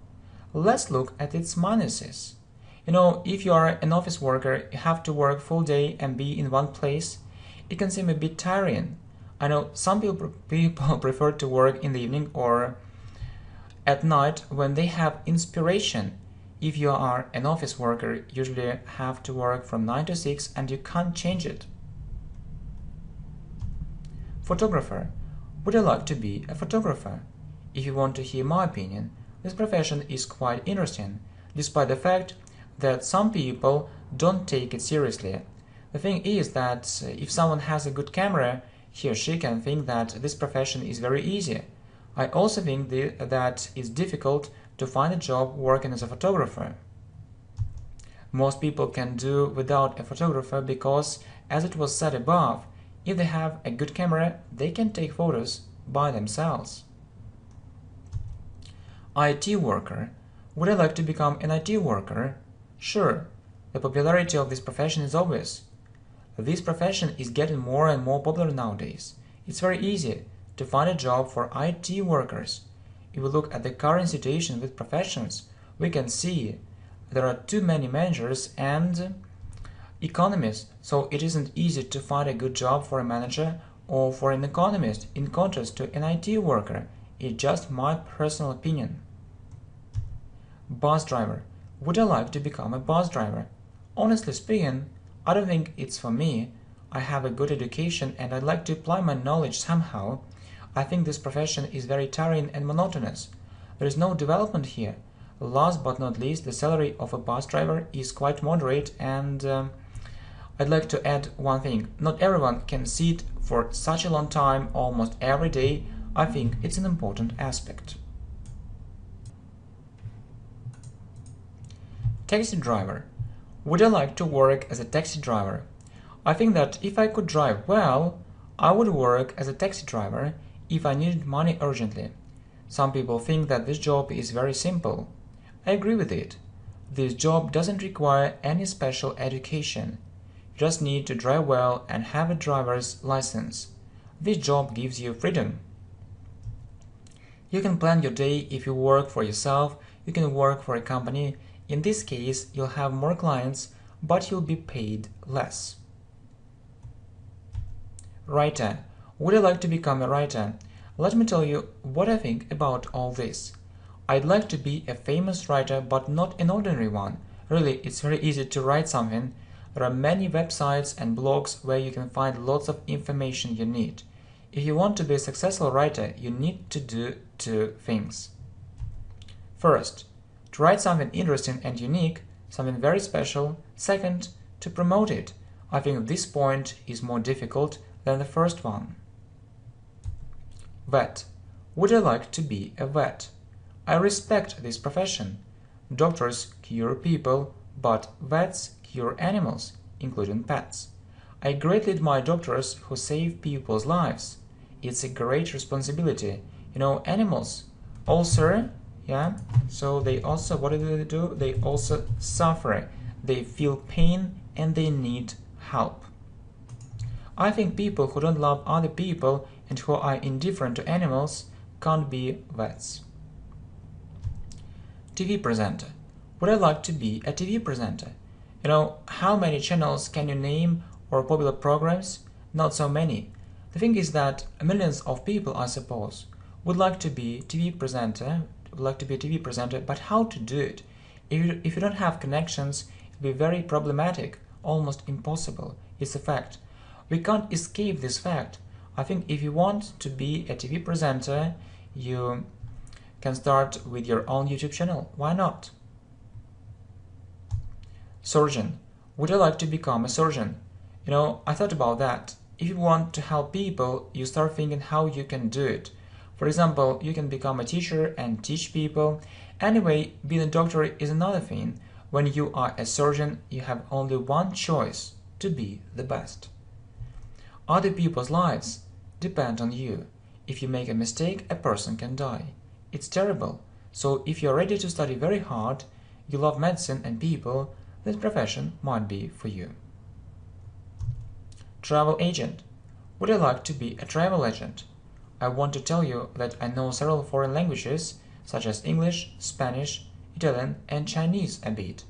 Let's look at its minuses. If you are an office worker, you have to work full day and be in one place. It can seem a bit tiring. I know some people prefer to work in the evening or at night when they have inspiration. If you are an office worker, you usually have to work from 9 to 6 and you can't change it. Photographer. Would I like to be a photographer? If you want to hear my opinion, this profession is quite interesting, despite the fact that some people don't take it seriously. The thing is that if someone has a good camera, he or she can think that this profession is very easy. I also think that it's difficult to find a job working as a photographer. Most people can do without a photographer because, as it was said above, if they have a good camera, they can take photos by themselves. IT worker. Would I like to become an IT worker? Sure, the popularity of this profession is obvious. This profession is getting more and more popular nowadays. It's very easy to find a job for IT workers. If we look at the current situation with professions, we can see there are too many managers and economists, so it isn't easy to find a good job for a manager or for an economist in contrast to an IT worker. It's just my personal opinion. Bus driver. Would I like to become a bus driver? Honestly speaking, I don't think it's for me. I have a good education and I'd like to apply my knowledge somehow. I think this profession is very tiring and monotonous. There is no development here. Last but not least, the salary of a bus driver is quite moderate and I'd like to add one thing. Not everyone can sit for such a long time, almost every day. I think it's an important aspect. Taxi driver. Would I like to work as a taxi driver? I think that if I could drive well, I would work as a taxi driver if I needed money urgently. Some people think that this job is very simple. I agree with it. This job doesn't require any special education. You just need to drive well and have a driver's license. This job gives you freedom. You can plan your day if you work for yourself, you can work for a company. In this case, you'll have more clients, but you'll be paid less. Writer. Would I like to become a writer? Let me tell you what I think about all this. I'd like to be a famous writer, but not an ordinary one. Really, it's very easy to write something. There are many websites and blogs where you can find lots of information you need. If you want to be a successful writer, you need to do two things. First, to write something interesting and unique, something very special. Second, to promote it. I think this point is more difficult than the first one. Vet. Would I like to be a vet? I respect this profession. Doctors cure people, but vets cure animals, including pets. I greatly admire doctors who save people's lives. It's a great responsibility. You know, animals also, so they also, what do? They also suffer. They feel pain and they need help. I think people who don't love other people and who are indifferent to animals can't be vets. TV presenter. Would I like to be a TV presenter? You know, how many channels can you name or popular programs? Not so many. The thing is that millions of people, I suppose, would like to be TV presenter, but how to do it? If you don't have connections, it'll be very problematic, almost impossible. It's a fact. We can't escape this fact. I think if you want to be a TV presenter, you can start with your own YouTube channel. Why not? Surgeon. Would I like to become a surgeon? You know, I thought about that. If you want to help people, you start thinking how you can do it. For example, you can become a teacher and teach people. Anyway, being a doctor is another thing. When you are a surgeon, you have only one choice: to be the best. Other people's lives depend on you. If you make a mistake, a person can die. It's terrible. So if you're ready to study very hard, you love medicine and people, this profession might be for you. Travel agent. Would I like to be a travel agent? I want to tell you that I know several foreign languages, such as English, Spanish, Italian, and Chinese a bit.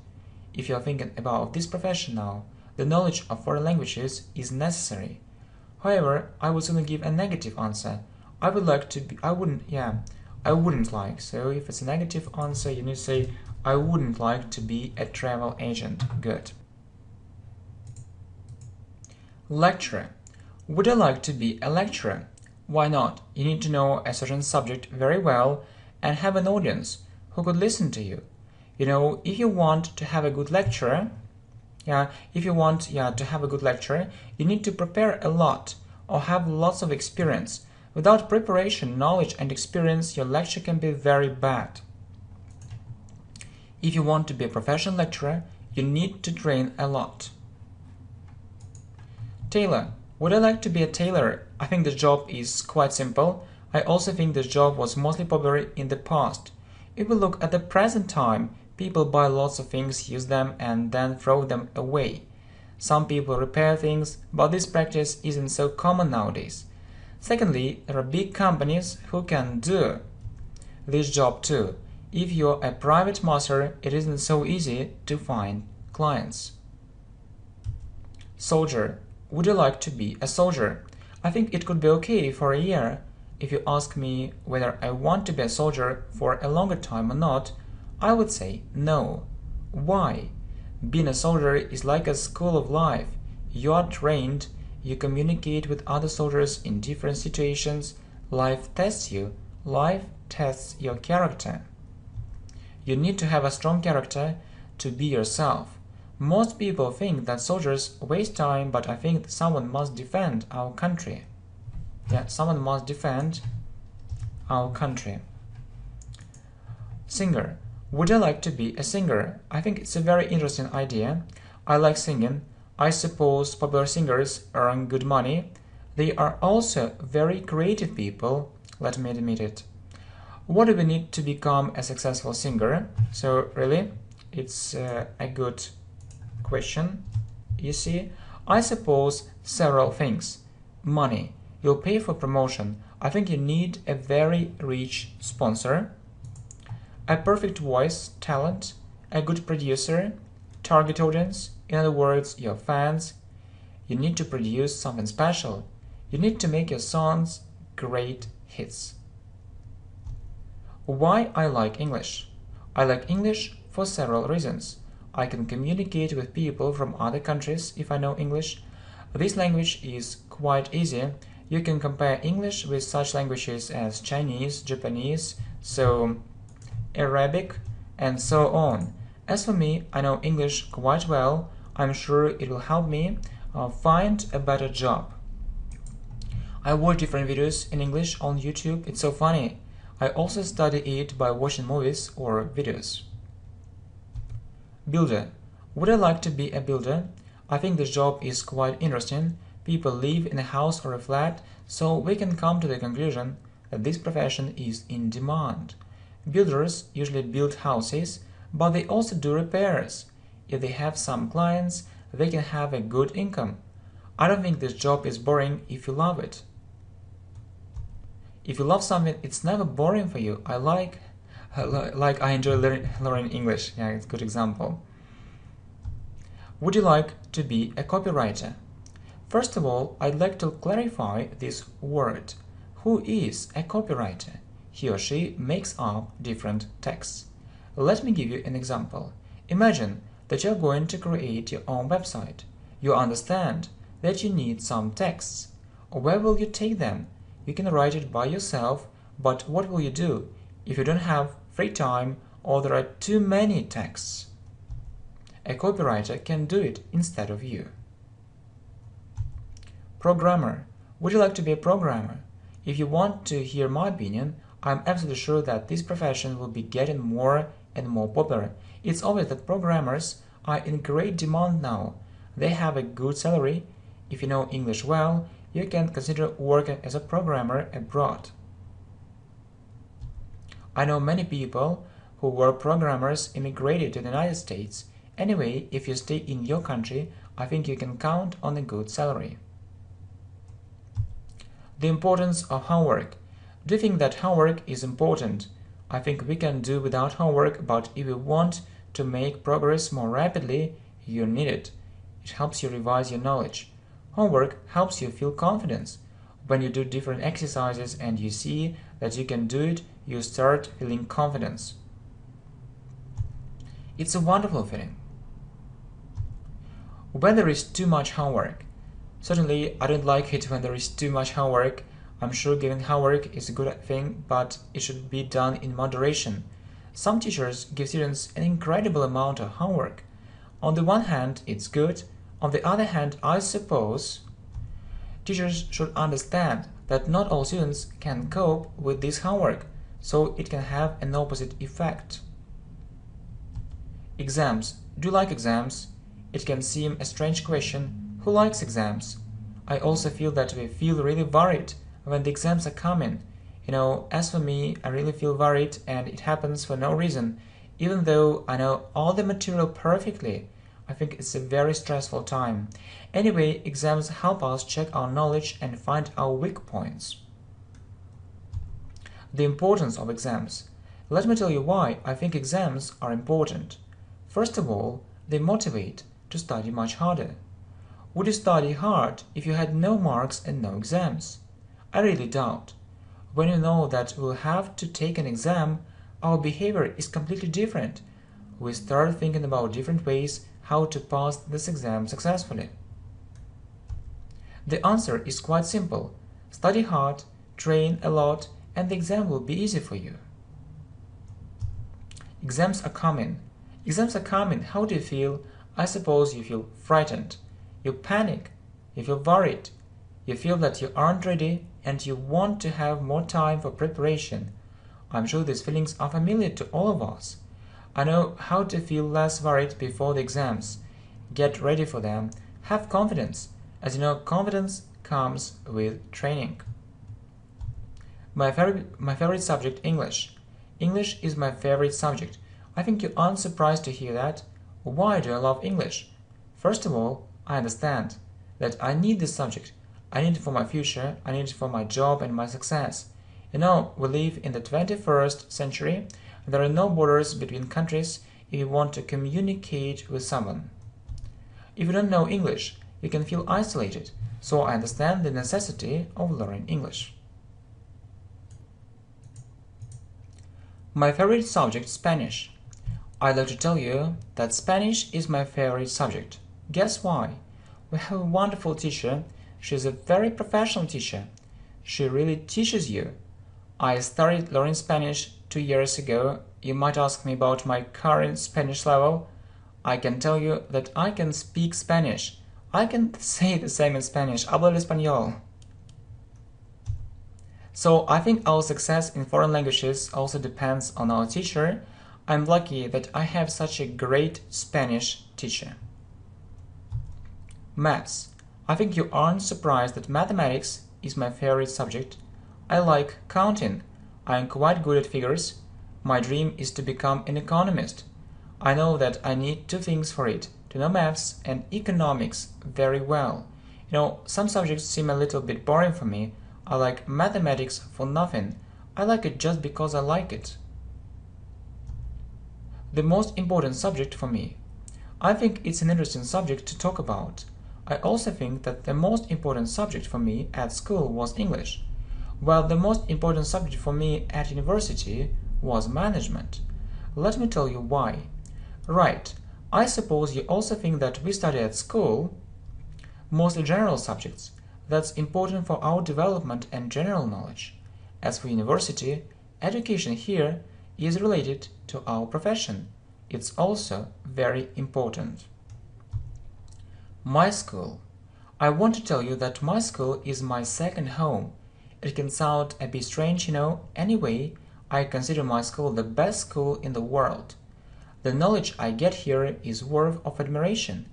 If you're thinking about this profession now, the knowledge of foreign languages is necessary. However, I would only give a negative answer. I wouldn't I wouldn't like. So if it's a negative answer, you need to say, I wouldn't like to be a travel agent. Good. Lecturer. Would I like to be a lecturer? Why not? You need to know a certain subject very well and have an audience who could listen to you. You know, if you want to have a good lecturer, to have a good lecturer, you need to prepare a lot or have lots of experience. Without preparation, knowledge and experience, your lecture can be very bad. If you want to be a professional lecturer, you need to train a lot. Tailor. Would I like to be a tailor? I think this job is quite simple. I also think this job was mostly popular in the past. If we look at the present time, people buy lots of things, use them, and then throw them away. Some people repair things, but this practice isn't so common nowadays. Secondly, there are big companies who can do this job too. If you're a private master, it isn't so easy to find clients. Soldier. Would you like to be a soldier? I think it could be okay for a year. If you ask me whether I want to be a soldier for a longer time or not, I would say no. Why? Being a soldier is like a school of life. You are trained, you communicate with other soldiers in different situations, life tests you, life tests your character. You need to have a strong character to be yourself. Most people think that soldiers waste time, but I think someone must defend our country. Someone must defend our country. Singer. Would I like to be a singer? I think it's a very interesting idea. I like singing. I suppose popular singers earn good money. They are also very creative people. Let me admit it. What do we need to become a successful singer? So really, it's a good question. You see, I suppose several things. Money. You'll pay for promotion. I think you need a very rich sponsor, a perfect voice, talent, a good producer, target audience, in other words, your fans. You need to produce something special. You need to make your songs great hits. Why I like English? I like English for several reasons. I can communicate with people from other countries if I know English. This language is quite easy. You can compare English with such languages as Chinese, Japanese, Arabic, and so on. As for me, I know English quite well. I'm sure it will help me find a better job. I watch different videos in English on YouTube. It's so funny. I also study it by watching movies or videos. Builder. Would I like to be a builder? I think this job is quite interesting. People live in a house or a flat, so we can come to the conclusion that this profession is in demand. Builders usually build houses, but they also do repairs. If they have some clients, they can have a good income. I don't think this job is boring if you love it. If you love something, it's never boring for you. I enjoy learning English. Yeah, it's a good example. Would you like to be a copywriter? First of all, I'd like to clarify this word. Who is a copywriter? He or she makes up different texts. Let me give you an example. Imagine that you're going to create your own website. You understand that you need some texts. Where will you take them? You can write it by yourself, but what will you do if you don't have free time or there are too many texts? A copywriter can do it instead of you. Programmer. Would you like to be a programmer? If you want to hear my opinion, I'm absolutely sure that this profession will be getting more and more popular. It's obvious that programmers are in great demand now. They have a good salary. If you know English well, you can consider working as a programmer abroad. I know many people who were programmers immigrated to the United States. Anyway, if you stay in your country, I think you can count on a good salary. The importance of homework. Do you think that homework is important? I think we can do without homework, but if you want to make progress more rapidly, you need it. It helps you revise your knowledge. Homework helps you feel confidence. When you do different exercises and you see that you can do it, you start feeling confidence. It's a wonderful feeling. When there is too much homework. Certainly, I don't like it when there is too much homework. I'm sure giving homework is a good thing, but it should be done in moderation. Some teachers give students an incredible amount of homework. On the one hand, it's good. On the other hand, I suppose teachers should understand that not all students can cope with this homework, so it can have an opposite effect. Exams. Do you like exams? It can seem a strange question. Who likes exams? I also feel that we feel really worried when the exams are coming. As for me, I really feel worried and it happens for no reason. Even though I know all the material perfectly, I think it's a very stressful time. Anyway, exams help us check our knowledge and find our weak points. The importance of exams. Let me tell you why I think exams are important. First of all, they motivate to study much harder. Would you study hard if you had no marks and no exams? I really doubt. When you know that we'll have to take an exam, our behavior is completely different. We start thinking about different ways how to pass this exam successfully. The answer is quite simple. Study hard, train a lot, and the exam will be easy for you. Exams are coming. Exams are coming. How do you feel? I suppose you feel frightened. You panic. You feel worried. You feel that you aren't ready and you want to have more time for preparation. I'm sure these feelings are familiar to all of us. I know how to feel less worried before the exams. Get ready for them. Have confidence. As you know, confidence comes with training. My favorite subject, English. English is my favorite subject. I think you aren't surprised to hear that. Why do I love English? First of all, I understand that I need this subject. I need it for my future, I need it for my job and my success. We live in the 21st century. There are no borders between countries if you want to communicate with someone. If you don't know English, you can feel isolated, so I understand the necessity of learning English. My favorite subject, Spanish. I'd like to tell you that Spanish is my favorite subject. Guess why? We have a wonderful teacher. She's a very professional teacher. She really teaches you. I started learning Spanish 2 years ago. You might ask me about my current Spanish level. I can tell you that I can speak Spanish. I can say the same in Spanish. Hablo el español. So I think our success in foreign languages also depends on our teacher. I'm lucky that I have such a great Spanish teacher. Maths. I think you aren't surprised that mathematics is my favorite subject. I like counting. I am quite good at figures. My dream is to become an economist. I know that I need two things for it, to know maths and economics very well. Some subjects seem a little bit boring for me. I like mathematics for nothing. I like it just because I like it. The most important subject for me. I think it's an interesting subject to talk about. I also think that the most important subject for me at school was English, while the most important subject for me at university was management. Let me tell you why. Right, I suppose you also think that we study at school mostly general subjects. That's important for our development and general knowledge. As for university, education here is related to our profession. It's also very important. My school. I want to tell you that my school is my second home. It can sound a bit strange, Anyway, I consider my school the best school in the world. The knowledge I get here is worth of admiration.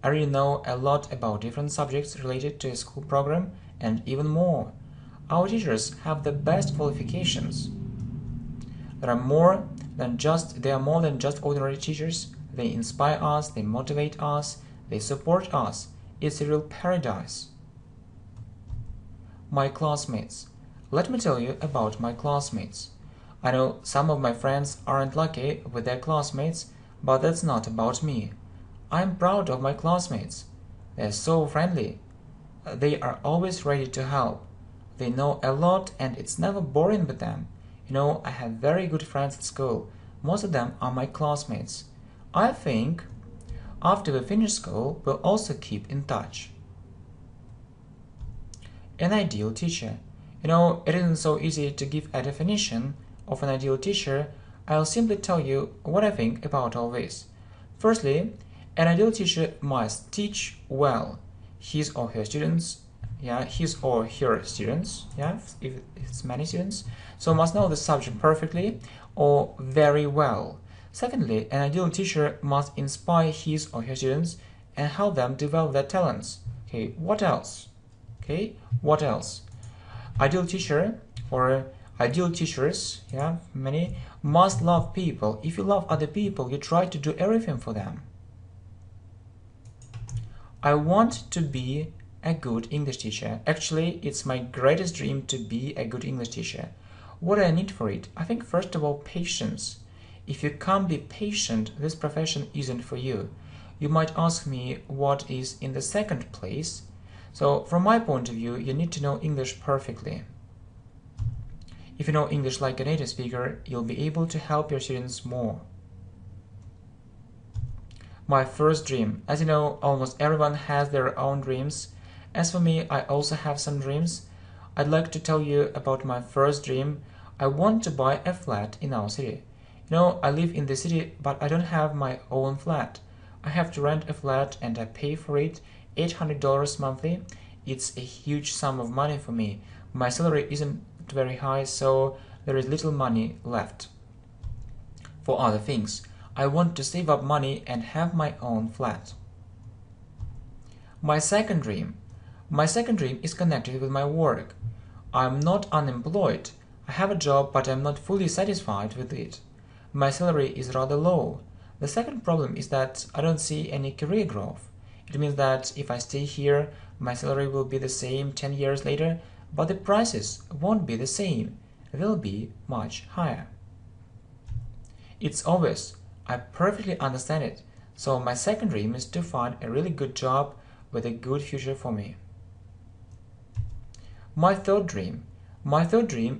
I really know a lot about different subjects related to a school program and even more. Our teachers have the best qualifications. They are more than just ordinary teachers. They inspire us, they motivate us, they support us. It's a real paradise. My classmates. Let me tell you about my classmates. I know some of my friends aren't lucky with their classmates, but that's not about me. I'm proud of my classmates. They're so friendly. They are always ready to help. They know a lot and it's never boring with them. I have very good friends at school. Most of them are my classmates. I think after we finish school, we'll also keep in touch. An ideal teacher. It isn't so easy to give a definition of an ideal teacher. I'll simply tell you what I think about all this. Firstly, an ideal teacher must teach well his or her students, if it's many students, so must know the subject perfectly or very well. Secondly, an ideal teacher must inspire his or her students and help them develop their talents. What else? Ideal teacher or ideal teachers, many, must love people. If you love other people, you try to do everything for them. I want to be a good English teacher. Actually, it's my greatest dream to be a good English teacher. What do I need for it? I think first of all, patience. If you can't be patient, this profession isn't for you. You might ask me what is in the second place. So from my point of view, you need to know English perfectly. If you know English like a native speaker, you'll be able to help your students more. My first dream. As you know, almost everyone has their own dreams. As for me, I also have some dreams. I'd like to tell you about my first dream. I want to buy a flat in our city. I live in the city, but I don't have my own flat. I have to rent a flat and I pay for it $800 monthly. It's a huge sum of money for me. My salary isn't very high, so there is little money left for other things. I want to save up money and have my own flat. My second dream is connected with my work. I'm not unemployed. I have a job, but I'm not fully satisfied with it. My salary is rather low. The second problem is that I don't see any career growth. It means that if I stay here, my salary will be the same 10 years later, but the prices won't be the same. They'll be much higher. It's obvious. I perfectly understand it. So my second dream is to find a really good job with a good future for me. My third dream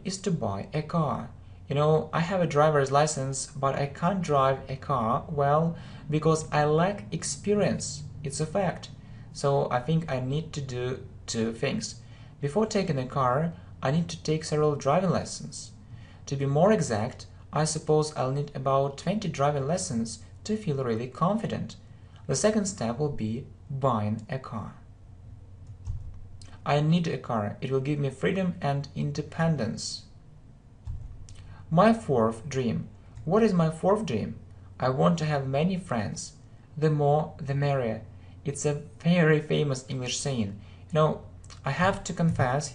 is to buy a car. I have a driver's license, but I can't drive a car well because I lack experience. It's a fact. So I think I need to do two things. Before taking a car, I need to take several driving lessons. To be more exact, I suppose I'll need about 20 driving lessons to feel really confident. The second step will be buying a car. I need a car. It will give me freedom and independence. My fourth dream. What is my fourth dream? I want to have many friends. The more, the merrier. It's a very famous English saying. I have to confess,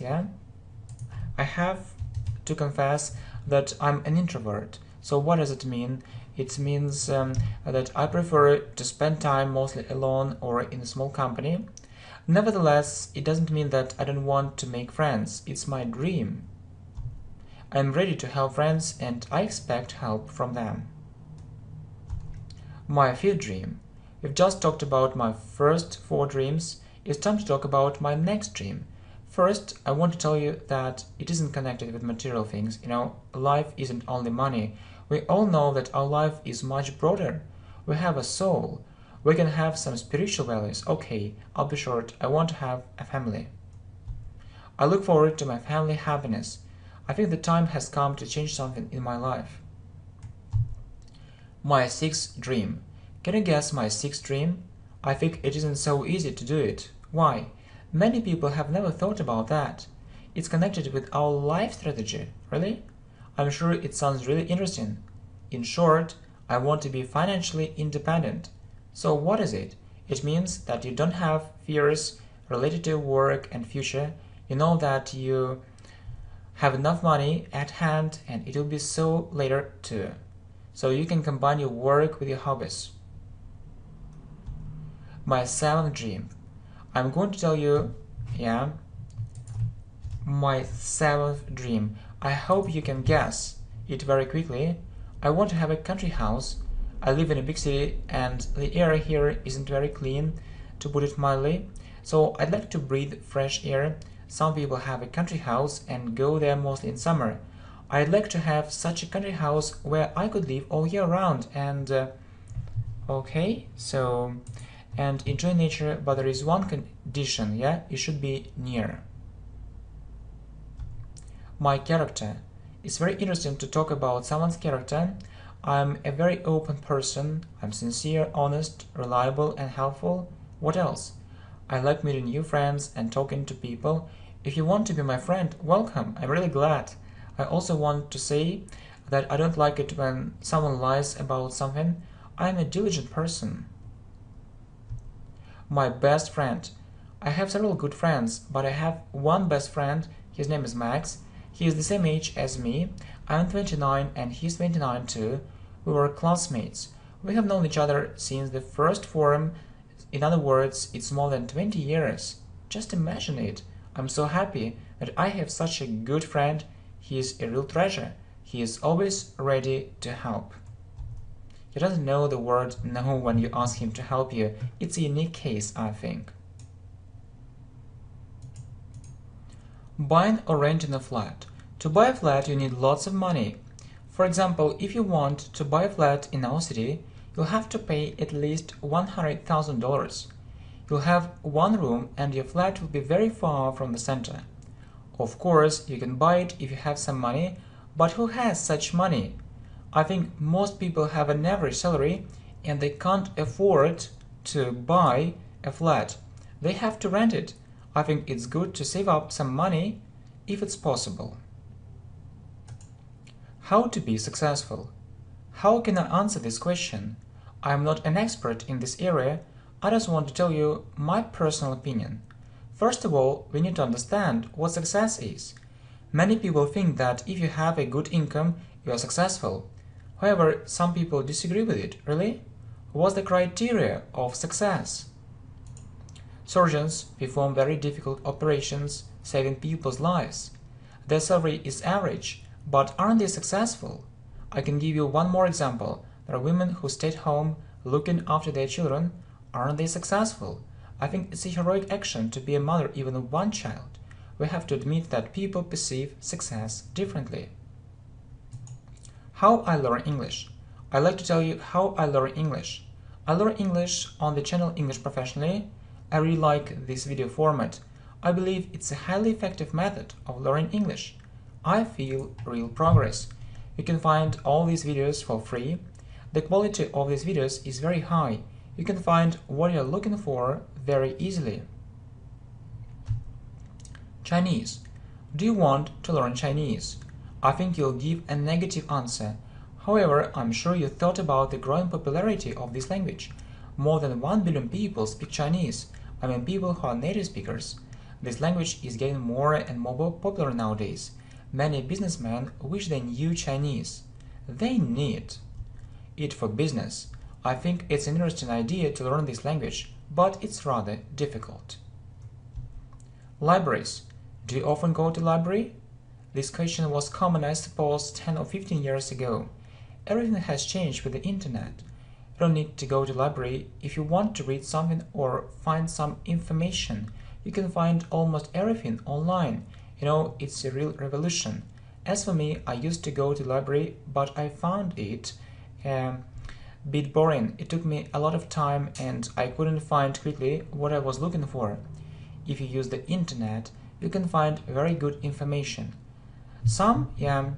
that I'm an introvert. So what does it mean? It means that I prefer to spend time mostly alone or in a small company. Nevertheless, it doesn't mean that I don't want to make friends. It's my dream. I'm ready to help friends and I expect help from them. My fifth dream. We've just talked about my first four dreams. It's time to talk about my next dream. First, I want to tell you that it isn't connected with material things. Life isn't only money. We all know that our life is much broader. We have a soul. We can have some spiritual values. Okay, I'll be short. I want to have a family. I look forward to my family happiness. I think the time has come to change something in my life. My sixth dream. Can you guess my sixth dream? I think it isn't so easy to do it. Why? Many people have never thought about that. It's connected with our life strategy. Really? I'm sure it sounds really interesting. In short, I want to be financially independent. So what is it? It means that you don't have fears related to work and future. You know that you have enough money at hand and it will be so later too. So you can combine your work with your hobbies. My seventh dream. I'm going to tell you, my seventh dream. I hope you can guess it very quickly. I want to have a country house. I live in a big city and the air here isn't very clean, to put it mildly. So I'd like to breathe fresh air. Some people have a country house and go there mostly in summer. I'd like to have such a country house where I could live all year round and okay, so and enjoy nature, but there is one condition, yeah, it should be near. My character. It's very interesting to talk about someone's character. I'm a very open person. I'm sincere, honest, reliable, and helpful. What else? I like meeting new friends and talking to people. If you want to be my friend, welcome. I'm really glad. I also want to say that I don't like it when someone lies about something. I'm a diligent person. My best friend. I have several good friends, but I have one best friend. His name is Max. He is the same age as me. I'm 29 and he's 29 too. We were classmates. We have known each other since the first forum. In other words, it's more than 20 years. Just imagine it. I'm so happy that I have such a good friend. He is a real treasure. He is always ready to help. He doesn't know the word no when you ask him to help you. It's a unique case, I think. Buying or renting a flat. To buy a flat, you need lots of money. For example, if you want to buy a flat in our city, you'll have to pay at least $100,000. You'll have one room and your flat will be very far from the center. Of course, you can buy it if you have some money, but who has such money? I think most people have an average salary and they can't afford to buy a flat. They have to rent it. I think it's good to save up some money if it's possible. How to be successful? How can I answer this question? I am not an expert in this area. I just want to tell you my personal opinion. First of all, we need to understand what success is. Many people think that if you have a good income, you are successful. However, some people disagree with it. Really? What's the criteria of success? Surgeons perform very difficult operations, saving people's lives. Their salary is average, but aren't they successful? I can give you one more example. There are women who stay at home looking after their children. Aren't they successful? I think it's a heroic action to be a mother even of one child. We have to admit that people perceive success differently. How I learn English. I like to tell you how I learn English. I learn English on the channel English Professionally. I really like this video format. I believe it's a highly effective method of learning English. I feel real progress. You can find all these videos for free. The quality of these videos is very high. You can find what you're looking for very easily. Chinese. Do you want to learn Chinese? I think you'll give a negative answer. However, I'm sure you thought about the growing popularity of this language. More than 1 billion people speak Chinese. I mean people who are native speakers. This language is getting more and more popular nowadays. Many businessmen wish they knew Chinese. They need it for business. I think it's an interesting idea to learn this language, but it's rather difficult. Libraries. Do you often go to library? This question was common, I suppose, 10 or 15 years ago. Everything has changed with the internet. You don't need to go to library. If you want to read something or find some information, you can find almost everything online. You know, it's a real revolution. As for me, I used to go to library, but I found it a bit boring. It took me a lot of time and I couldn't find quickly what I was looking for. If you use the internet, you can find very good information. Some people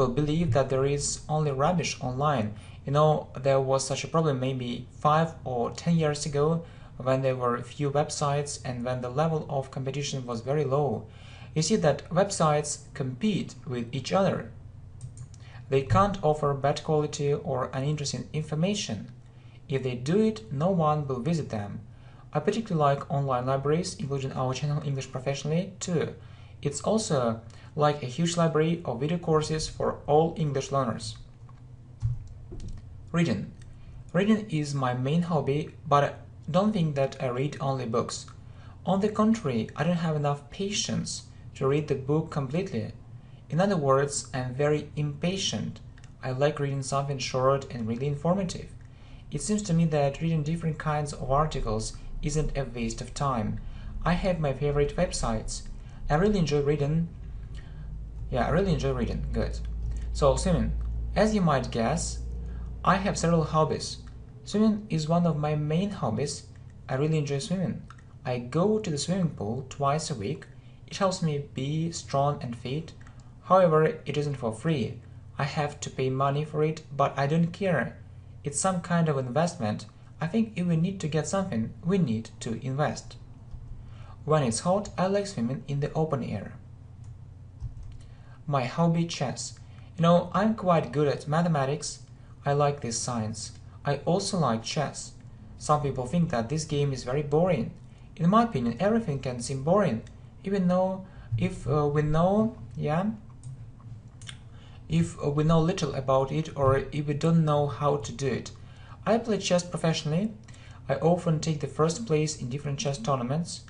believe that there is only rubbish online. You know, there was such a problem maybe 5 or 10 years ago when there were few websites and when the level of competition was very low. You see that websites compete with each other. They can't offer bad quality or uninteresting information. If they do it, no one will visit them. I particularly like online libraries, including our channel English Professionally too. It's also like a huge library of video courses for all English learners. Reading. Reading is my main hobby, but I don't think that I read only books. On the contrary, I don't have enough patience to read the book completely. In other words, I'm very impatient. I like reading something short and really informative. It seems to me that reading different kinds of articles isn't a waste of time. I have my favorite websites. I really enjoy reading. Yeah, I really enjoy reading. Good. So, swimming. As you might guess, I have several hobbies. Swimming is one of my main hobbies. I really enjoy swimming. I go to the swimming pool twice a week. It helps me be strong and fit. However, it isn't for free. I have to pay money for it, but I don't care. It's some kind of investment. I think if we need to get something, we need to invest. When it's hot, I like swimming in the open air. My hobby, chess. I'm quite good at mathematics. I like this science. I also like chess. Some people think that this game is very boring. In my opinion, everything can seem boring, even though if we know little about it, or if we don't know how to do it. I play chess professionally. I often take the first place in different chess tournaments.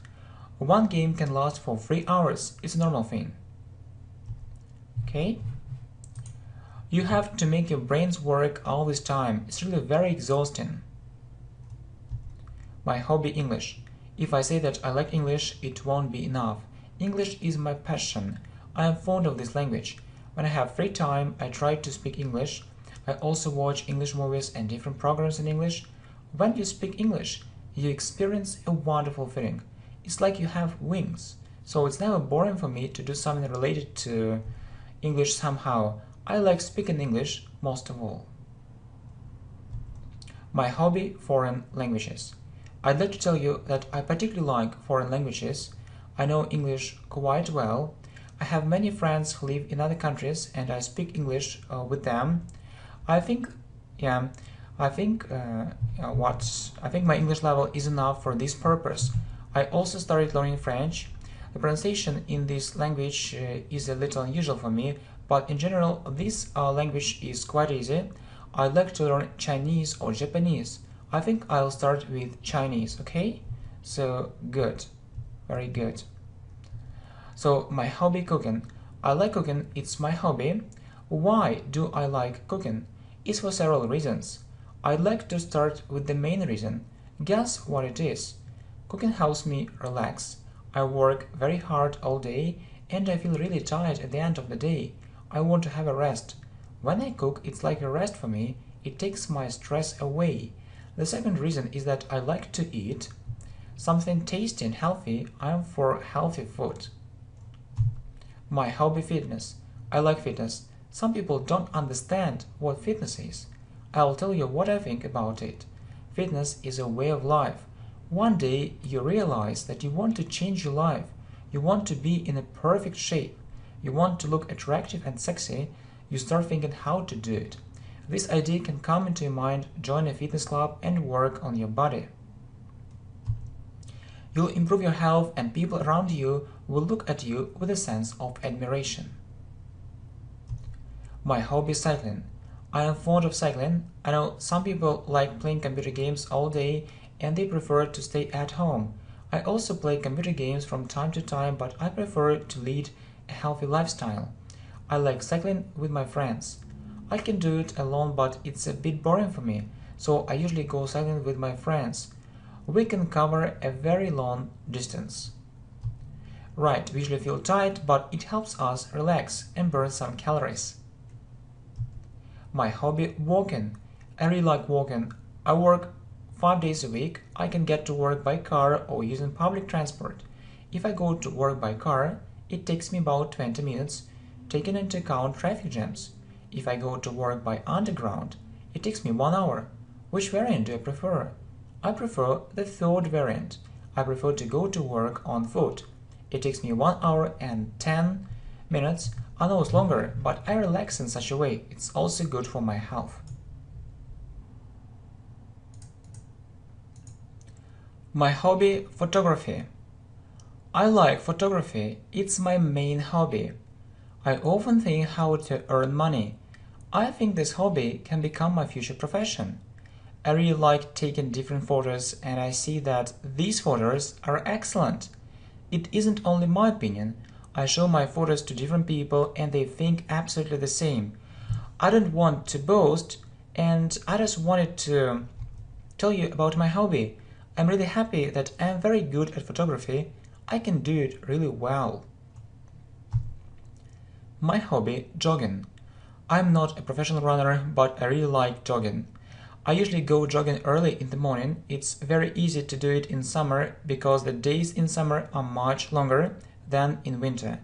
One game can last for 3 hours. It's a normal thing. Okay? You have to make your brains work all this time. It's really very exhausting. My hobby, English. If I say that I like English, it won't be enough. English is my passion. I am fond of this language. When I have free time, I try to speak English. I also watch English movies and different programs in English. When you speak English, you experience a wonderful feeling. It's like you have wings. So it's never boring for me to do something related to English somehow. I like speaking English most of all. My hobby, foreign languages. I'd like to tell you that I particularly like foreign languages. I know English quite well. I have many friends who live in other countries and I speak English with them. I think my English level is enough for this purpose. I also started learning French. The pronunciation in this language is a little unusual for me, but in general, this language is quite easy. I'd like to learn Chinese or Japanese. I think I'll start with Chinese, okay? So, good. Very good. So, my hobby, cooking. I like cooking, it's my hobby. Why do I like cooking? It's for several reasons. I'd like to start with the main reason. Guess what it is? Cooking helps me relax. I work very hard all day and I feel really tired at the end of the day. I want to have a rest. When I cook, it's like a rest for me. It takes my stress away. The second reason is that I like to eat something tasty and healthy. I am for healthy food. My hobby, fitness. I like fitness. Some people don't understand what fitness is. I'll tell you what I think about it. Fitness is a way of life. One day you realize that you want to change your life. You want to be in a perfect shape. You want to look attractive and sexy. You start thinking how to do it. This idea can come into your mind, join a fitness club and work on your body. You'll improve your health and people around you will look at you with a sense of admiration. My hobby, cycling. I am fond of cycling. I know some people like playing computer games all day and they prefer to stay at home. I also play computer games from time to time, but I prefer to lead a healthy lifestyle. I like cycling with my friends. I can do it alone, but it's a bit boring for me, so I usually go cycling with my friends. We can cover a very long distance. Right, we usually feel tired, but it helps us relax and burn some calories. My hobby, walking. I really like walking. I work 5 days a week. I can get to work by car or using public transport. If I go to work by car, it takes me about 20 minutes, taking into account traffic jams. If I go to work by underground, it takes me 1 hour. Which variant do I prefer? I prefer the third variant. I prefer to go to work on foot. It takes me 1 hour and 10 minutes. I know it's longer, but I relax in such a way. It's also good for my health. My hobby, photography. I like photography. It's my main hobby. I often think how to earn money. I think this hobby can become my future profession. I really like taking different photos and I see that these photos are excellent. It isn't only my opinion. I show my photos to different people and they think absolutely the same. I don't want to boast and I just wanted to tell you about my hobby. I'm really happy that I'm very good at photography. I can do it really well. My hobby, jogging. I'm not a professional runner, but I really like jogging. I usually go jogging early in the morning. It's very easy to do it in summer because the days in summer are much longer than in winter.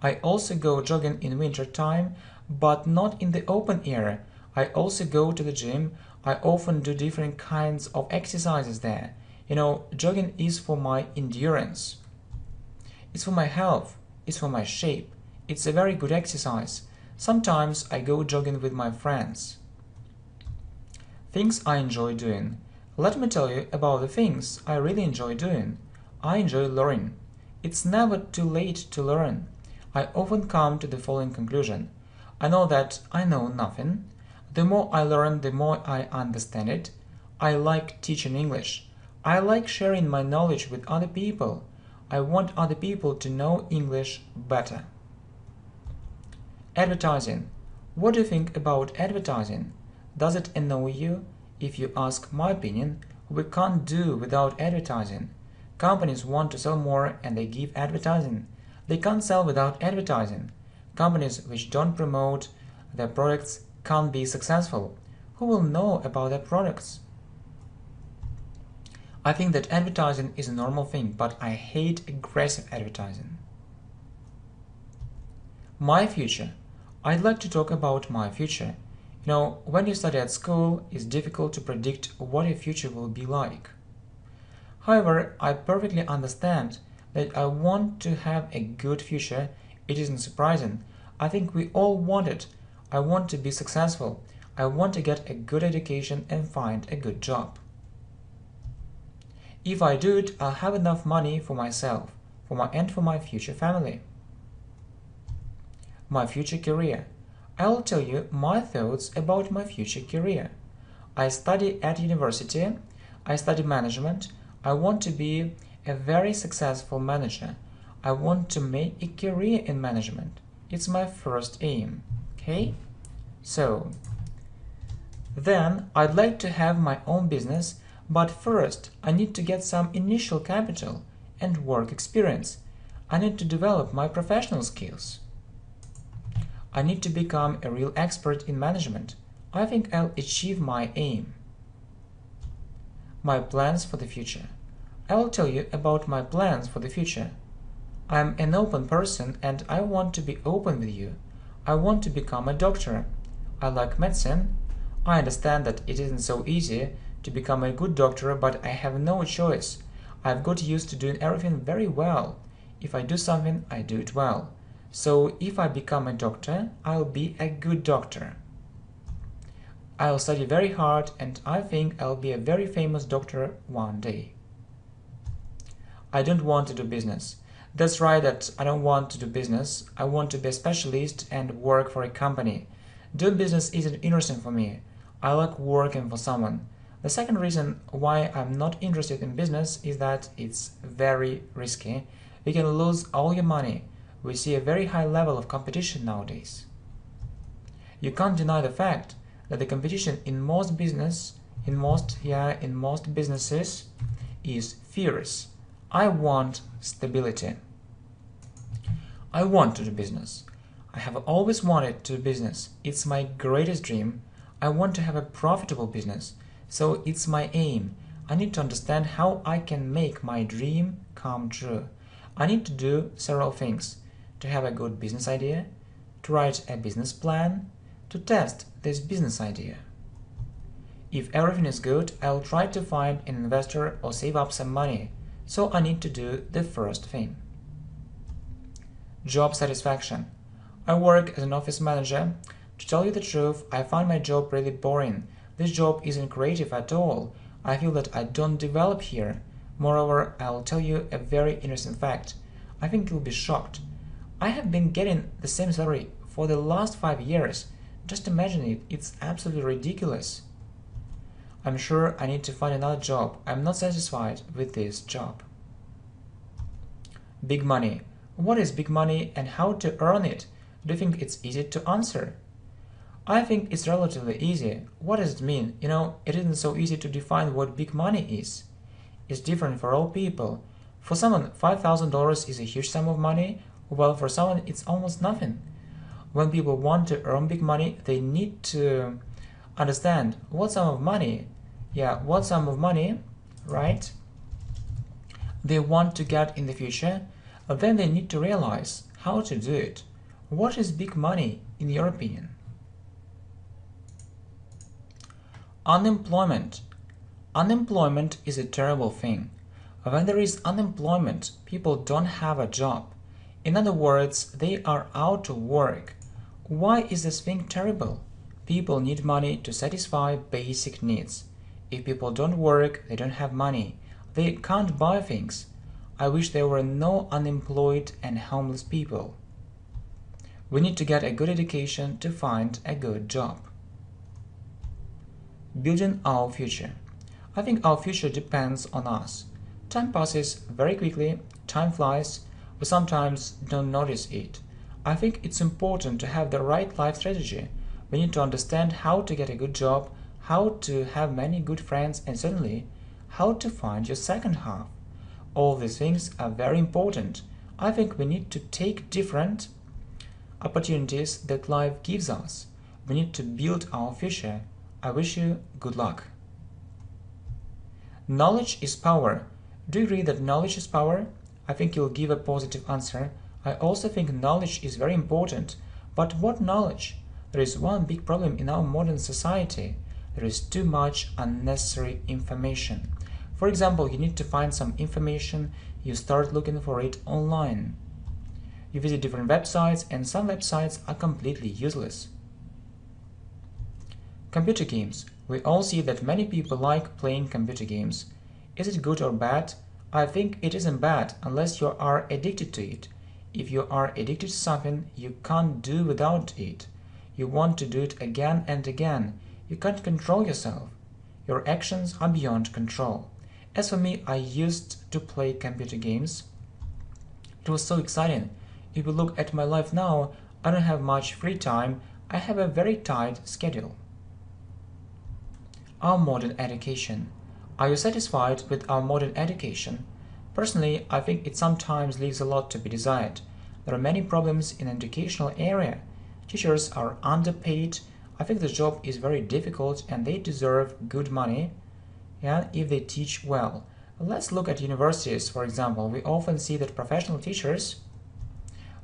I also go jogging in winter time, but not in the open air. I also go to the gym. I often do different kinds of exercises there. Jogging is for my endurance. It's for my health. It's for my shape. It's a very good exercise. Sometimes I go jogging with my friends. Things I enjoy doing. Let me tell you about the things I really enjoy doing. I enjoy learning. It's never too late to learn. I often come to the following conclusion. I know that I know nothing. The more I learn, the more I understand it. I like teaching English. I like sharing my knowledge with other people. I want other people to know English better. Advertising. What do you think about advertising? Does it annoy you? If you ask my opinion, we can't do without advertising. Companies want to sell more and they give advertising. They can't sell without advertising. Companies which don't promote their products can't be successful. Who will know about their products? I think that advertising is a normal thing, but I hate aggressive advertising. My future. I'd like to talk about my future. When you study at school, it's difficult to predict what your future will be like. However, I perfectly understand that I want to have a good future. It isn't surprising. I think we all want it. I want to be successful. I want to get a good education and find a good job. If I do it, I'll have enough money for myself, and for my future family. My future career. I'll tell you my thoughts about my future career. I study at university. I study management. I want to be a very successful manager. I want to make a career in management. It's my first aim. Okay? So, then I'd like to have my own business, but first I need to get some initial capital and work experience. I need to develop my professional skills. I need to become a real expert in management. I think I'll achieve my aim. My plans for the future. I will tell you about my plans for the future. I am an open person and I want to be open with you. I want to become a doctor. I like medicine. I understand that it isn't so easy to become a good doctor, but I have no choice. I've got used to doing everything very well. If I do something, I do it well. So if I become a doctor, I'll be a good doctor. I'll study very hard and I think I'll be a very famous doctor one day. I don't want to do business. That's right that I don't want to do business. I want to be a specialist and work for a company. Doing business isn't interesting for me. I like working for someone. The second reason why I'm not interested in business is that it's very risky. You can lose all your money. We see a very high level of competition nowadays. You can't deny the fact that the competition in most businesses is fierce. I want stability. I want to do business. I have always wanted to do business. It's my greatest dream. I want to have a profitable business. So it's my aim. I need to understand how I can make my dream come true. I need to do several things. To have a good business idea, to write a business plan, to test this business idea. If everything is good, I'll try to find an investor or save up some money, so I need to do the first thing. Job satisfaction. I work as an office manager. To tell you the truth, I find my job really boring. This job isn't creative at all. I feel that I don't develop here. Moreover, I'll tell you a very interesting fact. I think you'll be shocked. I have been getting the same salary for the last 5 years. Just imagine it, it's absolutely ridiculous. I'm sure I need to find another job. I'm not satisfied with this job. Big money. What is big money and how to earn it? Do you think it's easy to answer? I think it's relatively easy. What does it mean? It isn't so easy to define what big money is. is different for all people. For someone, $5,000 is a huge sum of money, while for someone it's almost nothing. When people want to earn big money, they need to understand what sum of money, right, they want to get in the future. Then they need to realize how to do it. What is big money in your opinion? Unemployment. Unemployment is a terrible thing. When there is unemployment, people don't have a job. In other words, they are out of work. Why is this thing terrible? People need money to satisfy basic needs. If people don't work, they don't have money. They can't buy things. I wish there were no unemployed and homeless people. We need to get a good education to find a good job. Building our future. I think our future depends on us. Time passes very quickly, time flies, we sometimes don't notice it. I think it's important to have the right life strategy. We need to understand how to get a good job, how to have many good friends, and certainly how to find your second half. All these things are very important. I think we need to take different opportunities that life gives us. We need to build our future. I wish you good luck. Knowledge is power. Do you agree that knowledge is power? I think you'll give a positive answer. I also think knowledge is very important. But what knowledge? There is one big problem in our modern society. There is too much unnecessary information. For example, you need to find some information, you start looking for it online. You visit different websites, and some websites are completely useless. Computer games. We all see that many people like playing computer games. Is it good or bad? I think it isn't bad unless you are addicted to it. If you are addicted to something, you can't do without it. You want to do it again and again. You can't control yourself. Your actions are beyond control. As for me, I used to play computer games. It was so exciting. If you look at my life now, I don't have much free time. I have a very tight schedule. Our modern education. Are you satisfied with our modern education? Personally, I think it sometimes leaves a lot to be desired. There are many problems in the educational area. Teachers are underpaid. I think the job is very difficult and they deserve good money, if they teach well. Let's look at universities, for example. We often see that professional teachers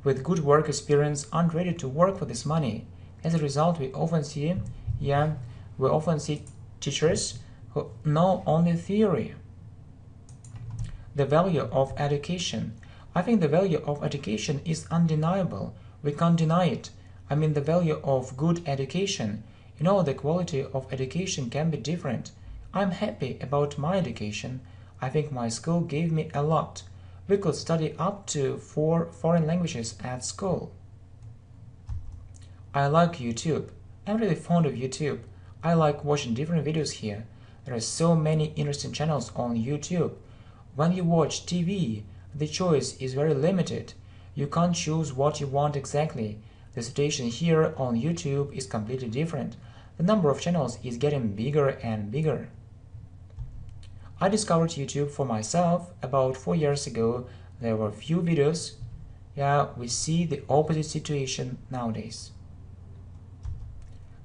with good work experience aren't ready to work for this money. As a result, we often see teachers who know only theory. The value of education. I think the value of education is undeniable. We can't deny it. I mean the value of good education. The quality of education can be different. I'm happy about my education. I think my school gave me a lot. We could study up to 4 foreign languages at school. I like YouTube. I'm really fond of YouTube. I like watching different videos here. There are so many interesting channels on YouTube. When you watch TV, the choice is very limited. You can't choose what you want exactly. The situation here on YouTube is completely different. The number of channels is getting bigger and bigger. I discovered YouTube for myself about 4 years ago. There were few videos. We see the opposite situation nowadays.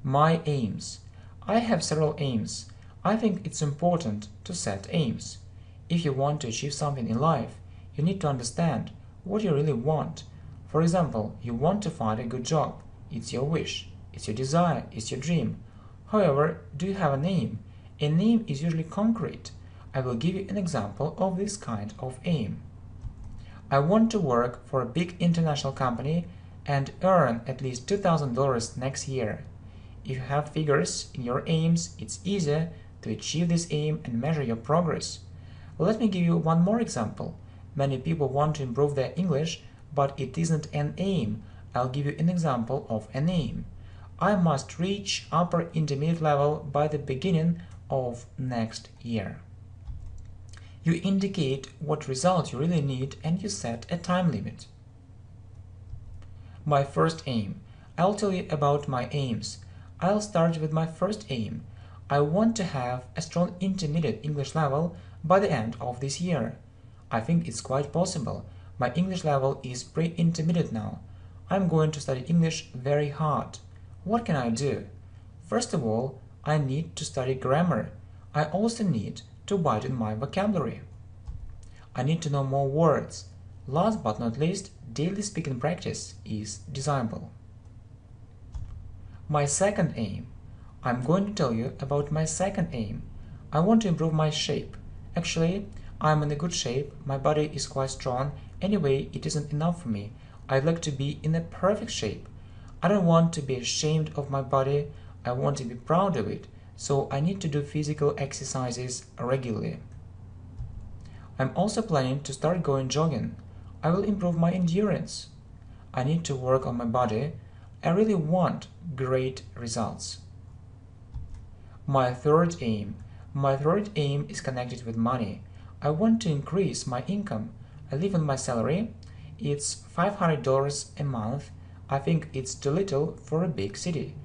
My aims. I have several aims. I think it's important to set aims. If you want to achieve something in life, you need to understand what you really want. For example, you want to find a good job. It's your wish, it's your desire, it's your dream. However, do you have a name? A name is usually concrete. I will give you an example of this kind of aim. I want to work for a big international company and earn at least $2,000 next year. If you have figures in your aims, it's easier to achieve this aim and measure your progress. Let me give you one more example. Many people want to improve their English, but it isn't an aim. I'll give you an example of an aim. I must reach upper intermediate level by the beginning of next year. You indicate what result you really need and you set a time limit. My first aim. I'll tell you about my aims. I'll start with my first aim. I want to have a strong intermediate English level by the end of this year. I think it's quite possible. My English level is pre-intermediate now. I'm going to study English very hard. What can I do? First of all, I need to study grammar. I also need to widen my vocabulary. I need to know more words. Last but not least, daily speaking practice is desirable. My second aim. I'm going to tell you about my second aim. I want to improve my shape. Actually, I'm in a good shape, my body is quite strong, anyway it isn't enough for me. I'd like to be in a perfect shape. I don't want to be ashamed of my body, I want to be proud of it, so I need to do physical exercises regularly. I'm also planning to start going jogging. I will improve my endurance. I need to work on my body. I really want great results. My third aim. My third aim is connected with money. I want to increase my income. I live on my salary. It's $500 a month. I think it's too little for a big city.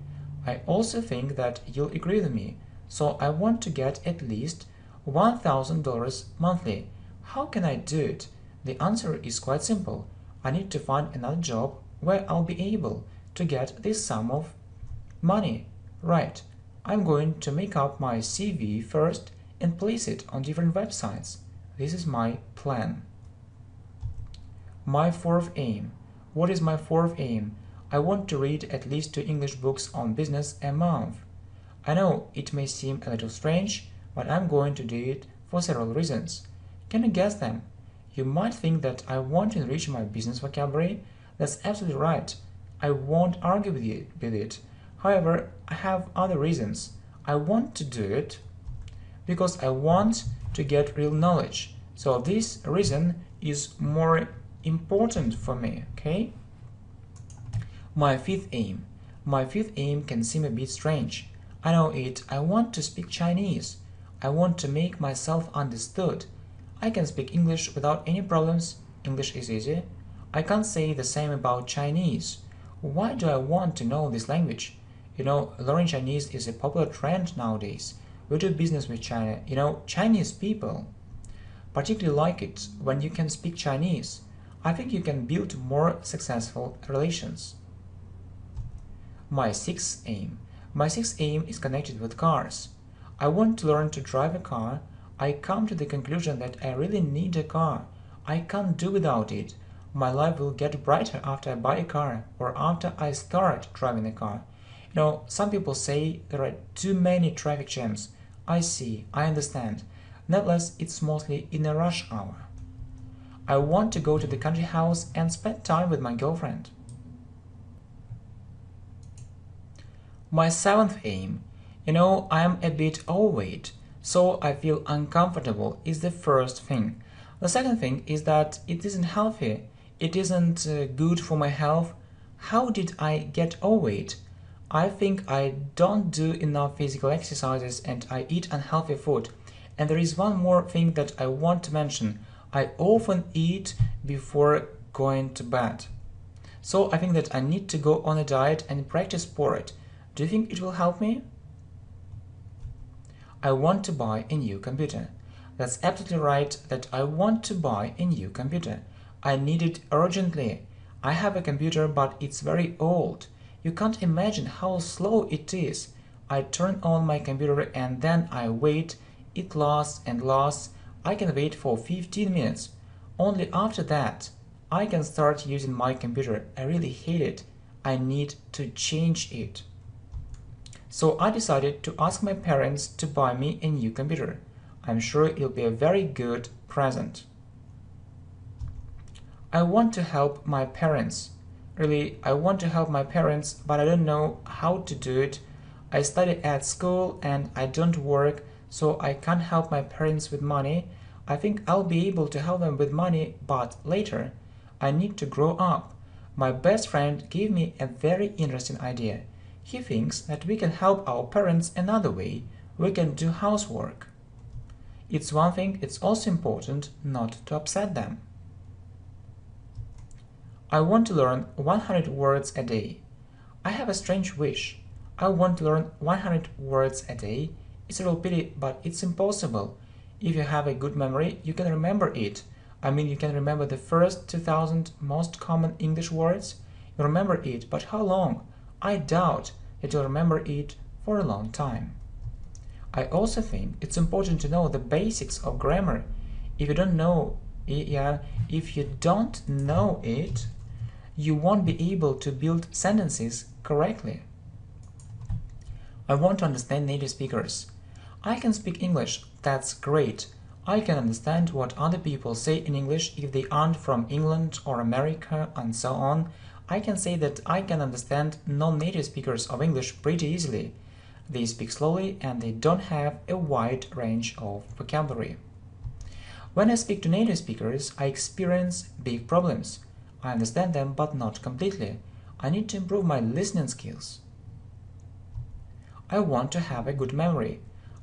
I also think that you'll agree with me, so I want to get at least $1,000 monthly. How can I do it? The answer is quite simple. I need to find another job where I'll be able to get this sum of money. Right, I'm going to make up my CV first and place it on different websites. This is my plan. My fourth aim. What is my fourth aim? I want to read at least 2 English books on business a month. I know it may seem a little strange, but I'm going to do it for several reasons. Can you guess them? You might think that I want to enrich my business vocabulary. That's absolutely right. I won't argue with it. However, I have other reasons. I want to do it because I want to get real knowledge. So this reason is more important for me, okay? My fifth aim. My fifth aim can seem a bit strange. I know it. I want to speak Chinese. I want to make myself understood. I can speak English without any problems. English is easy. I can't say the same about Chinese. Why do I want to know this language? You know, learning Chinese is a popular trend nowadays. We do business with China. You know, Chinese people particularly like it when you can speak Chinese. I think you can build more successful relations. My sixth aim. My sixth aim is connected with cars. I want to learn to drive a car. I come to the conclusion that I really need a car. I can't do without it. My life will get brighter after I buy a car or after I start driving a car. You know, some people say there are too many traffic jams. I see, I understand. Nevertheless, it's mostly in a rush hour. I want to go to the country house and spend time with my girlfriend. My seventh aim. You know, I am a bit overweight, so I feel uncomfortable is the first thing. The second thing is that it isn't healthy. It isn't good for my health. How did I get overweight? I think I don't do enough physical exercises and I eat unhealthy food. And there is one more thing that I want to mention. I often eat before going to bed. So I think that I need to go on a diet and practice sport. Do you think it will help me? I want to buy a new computer. That's absolutely right that I want to buy a new computer. I need it urgently. I have a computer but it's very old. You can't imagine how slow it is. I turn on my computer and then I wait. It lasts and lasts. I can wait for 15 minutes. Only after that, I can start using my computer. I really hate it. I need to change it. So I decided to ask my parents to buy me a new computer. I'm sure it'll be a very good present. I want to help my parents. Really, I want to help my parents, but I don't know how to do it. I study at school and I don't work, so I can't help my parents with money. I think I'll be able to help them with money, but later. I need to grow up. My best friend gave me a very interesting idea. He thinks that we can help our parents another way. We can do housework. It's one thing, it's also important not to upset them. I want to learn 100 words a day. I have a strange wish. I want to learn 100 words a day. It's a real pity, but it's impossible. If you have a good memory, you can remember it. I mean, you can remember the first 2000 most common English words. You remember it, but how long? I doubt that you'll remember it for a long time. I also think it's important to know the basics of grammar. If you don't know it, you won't be able to build sentences correctly. I want to understand native speakers. I can speak English, that's great. I can understand what other people say in English if they aren't from England or America and so on. I can say that I can understand non-native speakers of English pretty easily. They speak slowly and they don't have a wide range of vocabulary. When I speak to native speakers, I experience big problems. I understand them, but not completely. I need to improve my listening skills. I want to have a good memory.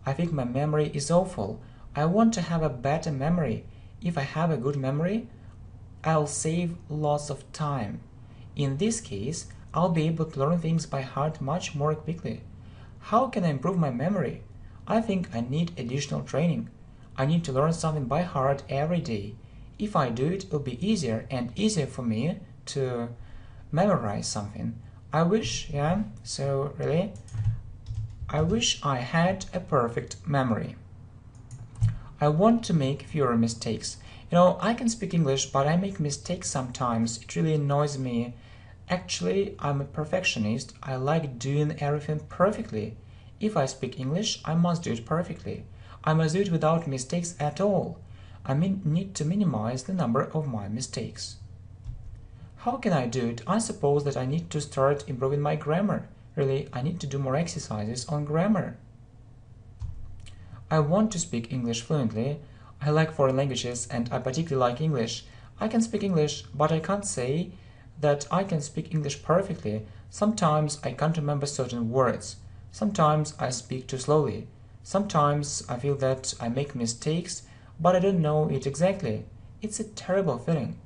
I think my memory is awful. I want to have a better memory. If I have a good memory, I'll save lots of time. In this case, I'll be able to learn things by heart much more quickly. How can I improve my memory? I think I need additional training. I need to learn something by heart every day. If I do it, it'll be easier and easier for me to memorize something. I wish I had a perfect memory. I want to make fewer mistakes. I can speak English, but I make mistakes sometimes. It really annoys me. Actually, I'm a perfectionist. I like doing everything perfectly. If I speak English, I must do it perfectly. I must do it without mistakes at all. I need to minimize the number of my mistakes. How can I do it? I suppose that I need to start improving my grammar. Really, I need to do more exercises on grammar. I want to speak English fluently. I like foreign languages and I particularly like English. I can speak English, but I can't say that I can speak English perfectly. Sometimes I can't remember certain words. Sometimes I speak too slowly. Sometimes I feel that I make mistakes, but I don't know it exactly. It's a terrible feeling.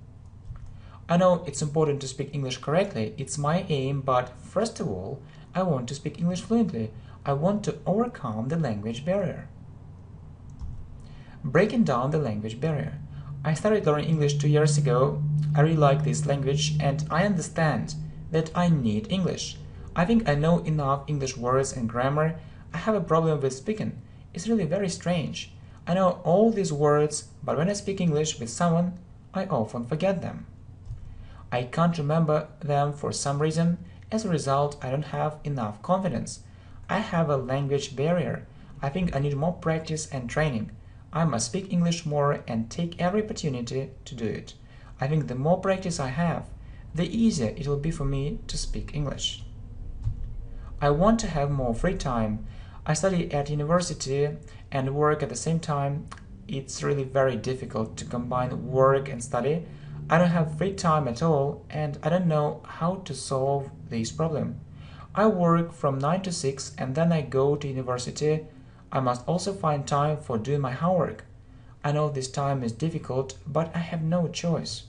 I know it's important to speak English correctly. It's my aim, but first of all, I want to speak English fluently. I want to overcome the language barrier. Breaking down the language barrier. I started learning English 2 years ago. I really like this language and I understand that I need English. I think I know enough English words and grammar. I have a problem with speaking. It's really very strange. I know all these words, but when I speak English with someone, I often forget them. I can't remember them for some reason. As a result, I don't have enough confidence. I have a language barrier. I think I need more practice and training. I must speak English more and take every opportunity to do it. I think the more practice I have, the easier it will be for me to speak English. I want to have more free time. I study at university and work at the same time. It's really very difficult to combine work and study. I don't have free time at all and I don't know how to solve this problem. I work from 9 to 6 and then I go to university. I must also find time for doing my homework. I know this time is difficult, but I have no choice.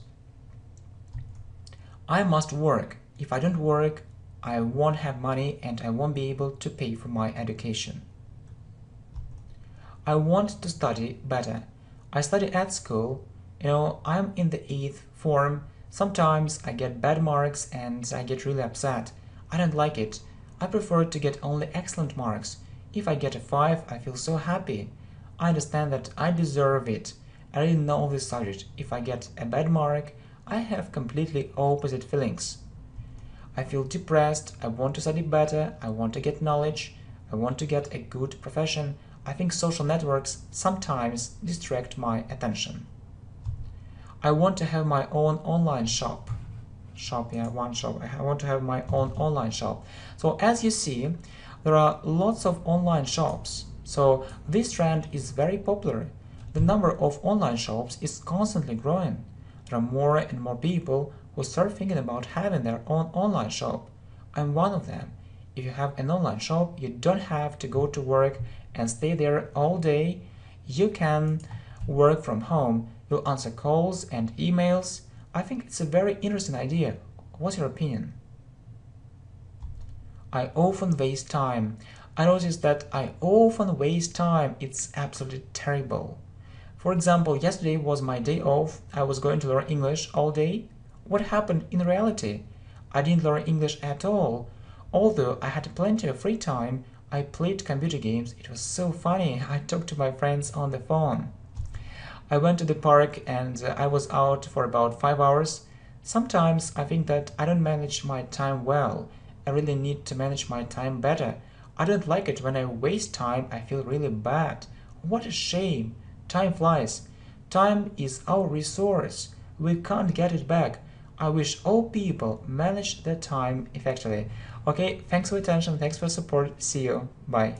I must work. If I don't work, I won't have money and I won't be able to pay for my education. I want to study better. I study at school. I'm in the 8th form. Sometimes I get bad marks and I get really upset. I don't like it. I prefer to get only excellent marks. If I get a 5, I feel so happy. I understand that I deserve it. I really know this subject. If I get a bad mark, I have completely opposite feelings. I feel depressed, I want to study better, I want to get knowledge, I want to get a good profession. I think social networks sometimes distract my attention. I want to have my own online shop. I want to have my own online shop. So as you see, there are lots of online shops. So this trend is very popular. The number of online shops is constantly growing. There are more and more people who start thinking about having their own online shop. I'm one of them. If you have an online shop, you don't have to go to work and stay there all day. You can work from home. You'll answer calls and emails. I think it's a very interesting idea. What's your opinion? I often waste time. I notice that I often waste time. It's absolutely terrible. For example, yesterday was my day off. I was going to learn English all day. What happened in reality? I didn't learn English at all. Although I had plenty of free time, I played computer games. It was so funny. I talked to my friends on the phone. I went to the park and I was out for about 5 hours. Sometimes I think that I don't manage my time well. I really need to manage my time better. I don't like it when I waste time. I feel really bad. What a shame. Time flies. Time is our resource. We can't get it back. I wish all people manage their time effectively. Okay, thanks for attention. Thanks for support. See you. Bye.